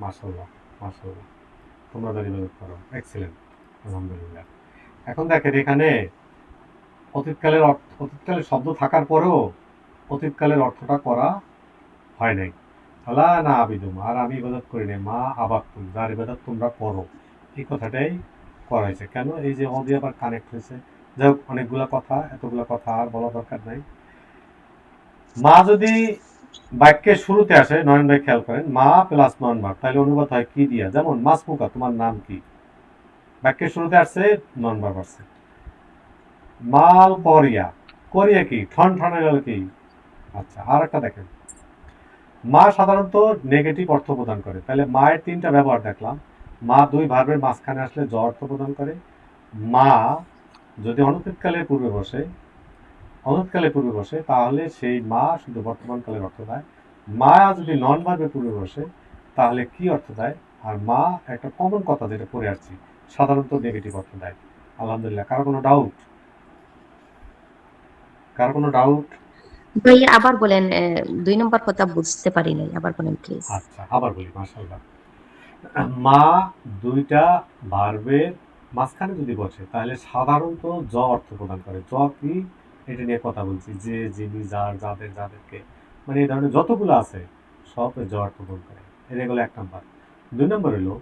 মাশাআল্লাহ, মাশাআল্লাহ, তোমরা যার ইবাদত করো। এক্সিলেন্ট, আলহামদুলিল্লাহ। এখন দেখেন এখানে অতীতকালের শব্দ থাকার পরেও অতীতকালের অর্থটা করা হয় নাই। ওয়ালা আনা আবিদুম, আর আমি ইবাদত করি নাই, মা আবাদতুম যার ইবাদত তোমরা করো, এই কথাটাই করা হয়েছে। কেন? এই যে অ দিয়ে আবার কানেক্ট হয়েছে। যাই হোক, অনেকগুলা কথা, এতগুলা কথা আর বলা দরকার নাই। মা যদি বাক্যের শুরুতে আসে, নয়ন ভাই খেয়াল করেন, মা প্লাস নন ভার্ব, তাহলে অনুবাদ হয় কি দিয়া? যেমন মাসমুকা, তোমার নাম কি? বাক্যের শুরুতে আসছে, নন ভার্ব আসছে। মাল করিয়া, করিয়া কি? ঠন ঠনে গেল কি? আচ্ছা, আর একটা দেখেন, মা সাধারণত নেগেটিভ অর্থ প্রদান করে। তাহলে মায়ের তিনটা ব্যবহার দেখলাম। মা দুই ভার্বের মাঝখানে আসলে জ অর্থ প্রদান করে। মা যদি অনতীতকালের পূর্বে বসে, তাহলে সেই মা শুধু বর্তমান কালের অর্থ দেয়। মা যদি নন ভার্বের পূর্বে বসে, তাহলে কি অর্থ দেয়? আর মা একটা কমন কথা যেটা পড়ে আসছি, সাধারণত নেগেটিভ অর্থ দেয়। আলহামদুলিল্লাহ। কারো কোনো ডাউট? ভাইয়া আবার বলেন, 2 নম্বর কথা বুঝতে পারি নাই, আবার বলেন প্লিজ। আচ্ছা, আবার বলি। মাশাআল্লাহ। মা দুইটা ভার্বের মাঝখানে যদি বসে, তাহলে সাধারণত জ অর্থ প্রদান করে। জ কি? এটা নিয়ে কথা বলছি, যে, যিনি, যার, যাদের, যাদেরকে, মানে এই ধরনের যতগুলো আছে সব জ অর্থ প্রদান করে। এটা গেল 1 নম্বর। 2 নম্বর হলো,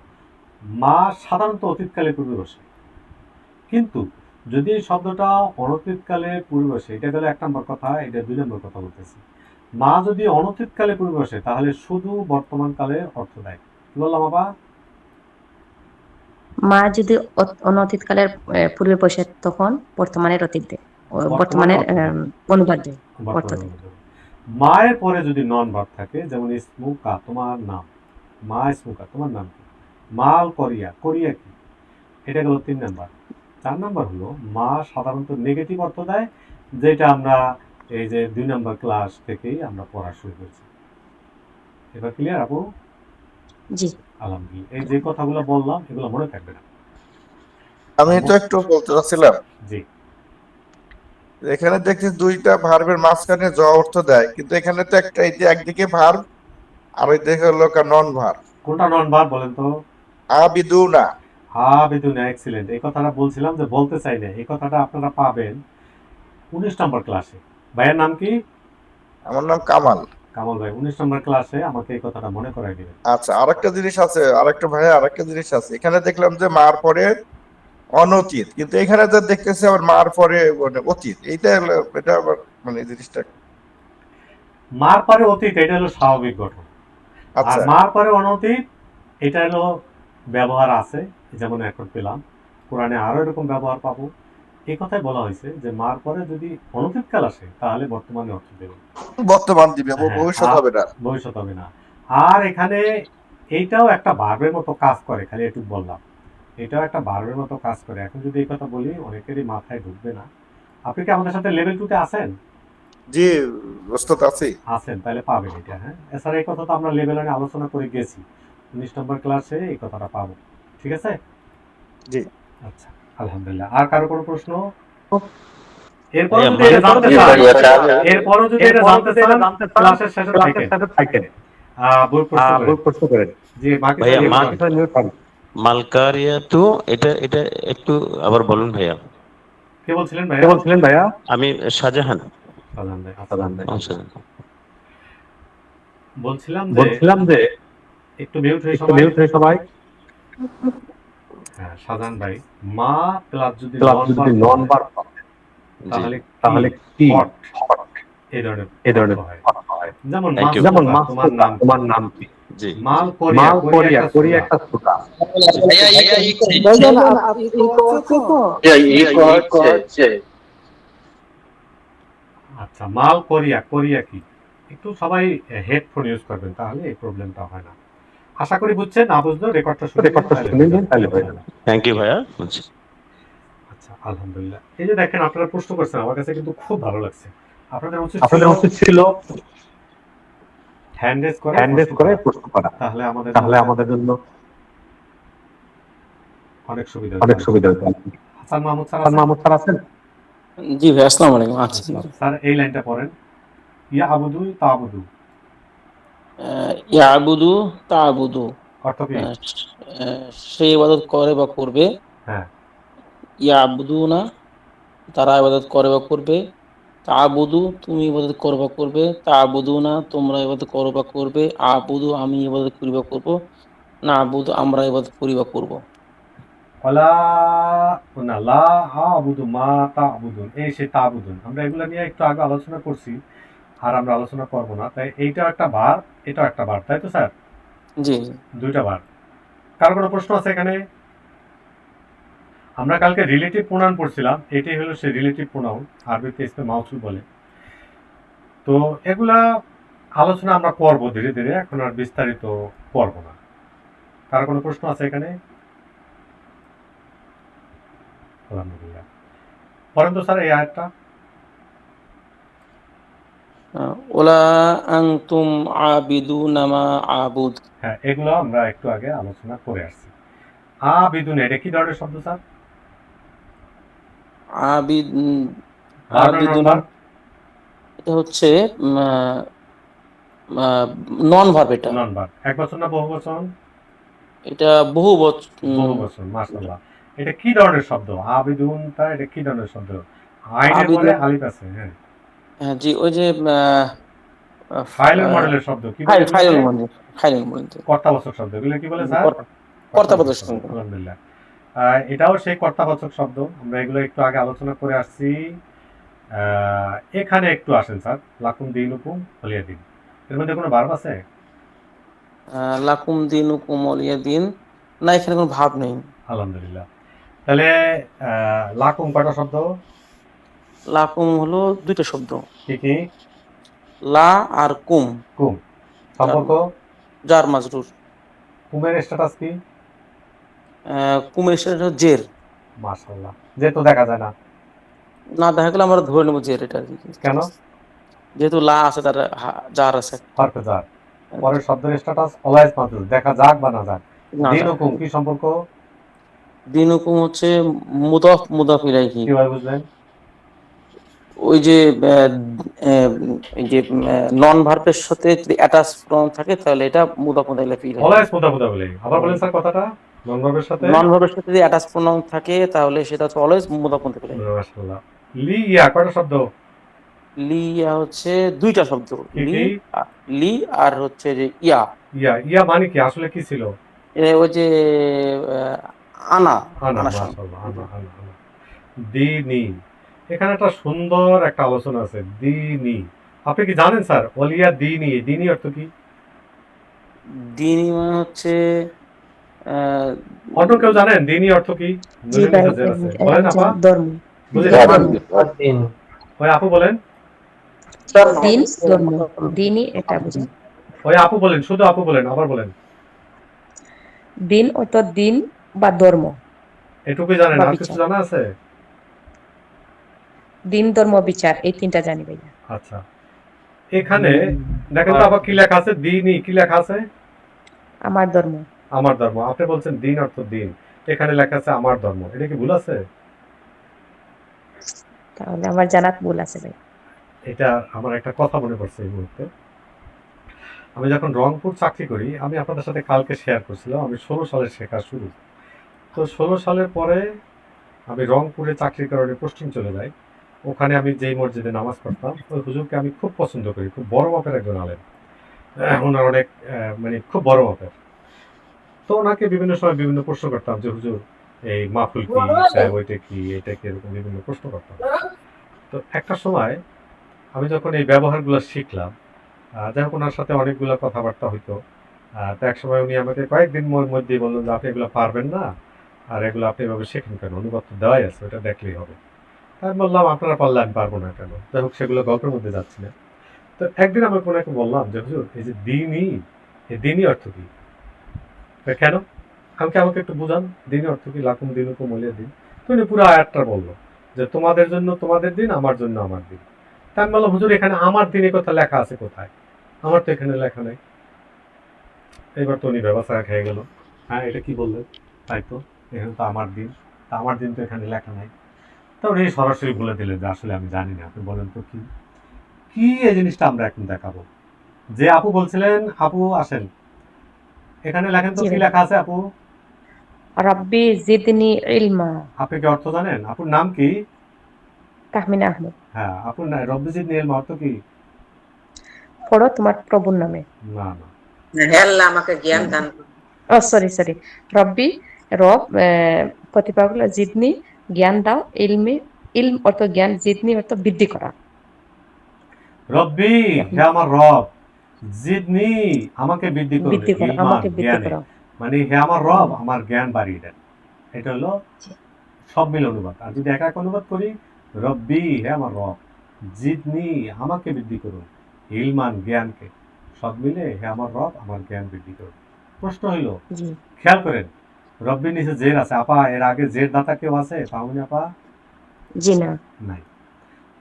মা সাধারণত অতীতকালে পূর্বে বসে, কিন্তু যদি এই শব্দটা অনতীতকালে পূর্বে বসে, এটা গেল 1 নম্বর কথা, এটা 2 নম্বর কথা বলতেছি। মা যদি অনতীতকালে পূর্বে বসে, তাহলে শুধু বর্তমান কালে অর্থ দেয়। কি বললাম বাবা? মা যদি অনতীতকালের পূর্বে বসে, তখন বর্তমানের অতীত দেয়, বর্তমানের অনুবাদ দেয়, অর্থ দেয়। মায়ের পরে যদি নন ভার্ব থাকে, যেমন ইসমুকা, তোমার নাম, মা ইসমুকা, তোমার নাম কি? মাল করিয়া, করিয়া কি? এটা গেল 3 নাম্বার। 4 নাম্বার হলো, মা সাধারণত নেগেটিভ অর্থ দেয়, যেটা আমরা এই যে 2 নাম্বার ক্লাস থেকেই আমরা পড়া শুরু করেছি। এবার ক্লিয়ার আপু? জি, আলহামদুলিল্লাহ। এই যে কথাগুলো বললাম, এগুলো মনে থাকবে না। আমি তো একটু বলতে চাচ্ছিলাম, জি, এখানে দেখছি দুইটা ভার্বের মাঝখানে জ অর্থ দেয়, কিন্তু এখানে তো একটা, এই যে একদিকে ভার্ব আর ওইদিকে হলো নন ভার্ব। কোনটা নন ভার্ব বলেন তো? আবিদুনা। আবিদুনা, এক্সিলেন্ট। এই কথাটা বলছিলাম যে বলতে চাই না, এই কথাটা আপনারা পাবেন 19 নম্বর ক্লাসে। ভাইয়ের নাম কি? আমার নাম কামাল। কামাল ভাই, 19 নম্বর ক্লাসে আমাকে এই কথাটা মনে করাই দিবেন। আচ্ছা, আরেকটা জিনিস আছে, আরেকটা জিনিস আছে। এখানে দেখলাম যে মার পরে অনতীত, কিন্তু এখানে তো দেখতেছি আবার মার পরে অতীত। এটা আবার মানে জিনিসটা, মার পরে অতীত, এটা হলো স্বাভাবিক গঠন। আর আচ্ছা, মার পরে অনতীত, এটা হলো ব্যবহার আছে। যেমন এখন পেলাম, কোরআনে আরো এরকম ব্যবহার পাবো। এই কথাই বলা হয়েছে যে মার পরে যদি অনতীতকাল আসে তাহলে বর্তমানে অর্থ দেবে, বর্তমান দিবে, হ্যাঁ, ভবিষ্যৎ আর হবে না। ভবিষ্যৎ হবে না। আর এখানে এইটাও একটা ভার্বের মতো কাজ করে, খালি একটু বললাম, এটাও একটা ভার্বের মতো কাজ করে। এখন যদি এই কথা বলি অনেকেরই মাথায় ঢুকবে না। আপনি কি আমাদের সাথে লেভেল 2 তে আছেন? জি ওস্তাদ আছি। আছেন, তাহলে পাবেন এটা। হ্যাঁ, এছাড়া এই কথা তো আমরা লেভেল 1 আলোচনা করে গেছি, 19 নম্বর ক্লাসে এই কথাটা পাবো। ঠিক আছে? জি আচ্ছা, আলহামদুলিল্লাহ। আর কারো কোনো প্রশ্ন? এরপর ভাইয়া, যদি এটা জানতে চান, এরপরও যদি এটা জানতে চান, ক্লাসের শেষে থাকেন। বই প্রশ্ন করেন। জি, বাকি ভাইয়া সব মালকারিয়াতু, এটা এটা একটু আবার বলুন ভাইয়া। কে বলছিলেন ভাইয়া? আমি শাহজাহান। সালাম ভাই। আচ্ছা। বলছিলাম যে একটু মিউট হয়ে সবাই। হ্যাঁ, সাজান ভাই, মা প্লাস যদি নন ভার্ব তাহলে কি এই ধরনের হয়। যেমন Thank you. তোমার নাম কি? জি। মাল করিয়া করি একটা ছোটা। ভাইজান আপনি ইকো হচ্ছে তো? আচ্ছা, মাল করিয়া কি? একটু সবাই হেডফোন ইউজ করবেন, তাহলে এই প্রবলেমটা হয় না। আশা করি বুঝছেন। না বুঝলেও রেকর্ডটা শুনবেন, তাহলে হয়ে যাবে। থ্যাংক ইউ ভাইয়া। আচ্ছা, আলহামদুলিল্লাহ। এই যে দেখেন, আপনারা প্রশ্ন করছেন, আমার কাছে কিন্তু খুব ভালো লাগছে। আপনাদের উচিত ছিল হ্যান্ড রেজ করে প্রশ্ন করা, তাহলে আমাদের জন্য অনেক সুবিধা হতো। হাসান মাহমুদ স্যার আছেন? জি ভাই, আসসালামু আলাইকুম। আচ্ছা স্যার, এই লাইনটা পড়েন। ইয়া আবুদু তাবুদু, ইয়াবুদু তাবুদু, অর্থ কি? সে ইবাদত করে বা করবে। হ্যাঁ, ইয়াবুদুনা, তারা ইবাদত করে বা করবে। তাবুদু, তুমি ইবাদত করো বা করবে। তাবুদুনা, তোমরা ইবাদত করো বা করবে। আবুদু, আমি ইবাদত করি বা করব। না আবুদু, আমরা ইবাদত করি বা করব। লা আবুদু মা তাবুদুন, এই সে তাবুদুন, আমরা এগুলা নিয়ে একটু আগে আলোচনা করছি, আর আমরা আলোচনা করব না। তাই এইটাও একটা ভার্ব, এটাও একটা ভার্ব, তাই তো স্যার? জি। দুইটা ভার্ব। কার কোনো প্রশ্ন আছে এখানে? আমরা কালকে রিলেটিভ প্রোনাউন পড়ছিলাম, এটাই হলো সেই রিলেটিভ প্রোনাউন, আরবিতে ইসমে মাউসুল বলে। তো এগুলা আলোচনা আমরা করব ধীরে ধীরে, এখন আর বিস্তারিত করব না। কার কোনো প্রশ্ন আছে এখানে? আলহামদুলিল্লাহ। পড়েন তো স্যার এই আয়াতটা। ওলা আনতুম আবিদুনা মা আবুদ। হ্যাঁ, এগুলো আমরা একটু আগে আলোচনা করে আসছি। আবিদুন, এটা কি ধরনের শব্দ স্যার? আবিদুনা, এটা হচ্ছে নন ভার্ব। এটা নন ভার্ব। একবচন না বহুবচন? এটা বহুবচন। মাশাআল্লাহ। এটা কি ধরনের শব্দ? আবিদুনটা এটা কি ধরনের শব্দ? আইনের পরে আলিফ আছে। হ্যাঁ, হ্যাঁ জি, ওই যে ফাইলের মডেলের শব্দ কি বলে? ফাইলের মডেল, কর্তাবাচক শব্দ। এগুলো কি বলে স্যার? কর্তাবাচক শব্দ। আলহামদুলিল্লাহ। এটাও সেই কর্তাবাচক শব্দ, আমরা এগুলো একটু আগে আলোচনা করে আসছি। এখানে একটু আসেন স্যার, লাকুম দীনুকুম ওয়ালিয়া দিন, এর মধ্যে কোনো ভার্ব আছে? লাকুম দীনুকুম ওয়ালিয়া দিন, না এখানে কোনো ভাব নেই। আলহামদুলিল্লাহ। তাহলে লাকুম কয়টা শব্দ? লাকুম হলো দুইটা শব্দ। কি কি? লা আর কুম। কুম সম্পর্ক? জার মাজরুর। কুমের স্ট্যাটাস কি? কুমের স্ট্যাটাস জের। মাশাআল্লাহ। জের তো দেখা যায় না। না দেখা গেলে আমরা ধরে নেব জের। এটা কেন? যেহেতু লা আছে, তার জার আছে, হরফে জার। পরের শব্দের স্ট্যাটাস অলওয়েজ মাজরুর, দেখা যাক বা না যাক। দীনুকুম কি সম্পর্ক? দীনুকুম হচ্ছে মুদাফ মুদাফ ইলাইহি। কিভাবে বুঝলেন? ওই যে নন ভার্বের সাথে যদি অ্যাটাচ প্রনাউন থাকে তাহলে এটা মুদাফ মুদাফ ইলাইহি। অলওয়েজ মুদাফ ইলাইহি। আবার বলেন স্যার কথাটা। নন ভার্বের সাথে যদি অ্যাটাচ প্রনাউন থাকে তাহলে সেটা হচ্ছে অলওয়েজ মুদাফ মুদাফ ইলাইহি। মাশাআল্লাহ। লি ইয়া কয়টা শব্দ? লি ইয়া হচ্ছে দুইটা শব্দ। লি আর হচ্ছে যে ইয়া। ইয়া মানে কি আসলে কি ছিল? ওই যে আনা। মাশাআল্লাহ, আনা। দিনি, এখানে একটা সুন্দর একটা আলোচনা আছে। দিনি, আপনি কি জানেন স্যার ওয়ালিয়া দিনি, দিনি অর্থ কি? দিনি মানে হচ্ছে অন্য কেউ জানেন দিনই অর্থ কি? জি নুনের ভাই, নিচে জের আছে। বলেন আপা। ধর্ম। বুঝলেন? দিন। ওই আপু বলেন। দিন ধর্ম, দিনই এটা বোঝায়। ওই আপু বলেন, শুধু আপু বলেন, আবার বলেন। দিন অর্থ দিন বা ধর্ম। এটুকুই জানেন, বা আর বিচার। কিছু জানা আছে? দিন ধর্ম বিচার এই তিনটা জানি ভাইয়া। আচ্ছা, এখানে দেখেন তো আবার কি লেখা আছে? দিনই কি লেখা আছে? আমার ধর্ম। আমার ধর্ম। আপনি বলছেন দিন অর্থ দিন, এখানে লেখা আছে আমার ধর্ম। এটা কি ভুল আছে? তাহলে আমার জানাত ভুল আছে ভাই। এটা আমার একটা কথা মনে পড়ছে এই মুহূর্তে। আমি যখন রংপুর চাকরি করি, আমি আপনাদের সাথে কালকে শেয়ার করছিলাম, আমি 16 সালে শেখা শুরু। তো 16 সালের পরে আমি রংপুরে চাকরির কারণে পশ্চিম চলে যাই। ওখানে আমি যেই মসজিদে নামাজ পড়তাম, ওই হুজুরকে আমি খুব পছন্দ করি, খুব বড় মাপের একজন আলেম। ওনার অনেক মানে খুব বড় মাপের। তো ওনাকে বিভিন্ন সময় বিভিন্ন প্রশ্ন করতাম যে হুজুর এই মাহফিল কি, ওইটা কি, এটা কি, এরকম বিভিন্ন প্রশ্ন করতাম। তো একটা সময় আমি যখন এই ব্যবহারগুলো শিখলাম, যাই হোক ওনার সাথে অনেকগুলো কথাবার্তা হইতো। তো এক সময় উনি আমাকে কয়েকদিন মধ্যেই বললেন যে আপনি এগুলো পারবেন না, আর এগুলো আপনি এভাবে শেখেন কেন, অনুবাদ তো দেওয়াই আছে, ওটা দেখলেই হবে। আমি বললাম আপনারা পারলে আমি পারবো না কেন? যাই হোক সেগুলো গল্পের মধ্যে যাচ্ছি না। তো একদিন আমি ওনাকে বললাম যে হুজুর এই যে দিনই, এই দিনই অর্থ কি? কেন? আমাকে একটু বুঝান, দিনই অর্থ কি? লাকুম দিনুকুম ওয়ালিয়া দিন। তো উনি পুরো আয়াতটা বললো যে তোমাদের জন্য তোমাদের দিন, আমার জন্য আমার দিন। তা আমি বললাম হুজুর এখানে আমার দিন এই কথা লেখা আছে কোথায়? আমার তো এখানে লেখা নাই। এবার তো উনি ব্যবস্থা খেয়ে গেল। হ্যাঁ এটা কি বললেন? তাই তো, এখানে তো আমার দিন, তা আমার দিন তো এখানে লেখা নাই। তো উনি সরাসরি বলে দিলেন যে আসলে আমি জানি না, আপনি বলেন তো কি কি এই জিনিসটা আমরা এখন দেখাবো। যে আপু বলছিলেন, আপু আসেন এখানে লেখেন তো কি লেখা আছে আপু? রাব্বি জিদনি ইলমা। আপনি কি অর্থ জানেন? আপুর নাম কি? তাহমিনা আহমেদ। হ্যাঁ, আপুর রব্বি জিদনি ইলমা অর্থ কি? পড়ো তোমার প্রভুর নামে। না না, হে আল্লাহ আমাকে জ্ঞান দান করুন। ও সরি রব্বি, রব প্রতিপালক, জিদনি জ্ঞান দাও, ইলমি ইলম অর্থ জ্ঞান, জিদনি অর্থ বৃদ্ধি করা। রব্বি হে আমার রব, জিদনি আমাকে বৃদ্ধি করুন, ইলমান আমাকে বৃদ্ধি জ্ঞানে। করো। মানে হে আমার রব আমার জ্ঞান বাড়িয়ে দেন। এটা হলো সব মিলে অনুবাদ। আর যদি একা অনুবাদ করি, রব্বি হে আমার রব, জিদনি আমাকে বৃদ্ধি করুন, ইলমান জ্ঞানকে। সব মিলে হে আমার রব আমার জ্ঞান বৃদ্ধি করুন। প্রশ্ন হইল, খেয়াল করেন রব্বির নিচে জের আছে। আপা এর আগে জের দাতা কেউ আছে? পাওনি আপা? জি না, নাই।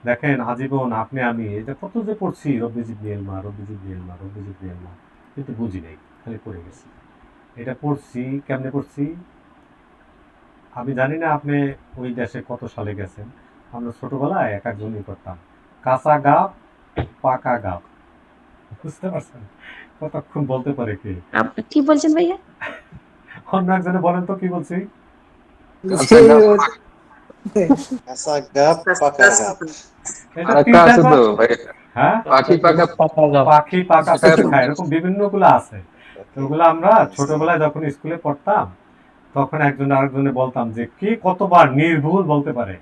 দেখেন আজীবন আপনি আমি এটা কত যে পড়ছি, রব্বি জিদনি ইলমা, রব্বি জিদনি ইলমা, রব্বি জিদনি ইলমা, কিন্তু বুঝি নাই, খালি পড়ে গেছি। এটা পড়ছি কেমনে পড়ছি আমি জানি না। আপনি ওই দেশে কত সালে গেছেন? আমরা ছোটবেলায় এক একজনই করতাম কাঁচা গাব পাকা গাব। বুঝতে পারছেন কতক্ষণ বলতে পারে কে? কি বলছেন ভাইয়া? অন্য একজনে বলেন তো কি বলছি? কাঁচা গাব পাকা গাব। এটা কি ব্যাপার? হ্যাঁ, পাখি পাকা পেঁপে খায়, এরকম বিভিন্ন গুলো আছে। ওগুলো আমরা ছোটবেলায় যখন স্কুলে পড়তাম, তখন একজন আরেকজনে বলতাম যে কি কতবার নির্ভুল বলতে পারে।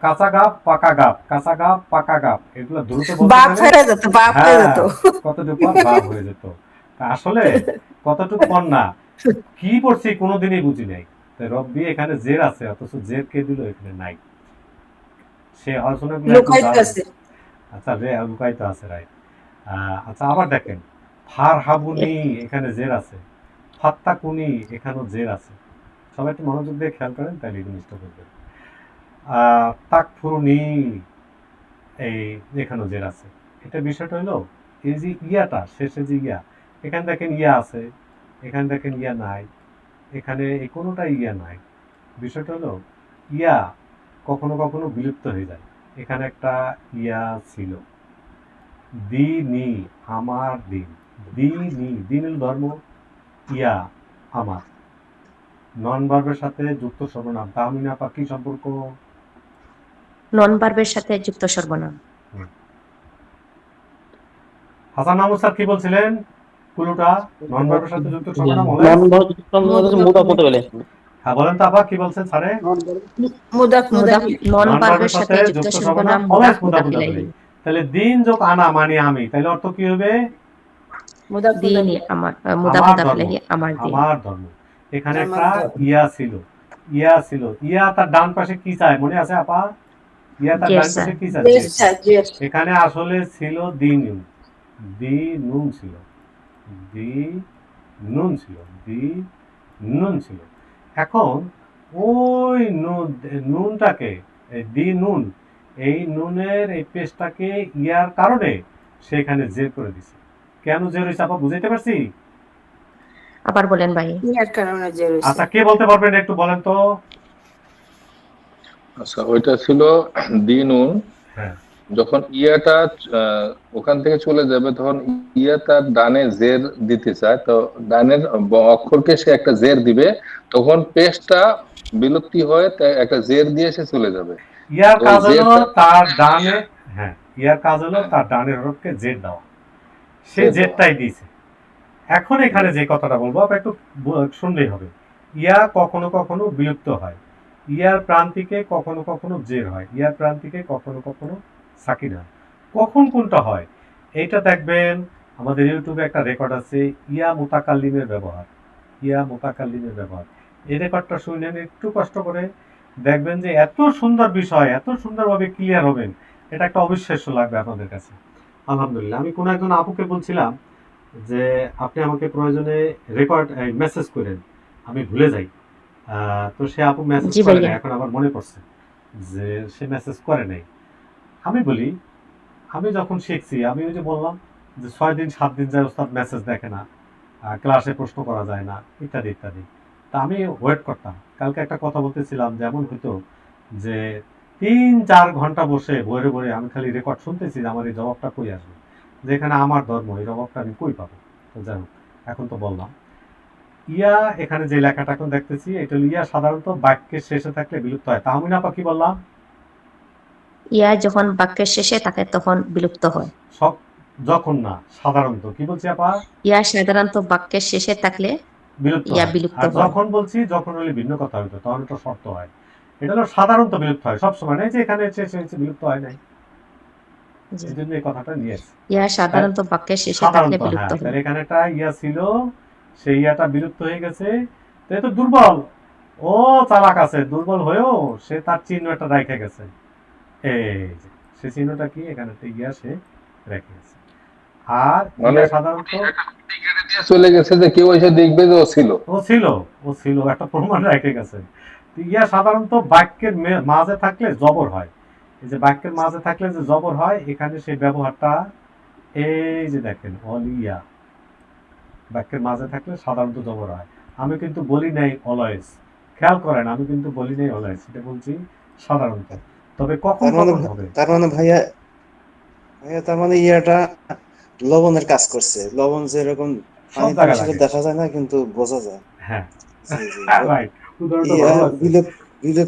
কাঁচা গাব পাকা গাব, কাঁচা গাব পাকা গাব, এগুলো দ্রুত বলতে বাপ গেলে হয়ে যেত, বাপ হয়ে যেত। কতটুকু বাপ হয়ে যেত। আসলে কতটুকু পর না কি পড়ছি কোনোদিনই বুঝি নাই। রব্বি এখানে জের আছে, অথচ জের কে দিল এখানে নাই। সে অর্জনগুলো আচ্ছা রে লুকায়িত আছে, রাইট। আচ্ছা আবার দেখেন ফার হাবুনি এখানে জের আছে, ফাত্তা কুনি এখানেও জের আছে। সবাই একটু মনোযোগ দিয়ে খেয়াল করেন তাহলে এই জিনিসটা বুঝবেন। তাকফুরুনি এই এখানেও জের আছে। এটা বিষয়টা হলো এই যে ইয়াটা শেষে যে ইয়া, এখানে দেখেন ইয়া আছে, এখানে দেখেন ইয়া নাই, এখানে এই কোনোটা ইয়া নাই। বিষয়টা হলো ইয়া কখনো কখনো বিলুপ্ত হয়ে যায়। এখানে একটা ইয়া ছিল, দিনি আমার দিন, দিনি দিন হল ধর্ম, ইয়া আমার নন ভার্বের সাথে যুক্ত সর্বনাম। তাহমিনা আপা কি সম্পর্ক? নন ভার্বের সাথে যুক্ত সর্বনাম। হাসান মাহমুদ স্যার কি বলছিলেন? কুলুটা নন ভার্বের সাথে যুক্ত সর্বনাম হলে হ্যাঁ বলেন তো আপা কি বলছেন স্যারে? নন ভার্বের সাথে যুক্ত সর্বনাম অলওয়েজ মুদাফ ইলাইহি। তাহলে দিন যোগ আনা মানে আমি, তাহলে অর্থ কি হবে? দিনই আমার, মুদাফ ইলাইহি আমার দিন। আমার ধর্ম। এখানে একটা ইয়া ছিল, ইয়া তার ডান পাশে কি চায় মনে আছে আপা? ইয়া তার ডান পাশে কি চাচ্ছে? এখানে আসলে ছিল দি নুন, দি নুন ছিল, দি নুন ছিল, দি নুন ছিল। এখন ওই নুনটাকে, দি নুন, এই নুনের এই পেশটাকে ইয়ার কারণে সেখানে জের করে দিছে। কেন জের হয়েছে আপা বুঝাইতে পারছি? আবার বলেন ভাই। ইয়ার কারণে যে রয়েছে। আচ্ছা কে বলতে পারবেন একটু বলেন তো? আচ্ছা, ওইটা ছিল দিনুন। হ্যাঁ, যখন ইয়াটা ওখান থেকে চলে যাবে তখন ইয়া তার ডানে জের দিতে চায়, তো ডানের অক্ষরকে সে একটা জের দিবে, তখন পেশটা বিলুপ্তি হয়ে একটা জের দিয়ে সে চলে যাবে। ইয়ার তো কাজ হলো জেরটা তার ডানে, হ্যাঁ ইয়ার কাজ হলো তার ডানের হরফকে জের দেওয়া, সে জেরটাই দিয়েছে। এখন এখানে যে কথাটা বলবো আপনি একটু শুনলেই হবে। ইয়া কখনো কখনো বিলুপ্ত হয়, ইয়ার প্রান্তিকে কখনো কখনো জের হয়, ইয়ার প্রান্তিকে কখনো কখনো সাকিন হয়। কখন কোনটা হয় এইটা দেখবেন আমাদের ইউটিউবে একটা রেকর্ড আছে, ইয়া মুতাকাল্লিমের ব্যবহার, ইয়া মুতাকাল্লিমের ব্যবহার। এই রেকর্ডটা শুনলেন একটু কষ্ট করে, দেখবেন যে এত সুন্দর বিষয়, এত সুন্দরভাবে ক্লিয়ার হবেন, এটা একটা অবিশ্বাস্য লাগবে আপনাদের কাছে। আলহামদুলিল্লাহ। আমি কোনো একজন আপুকে বলছিলাম যে আপনি আমাকে প্রয়োজনে রেকর্ড মেসেজ করেন, আমি ভুলে যাই। তো সে আপু মেসেজ জি করে ভাইয়া। নাই, এখন আবার মনে পড়ছে যে সে মেসেজ করে নাই। আমি বলি আমি যখন শিখছি, আমি ওই যে বললাম যে 6 দিন 7 দিন যায় ওস্তাদ মেসেজ দেখে না, ক্লাসে প্রশ্ন করা যায় না, ইত্যাদি ইত্যাদি। তা আমি ওয়েট করতাম। কালকে একটা কথা বলতেছিলাম, যেমন হইতো যে 3-4 ঘন্টা বসে ভরে ভরে আমি খালি রেকর্ড শুনতেছি যে আমার এই জবাবটা কই আসবে, যেখানে আমার ধর্ম, এই জবাবটা আমি কই পাবো। তো যাই হোক, এখন তো বললাম ইয়া, এখানে যে লেখাটা এখন দেখতেছি এটা হলো ইয়া সাধারণত বাক্যের শেষে থাকলে বিলুপ্ত হয়। তাহমিনা আপা কি বললাম? ইয়া যখন বাক্যের শেষে থাকে তখন বিলুপ্ত হয়। সব যখন না, সাধারণত। কি বলছি আপা? ইয়া সাধারণত বাক্যের শেষে থাকলে বিলুপ্ত ইয়া হয়। বিলুপ্ত আর হয়। যখন বলছি, যখন হলে ভিন্ন কথা হইতো, তখন এটা শর্ত হয়। এটা হলো সাধারণত বিলুপ্ত হয়, সবসময় নাই যে এখানে শেষে বিলুপ্ত হয় নাই। জি। এই জন্য এই কথাটা নিয়ে আসছি। ইয়া সাধারণত বাক্যের শেষে থাকলে সাধারণত, বিলুপ্ত হ্যাঁ। হয়। তাহলে এখানে একটা ইয়া ছিল, সেই ইয়াটা বিলুপ্ত হয়ে গেছে। তো এ তো দুর্বল, ও চালাক আছে, দুর্বল হয়েও সে তার চিহ্নটা রেখে গেছে। এই যে সে চিহ্নটা কি, এখানে একটা ইয়া সে রেখে গেছে। আর মানে ইয়া সাধারণত চলে গেছে যে কেউ এসে দেখবে যে ও ছিল। ও ছিল একটা প্রমাণ রেখে গেছে। তো ইয়া সাধারণত বাক্যের মাঝে থাকলে জবর হয়। এই যে বাক্যের মাঝে থাকলে যে জবর হয়, এখানে সেই ব্যবহারটা এই যে দেখেন, অলিয়া বাক্যের মাঝে থাকলে সাধারণত জবর হয়। আমি কিন্তু বলি নাই অলওয়েজ, খেয়াল করেন, আমি কিন্তু বলি নাই অলওয়েজ, এটা বলছি সাধারণত। তবে কখন কখন হবে, তার মানে ভাইয়া তার মানে ইয়াটা লবণের কাজ করছে। লবণ যেরকম সব পানিতে জায়গায় মিশিয়ে লাগে। দেখা যায় না কিন্তু বোঝা যায়। হ্যাঁ, জি জি। রাইট, উদাহরণটা ইয়া ভালো লাগছে।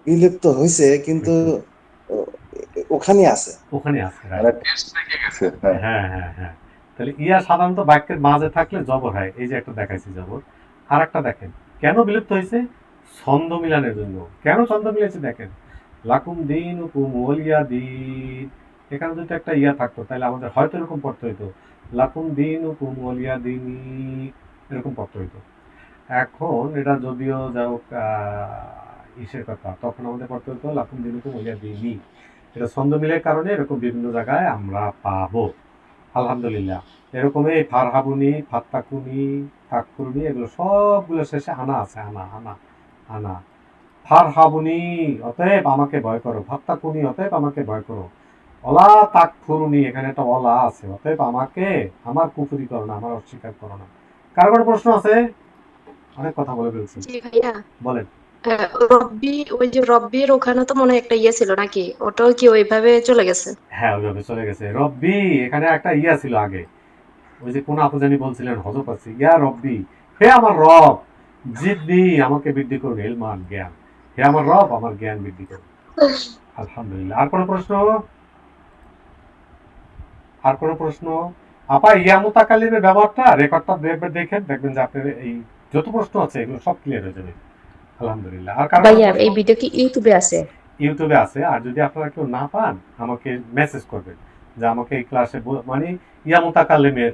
বিলুপ্ত হয়েছে কিন্তু ওখানে আছে। ওখানে আছে, মানে রাইট। টেস্ট থেকে গেছে। হ্যাঁ। হ্যাঁ হ্যাঁ হ্যাঁ। তাহলে ইয়া সাধারণত বাক্যের মাঝে থাকলে জবর হয়, এই যে একটা দেখাইছি জবর। আর একটা দেখেন কেন বিলুপ্ত হয়েছে, ছন্দ মিলানের জন্য। কেন ছন্দ মিলেছে দেখেন, লাকুম দিন হুকুম ওলিয়া দিন, এখানে যদি একটা ইয়া থাকতো তাহলে আমাদের হয়তো এরকম পড়তে হইতো, লাকুম দিন হুকুম ওলিয়া দিনী, এরকম পড়তে হইতো। এখন এটা যদিও যাই হোক ইসের কথা, তখন আমাদের পড়তে হতো লাকুম দিন হুকুম ওলিয়া দিনী। এটা ছন্দ মিলের কারণে এরকম বিভিন্ন জায়গায় আমরা পাবো। আলহামদুলিল্লাহ। এরকম এই ফারহাবুনি, ফাত্তাকুনি, ফাক্কুরুনি, এগুলো সবগুলো শেষে আনা আছে, আনা আনা আনা। ফারহাবুনি অতএব আমাকে ভয় করো, ফাত্তাকুনি অতএব আমাকে ভয় করো, অলা তাকফুরুনি এখানে একটা অলা আছে, অতএব আমাকে আমার কুফরি করো না, আমার অস্বীকার করো না। কার কোনো প্রশ্ন আছে? অনেক কথা বলে ফেলছি, জি ভাইয়া। বলেন। রব্বি, ওই যে রব্বির ওখানে তো মনে হয় একটা ইয়ে ছিল নাকি, ওটাও কি ওইভাবে চলে গেছে? হ্যাঁ ওইভাবে চলে গেছে। রব্বি এখানে একটা ইয়া ছিল আগে, ওই যে কোন আপু জানি বলছিলেন হজরত আছে, ইয়া রব্বি, হে আমার রব, জিদ্দি আমাকে বৃদ্ধি করুন, ইলমান জ্ঞান, হে আমার রব আমার জ্ঞান বৃদ্ধি করুন। আলহামদুলিল্লাহ। আর কোনো প্রশ্ন? আর কোনো প্রশ্ন? আপা ইয়া মুতাকাল্লিমের ব্যবহারটা রেকর্ডটা দেখেন, দেখবেন যে আপনার এই যত প্রশ্ন আছে এগুলো সব ক্লিয়ার হয়ে যাবে। আলহামদুলিল্লাহ। আর কারো ভাইয়া এই ভিডিও কি ইউটিউবে আছে? ইউটিউবে আছে। আর যদি আপনারা কেউ না পান আমাকে মেসেজ করবেন যে আমাকে এই ক্লাসে মানে ইয়া মুতাকাল্লিমের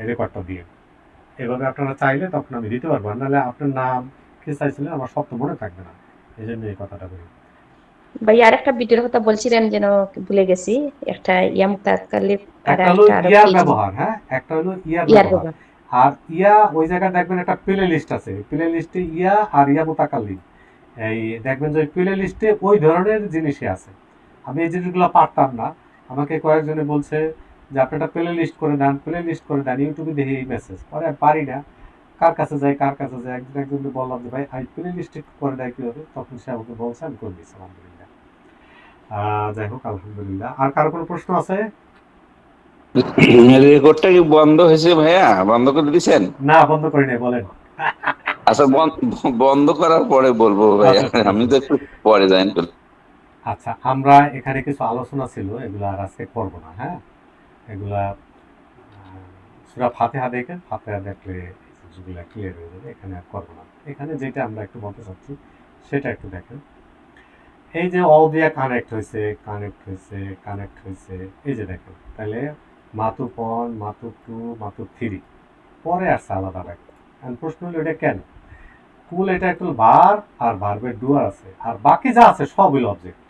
রেকর্ডটা দিয়ে, এভাবে আপনারা চাইলে তখন আমি দিতে পারবো, নাহলে আপনার নাম কি চাইছিলেন আমার সব তো মনে থাকবে না, এই জন্য এই কথাটা বলি। ভাই আর একটা ভিডিওর কথা বলছিলেন যেন ভুলে গেছি, একটা ইয়াম তাৎকালিক আর একটা হলো একটা আরো ইয়ার কি ব্যবহার, হ্যাঁ একটা হলো ইয়ার ইয়ার ব্যবহার, ব্যবহার। আর ইয়া ওই জায়গায় দেখবেন একটা প্লে লিস্ট আছে, প্লে লিস্টে ইয়া আর ইয়া মোতাকাল্লিম, এই দেখবেন যে ওই প্লে লিস্টে ওই ধরনের জিনিসই আছে। আমি এই জিনিসগুলো পারতাম না, আমাকে কয়েকজনে বলছে যে আপনি একটা প্লে লিস্ট করে দেন, প্লে লিস্ট করে দেন, ইউটিউবে দেখি এই মেসেজ পরে আর পারি না, কার কাছে যাই একজনকে বললাম যে ভাই আই প্লে লিস্ট করে দেয় কীভাবে, তখন সে আমাকে বলছে, আমি করে দিচ্ছি আলহামদুলিল্লাহ। যাই হোক আলহামদুলিল্লাহ। আর কারো কোনো প্রশ্ন আছে? রেকর্ডটা কি বন্ধ হয়েছে ভাইয়া? বন্ধ করে দিছেন? না বন্ধ করি নাই, বলেন। আচ্ছা বন্ধ করার পরে বলবো ভাইয়া, আমি তো একটু পরে জয়েন করলাম। আচ্ছা, আমরা এখানে কিছু আলোচনা ছিল, এগুলো আর আজকে করবো না, হ্যাঁ এগুলা সূরা ফাতিহা দেখেন, ফাতিহা দেখলে যেগুলা ক্লিয়ার হয়ে যাবে, এখানে আর করবো না। এখানে যেটা আমরা একটু বলতে চাচ্ছি সেটা একটু দেখেন। এই যে অ দিয়া কানেক্ট হয়েছে, এই যে দেখেন, তাহলে মাতুপ 1, মাতুপ 2, মাতুপ 3 পরে আসছে আলাদা ব্যাখ্যা। এখন প্রশ্ন হলো এটা কেন? কুল এটা একটু ভার আর ভার্বের ডুয়ার আছে, আর বাকি যা আছে সব হইল অবজেক্ট,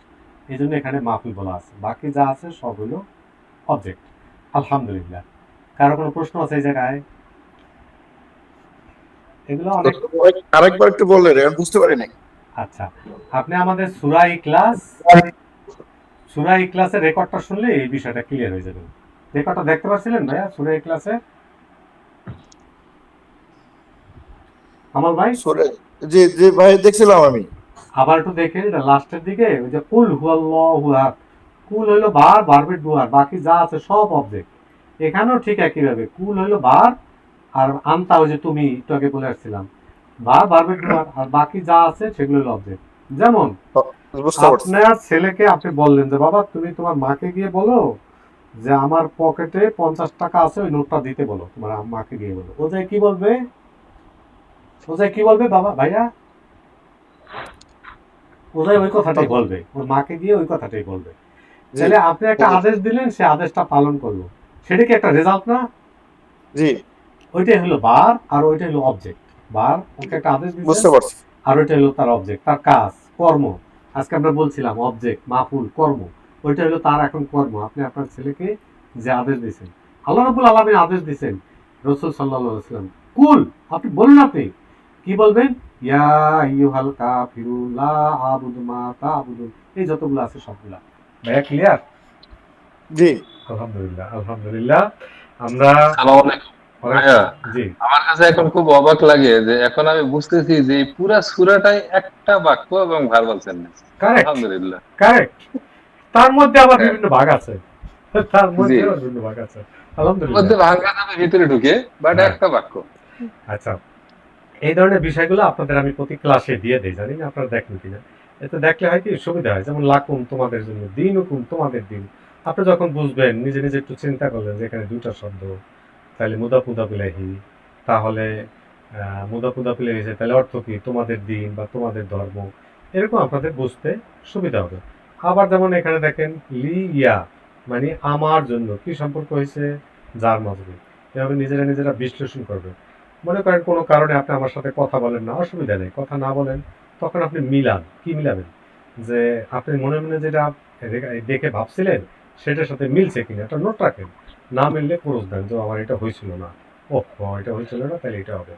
এই জন্য এখানে মাফুল বলা আছে, বাকি যা আছে সব হইল অবজেক্ট। আলহামদুলিল্লাহ। কারো কোনো প্রশ্ন আছে এই জায়গায়? এগুলো অনেক আরেকবার একটু বললেন, আমি বুঝতে পারি নাই। আচ্ছা, আপনি আমাদের সূরা ইখলাসের রেকর্ডটা শুনলে এই বিষয়টা ক্লিয়ার হয়ে যাবে। রেকর্ডটা দেখতে পাচ্ছিলেন ভাইয়া সূরা ইখলাসে? আমার ভাই জি জি ভাই দেখছিলাম আমি। আবার একটু দেখেন, এটা লাস্টের দিকে ওই যে কুল হুয়াল্লাহু আহাদ, কুল হইলো বার, ভার্বের ডুয়ার, বাকি যা আছে সব অবজেক্ট। এখানেও ঠিক একইভাবে কুল হইলো বার, আর আনতা ওই যে তুমি একটু আগে বলে আসছিলাম, বার ভার্বের ডুয়ার, আর বাকি যা আছে সেগুলো হলো অবজেক্ট। যেমন আপনার ছেলেকে আপনি বললেন যে বাবা তুমি তোমার মাকে গিয়ে বলো যে আমার পকেটে 50 টাকা আছে, ওই নোটটা দিতে বলো, তোমার মাকে গিয়ে বলো। ও যাই কি বলবে? বাবা ভাইয়া ওই কথাটাই বলবে, ওর মাকে গিয়ে ওই কথাটাই বলবে। তাহলে আপনি একটা আদেশ দিলেন, সে আদেশটা পালন করলো, সেটা কি একটা রেজাল্ট না? জি, ওইটাই হলো বার, আর ওইটাই হলো অবজেক্ট। বার ওকে একটা আদেশ দিচ্ছে, বুঝতে পারছি। আর ওইটা হলো তার অবজেক্ট, তার কাজ, কর্ম। আজকে আমরা বলছিলাম অবজেক্ট, মাফুল, কর্ম, ওইটা হলো তার এখন কর্ম। আপনি আপনার ছেলেকে যে আদেশ দিয়েছেন, আল্লাহ রাব্বুল আলামিন আদেশ দিয়েছেন, রাসূল সাল্লাল্লাহু আলাইহি ওয়াসাল্লাম কুল, আপনি বলুন, আপনি কি বলবেন? ইয়া আইয়ুহাল কাফিরুন লা আ'বুদু মা তা'বুদুন, এই যতগুলো আছে সবগুলা। ভাইয়া ক্লিয়ার? জি আলহামদুলিল্লাহ আলহামদুলিল্লাহ। আমরা ভাইয়া, জি আমার কাছে এখন খুব অবাক লাগে যে এখন আমি বুঝতেছি যে এই পুরা সূরাটাই একটা বাক্য এবং ভার্বাল সেন্টেন্স। আলহামদুলিল্লাহ, কারেক্ট। তার মধ্যে আবার বিভিন্ন ভাগ আছে, আলহামদুলিল্লাহ। মধ্যে ভাঙা যাবে ভিতরে ঢুকে, বাট একটা বাক্য। আচ্ছা, এই ধরনের বিষয়গুলো আপনাদের আমি প্রতি ক্লাসে দিয়ে দিই, জানি না আপনারা দেখেন কিনা। এতে দেখলে হয় কি সুবিধা হয়, যেমন লাকুম তোমাদের জন্য, দিনুকুম তোমাদের দিন। আপনি যখন বুঝবেন, নিজে নিজে একটু চিন্তা করলেন যে এখানে দুইটা শব্দ, তাহলে মুদাফ মুদাফ ইলাইহি, তাহলে মুদাফ মুদাফ ইলাইহি, তাহলে অর্থ কি? তোমাদের দিন বা তোমাদের ধর্ম, এরকম আপনাদের বুঝতে সুবিধা হবে। আবার যেমন এখানে দেখেন লি ইয়া, মানে আমার জন্য, কি সম্পর্ক হয়েছে? যার মাজরুর। এভাবে নিজেরা বিশ্লেষণ করবে। মনে করেন কোনো কারণে আপনি আমার সাথে কথা বলেন না, অসুবিধা নেই, কথা না বলেন, তখন আপনি মিলান। কি মিলাবেন? যে আপনি মনে মনে যেটা দেখে ভাবছিলেন সেটার সাথে মিলছে কিনা, একটা নোট রাখেন। না মিললে ক্রস দেন যে আমার এটা হয়েছিল না, এটা হয়েছিল না, তাহলে এটা হবে।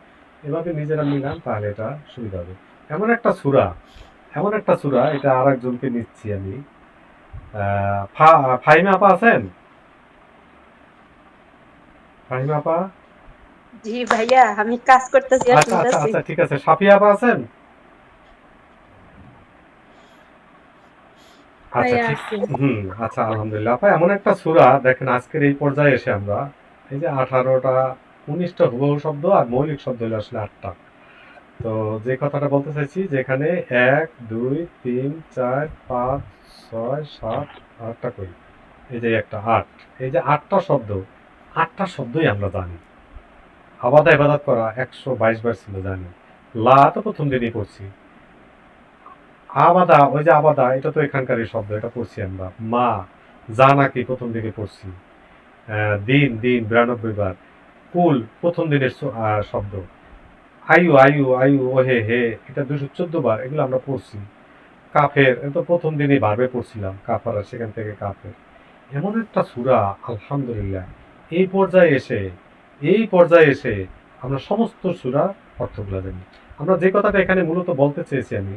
এভাবে নিজেরা মিলান, তাহলে এটা সুবিধা হবে। এমন একটা সূরা, এটা আর একজনকে নিচ্ছি আমি। ফাহিমা আপা আছেন? ফাহিমা আপা? জি ভাইয়া, আমি কাজ করতেছি আর আচ্ছা আচ্ছা শুনতেছি। আচ্ছা, ঠিক আছে। সাফিয়া আপা আছেন? আচ্ছা ঠিক, আচ্ছা আলহামদুলিল্লাহ। আপা এমন একটা সূরা দেখেন, আজকের এই পর্যায়ে এসে আমরা এই যে 18টা 19টা হুবহু শব্দ আর মৌলিক শব্দ হলো আসলে 8টা। তো যে কথাটা বলতে চাইছি, যেখানে 1 2 3 4 5 6 7 8টা করি, এই যে একটা 8, এই যে 8টা শব্দই আমরা জানি। আবাদা ইবাদত করা 122 বার ছিল জানি। লা তো প্রথম দিনই পড়ছি। আবাদা, ওই যে আবাদা, এটা তো এখানকারই শব্দ, এটা পড়ছি আমরা। মা, জানা কি প্রথম দিকে পড়ছি। দিন 92 বার। কুল প্রথম দিনের শব্দ, আয়ু আয়ু আয়ু ও হে হে, এটা 214 বার, এগুলো আমরা পড়ছি। কাফের, এটা তো প্রথম দিনই ভার্বে পড়ছিলাম, কাফারা, সেখান থেকে কাফের। এমন একটা সূরা, আলহামদুলিল্লাহ, এই পর্যায়ে এসে আমরা সমস্ত সূরার অর্থগুলো জানি। আমরা যে কথাটা এখানে মূলত বলতে চেয়েছি আমি,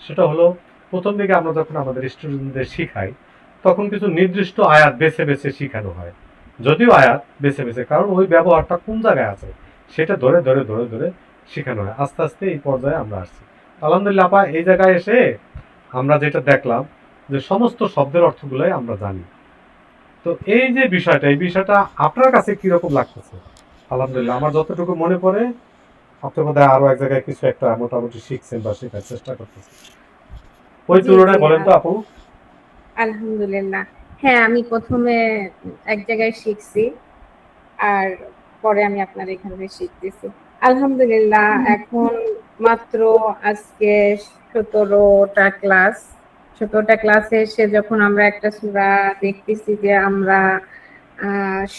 সেটা হলো প্রথম দিকে আমরা যখন আমাদের স্টুডেন্টদের শিখাই, তখন কিছু নির্দিষ্ট আয়াত বেছে বেছে শিখানো হয়, যদিও আয়াত বেছে বেছে, কারণ ওই ব্যবহারটা কোন জায়গায় আছে সেটা ধরে ধরে ধরে ধরে শেখানো হয়। আস্তে আস্তে এই পর্যায়ে আমরা আসছি। আলহামদুলিল্লাহ আপা, এই জায়গায় এসে আমরা যেটা দেখলাম যে সমস্ত শব্দের অর্থগুলোই আমরা জানি। তো এই যে বিষয়টা, এই বিষয়টা আপনার কাছে কিরকম লাগতেছে? আলহামদুলিল্লাহ, আমার যতটুকু মনে পড়ে আপনি বোধহয় আরো এক জায়গায় কিছু একটা মোটামুটি শিখছেন বা শেখার চেষ্টা করতেছেন, ওই জি, তুলনায় জি, বলেন তো আপু। আলহামদুলিল্লাহ। হ্যাঁ, আমি প্রথমে এক জায়গায় শিখছি, আর পরে আমি আপনার এখান থেকে শিখতেছি। আলহামদুলিল্লাহ, এখন মাত্র আজকে 17টা ক্লাসে এসে যখন আমরা একটা সূরা দেখতেছি যে আমরা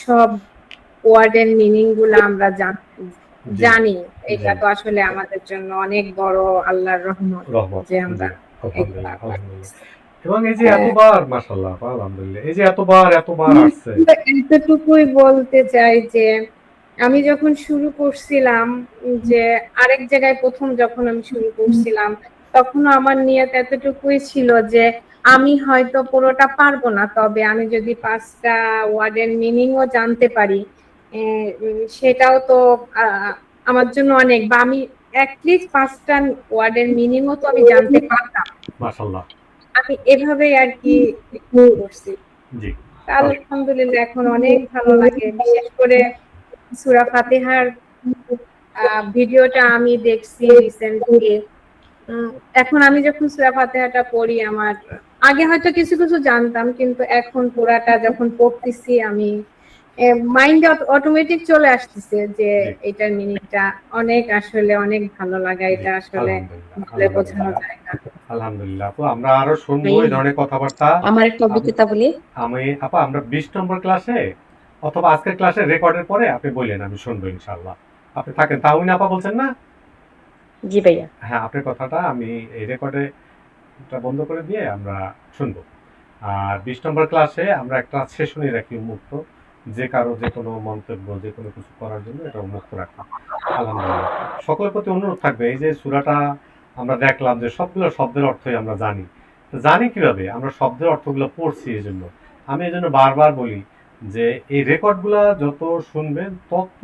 সব ওয়ার্ডের মিনিং গুলা আমরা জানি, এটা তো আসলে আমাদের জন্য অনেক বড় আল্লাহর রহমত যে আমরা এগুলা আলহামদুলিল্লাহ। এবং এই যে এতবার, মাশাআল্লাহ, আলহামদুলিল্লাহ, এই যে এতবার আসছে। এতটুকুই বলতে চাই যে আমি যখন শুরু করছিলাম, যে আরেক জায়গায় প্রথম যখন আমি শুরু করছিলাম, তখনও আমার নিয়ত এতটুকুই ছিল যে আমি হয়তো পুরোটা পারবো না, তবে আমি যদি 5টা ওয়ার্ডের মিনিংও জানতে পারি, সেটাও তো আমার জন্য অনেক, বা আমি অ্যাটলিস্ট 5টা ওয়ার্ডের মিনিংও তো আমি জানতে পারতাম। মাশাআল্লাহ, আমি এভাবেই আর কি করছি। জি, আলহামদুলিল্লাহ, এখন অনেক ভালো লাগে। বিশেষ করে সূরা ফাতিহার ভিডিওটা আমি দেখছি রিসেন্টলি। এখন আমি যখন সূরা ফাতিহাটা পড়ি, আমার আগে হয়তো কিছু কিছু জানতাম, কিন্তু এখন পুরাটা যখন পড়তেছি আমি মাইন্ডে অটোমেটিক চলে আসতেছে যে এটার মিনিংটা অনেক, আসলে অনেক ভালো লাগা, এটা আসলে বলে বোঝানো যায় না। আলহামদুলিল্লাহ আপু, আমরা আরো শুনবো এই ধরনের কথাবার্তা। আমার একটা অভিজ্ঞতা বলি। আপা, আমরা 20 নম্বর ক্লাসে অথবা আজকের ক্লাসে রেকর্ডের পরে আপনি বললেন, আমি শুনবো ইনশাআল্লাহ। আপনি থাকেন, তাহমিনা আপা বলছেন না? জি ভাইয়া। হ্যাঁ, আপনার কথাটা আমি এই রেকর্ডে বন্ধ করে দিয়ে আমরা শুনবো। আর 20 নম্বর ক্লাসে আমরা একটা সেশনই রাখি উন্মুক্ত, যে কারো যে কোনো মন্তব্য, যে কোনো কিছু করার জন্য এটা উন্মুক্ত রাখি। আলহামদুলিল্লাহ, সকলের প্রতি অনুরোধ থাকবে, এই যে সূরাটা আমরা দেখলাম যে সবগুলো শব্দের অর্থই আমরা জানি। জানি কিভাবে? আমরা শব্দের অর্থগুলো পড়ছি। এই জন্য আমি এই জন্য বারবার বলি যে এই রেকর্ডগুলা যত শুনবেন, তত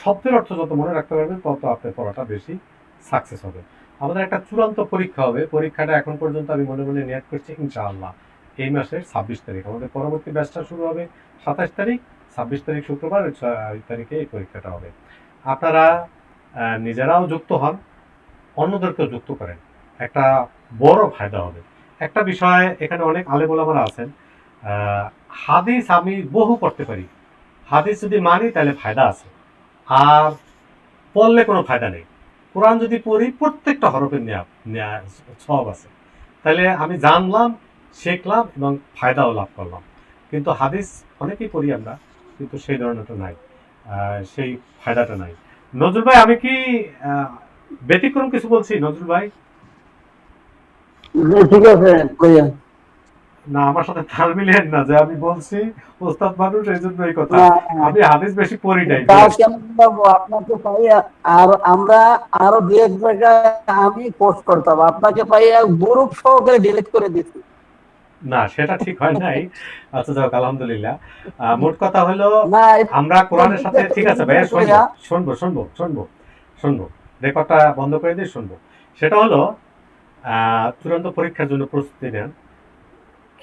শব্দের অর্থ যত মনে রাখতে পারবেন, তত আপনার পড়াটা বেশি সাকসেস হবে। আমাদের একটা চূড়ান্ত পরীক্ষা হবে, পরীক্ষাটা এখন পর্যন্ত আমি মনে মনে নিয়ত করছি ইনশাআল্লাহ এই মাসের 26 তারিখ। আমাদের পরবর্তী ব্যাচটা শুরু হবে 27 তারিখ, 26 তারিখ শুক্রবার, 6 তারিখে এই পরীক্ষাটা হবে। আপনারা নিজেরাও যুক্ত হন, অন্যদেরকেও যুক্ত করেন, একটা বড় ফায়দা হবে। একটা বিষয়, এখানে অনেক আলেম ওলামারা আছেন, হাদিস আমি বহু পড়তে পারি, হাদিস যদি মানি তাহলে ফায়দা আছে, আর পড়লে কোনো ফায়দা নেই। কোরআন যদি পড়ি, প্রত্যেকটা হরফের নেয়া সওয়াব আছে, তাহলে আমি জানলাম, শিখলাম এবং ফায়দাও লাভ করলাম। কিন্তু হাদিস অনেকেই পড়ি আমরা, কিন্তু সেই ধরনেরটা নাই, সেই ফায়দাটা নাই। নজরুল ভাই, আমি কি ব্যতিক্রম কিছু বলছি নজরুল ভাই? ঠিক আছে, কইয়া না, আমার সাথে তাল মিলিয়েন না যে আমি বলছি ওস্তাদ মানুষ, এই জন্য এই কথা। আমি হাদিস বেশি পড়ি নাই। আপনাকে পাইয়া আর আমরা আরো 2-1 জায়গায় আমি পোস্ট করতাম, আপনাকে পাইয়া গ্রুপ সহকারে ডিলিট করে দিচ্ছি। না, সেটা ঠিক হয় নাই। আচ্ছা, যাক, আলহামদুলিল্লাহ। মোট কথা হলো, আমরা কোরআনের সাথে, ঠিক আছে ভাইয়া, শুনবো, রেকর্ডটা বন্ধ করে দিয়ে শুনবো। সেটা হলো, চূড়ান্ত পরীক্ষার জন্য প্রস্তুতি নেন।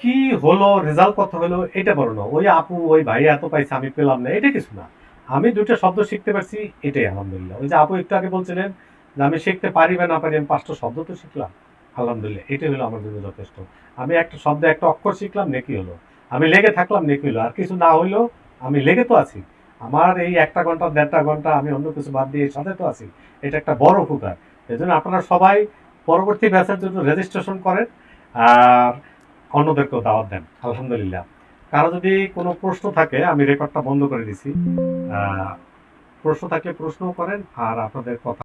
কি হলো, রেজাল্ট কত হলো, এটা বলো না। ওই আপু, ওই ভাই এত পাইছে, আমি পেলাম না, এটা কিছু না। আমি 2টা শব্দ শিখতে পারছি, এটাই আলহামদুলিল্লাহ। ওই যে আপু একটু আগে বলছিলেন যে আমি শিখতে পারি বা না পারি, আমি 5টা শব্দ তো শিখলাম, আলহামদুলিল্লাহ, এটাই হলো আমার জন্য যথেষ্ট। আমি একটা শব্দ, একটা অক্ষর শিখলাম, নেকি হলো। আমি লেগে থাকলাম, নেকি হলো। আর কিছু না হইলেও আমি লেগে তো আছি। আমার এই 1 ঘন্টা 1.5 ঘন্টা আমি অন্য কিছু বাদ দিয়ে সাথে তো আছি, এটা একটা বড় উপকার। এই জন্য আপনারা সবাই পরবর্তী ব্যাচের জন্য রেজিস্ট্রেশন করেন, আর অন্যদেরকেও দাওয়াত দেন। আলহামদুলিল্লাহ, কারো যদি কোনো প্রশ্ন থাকে, আমি রেকর্ডটা বন্ধ করে দিছি, প্রশ্ন থাকলে প্রশ্নও করেন আর আপনাদের কথা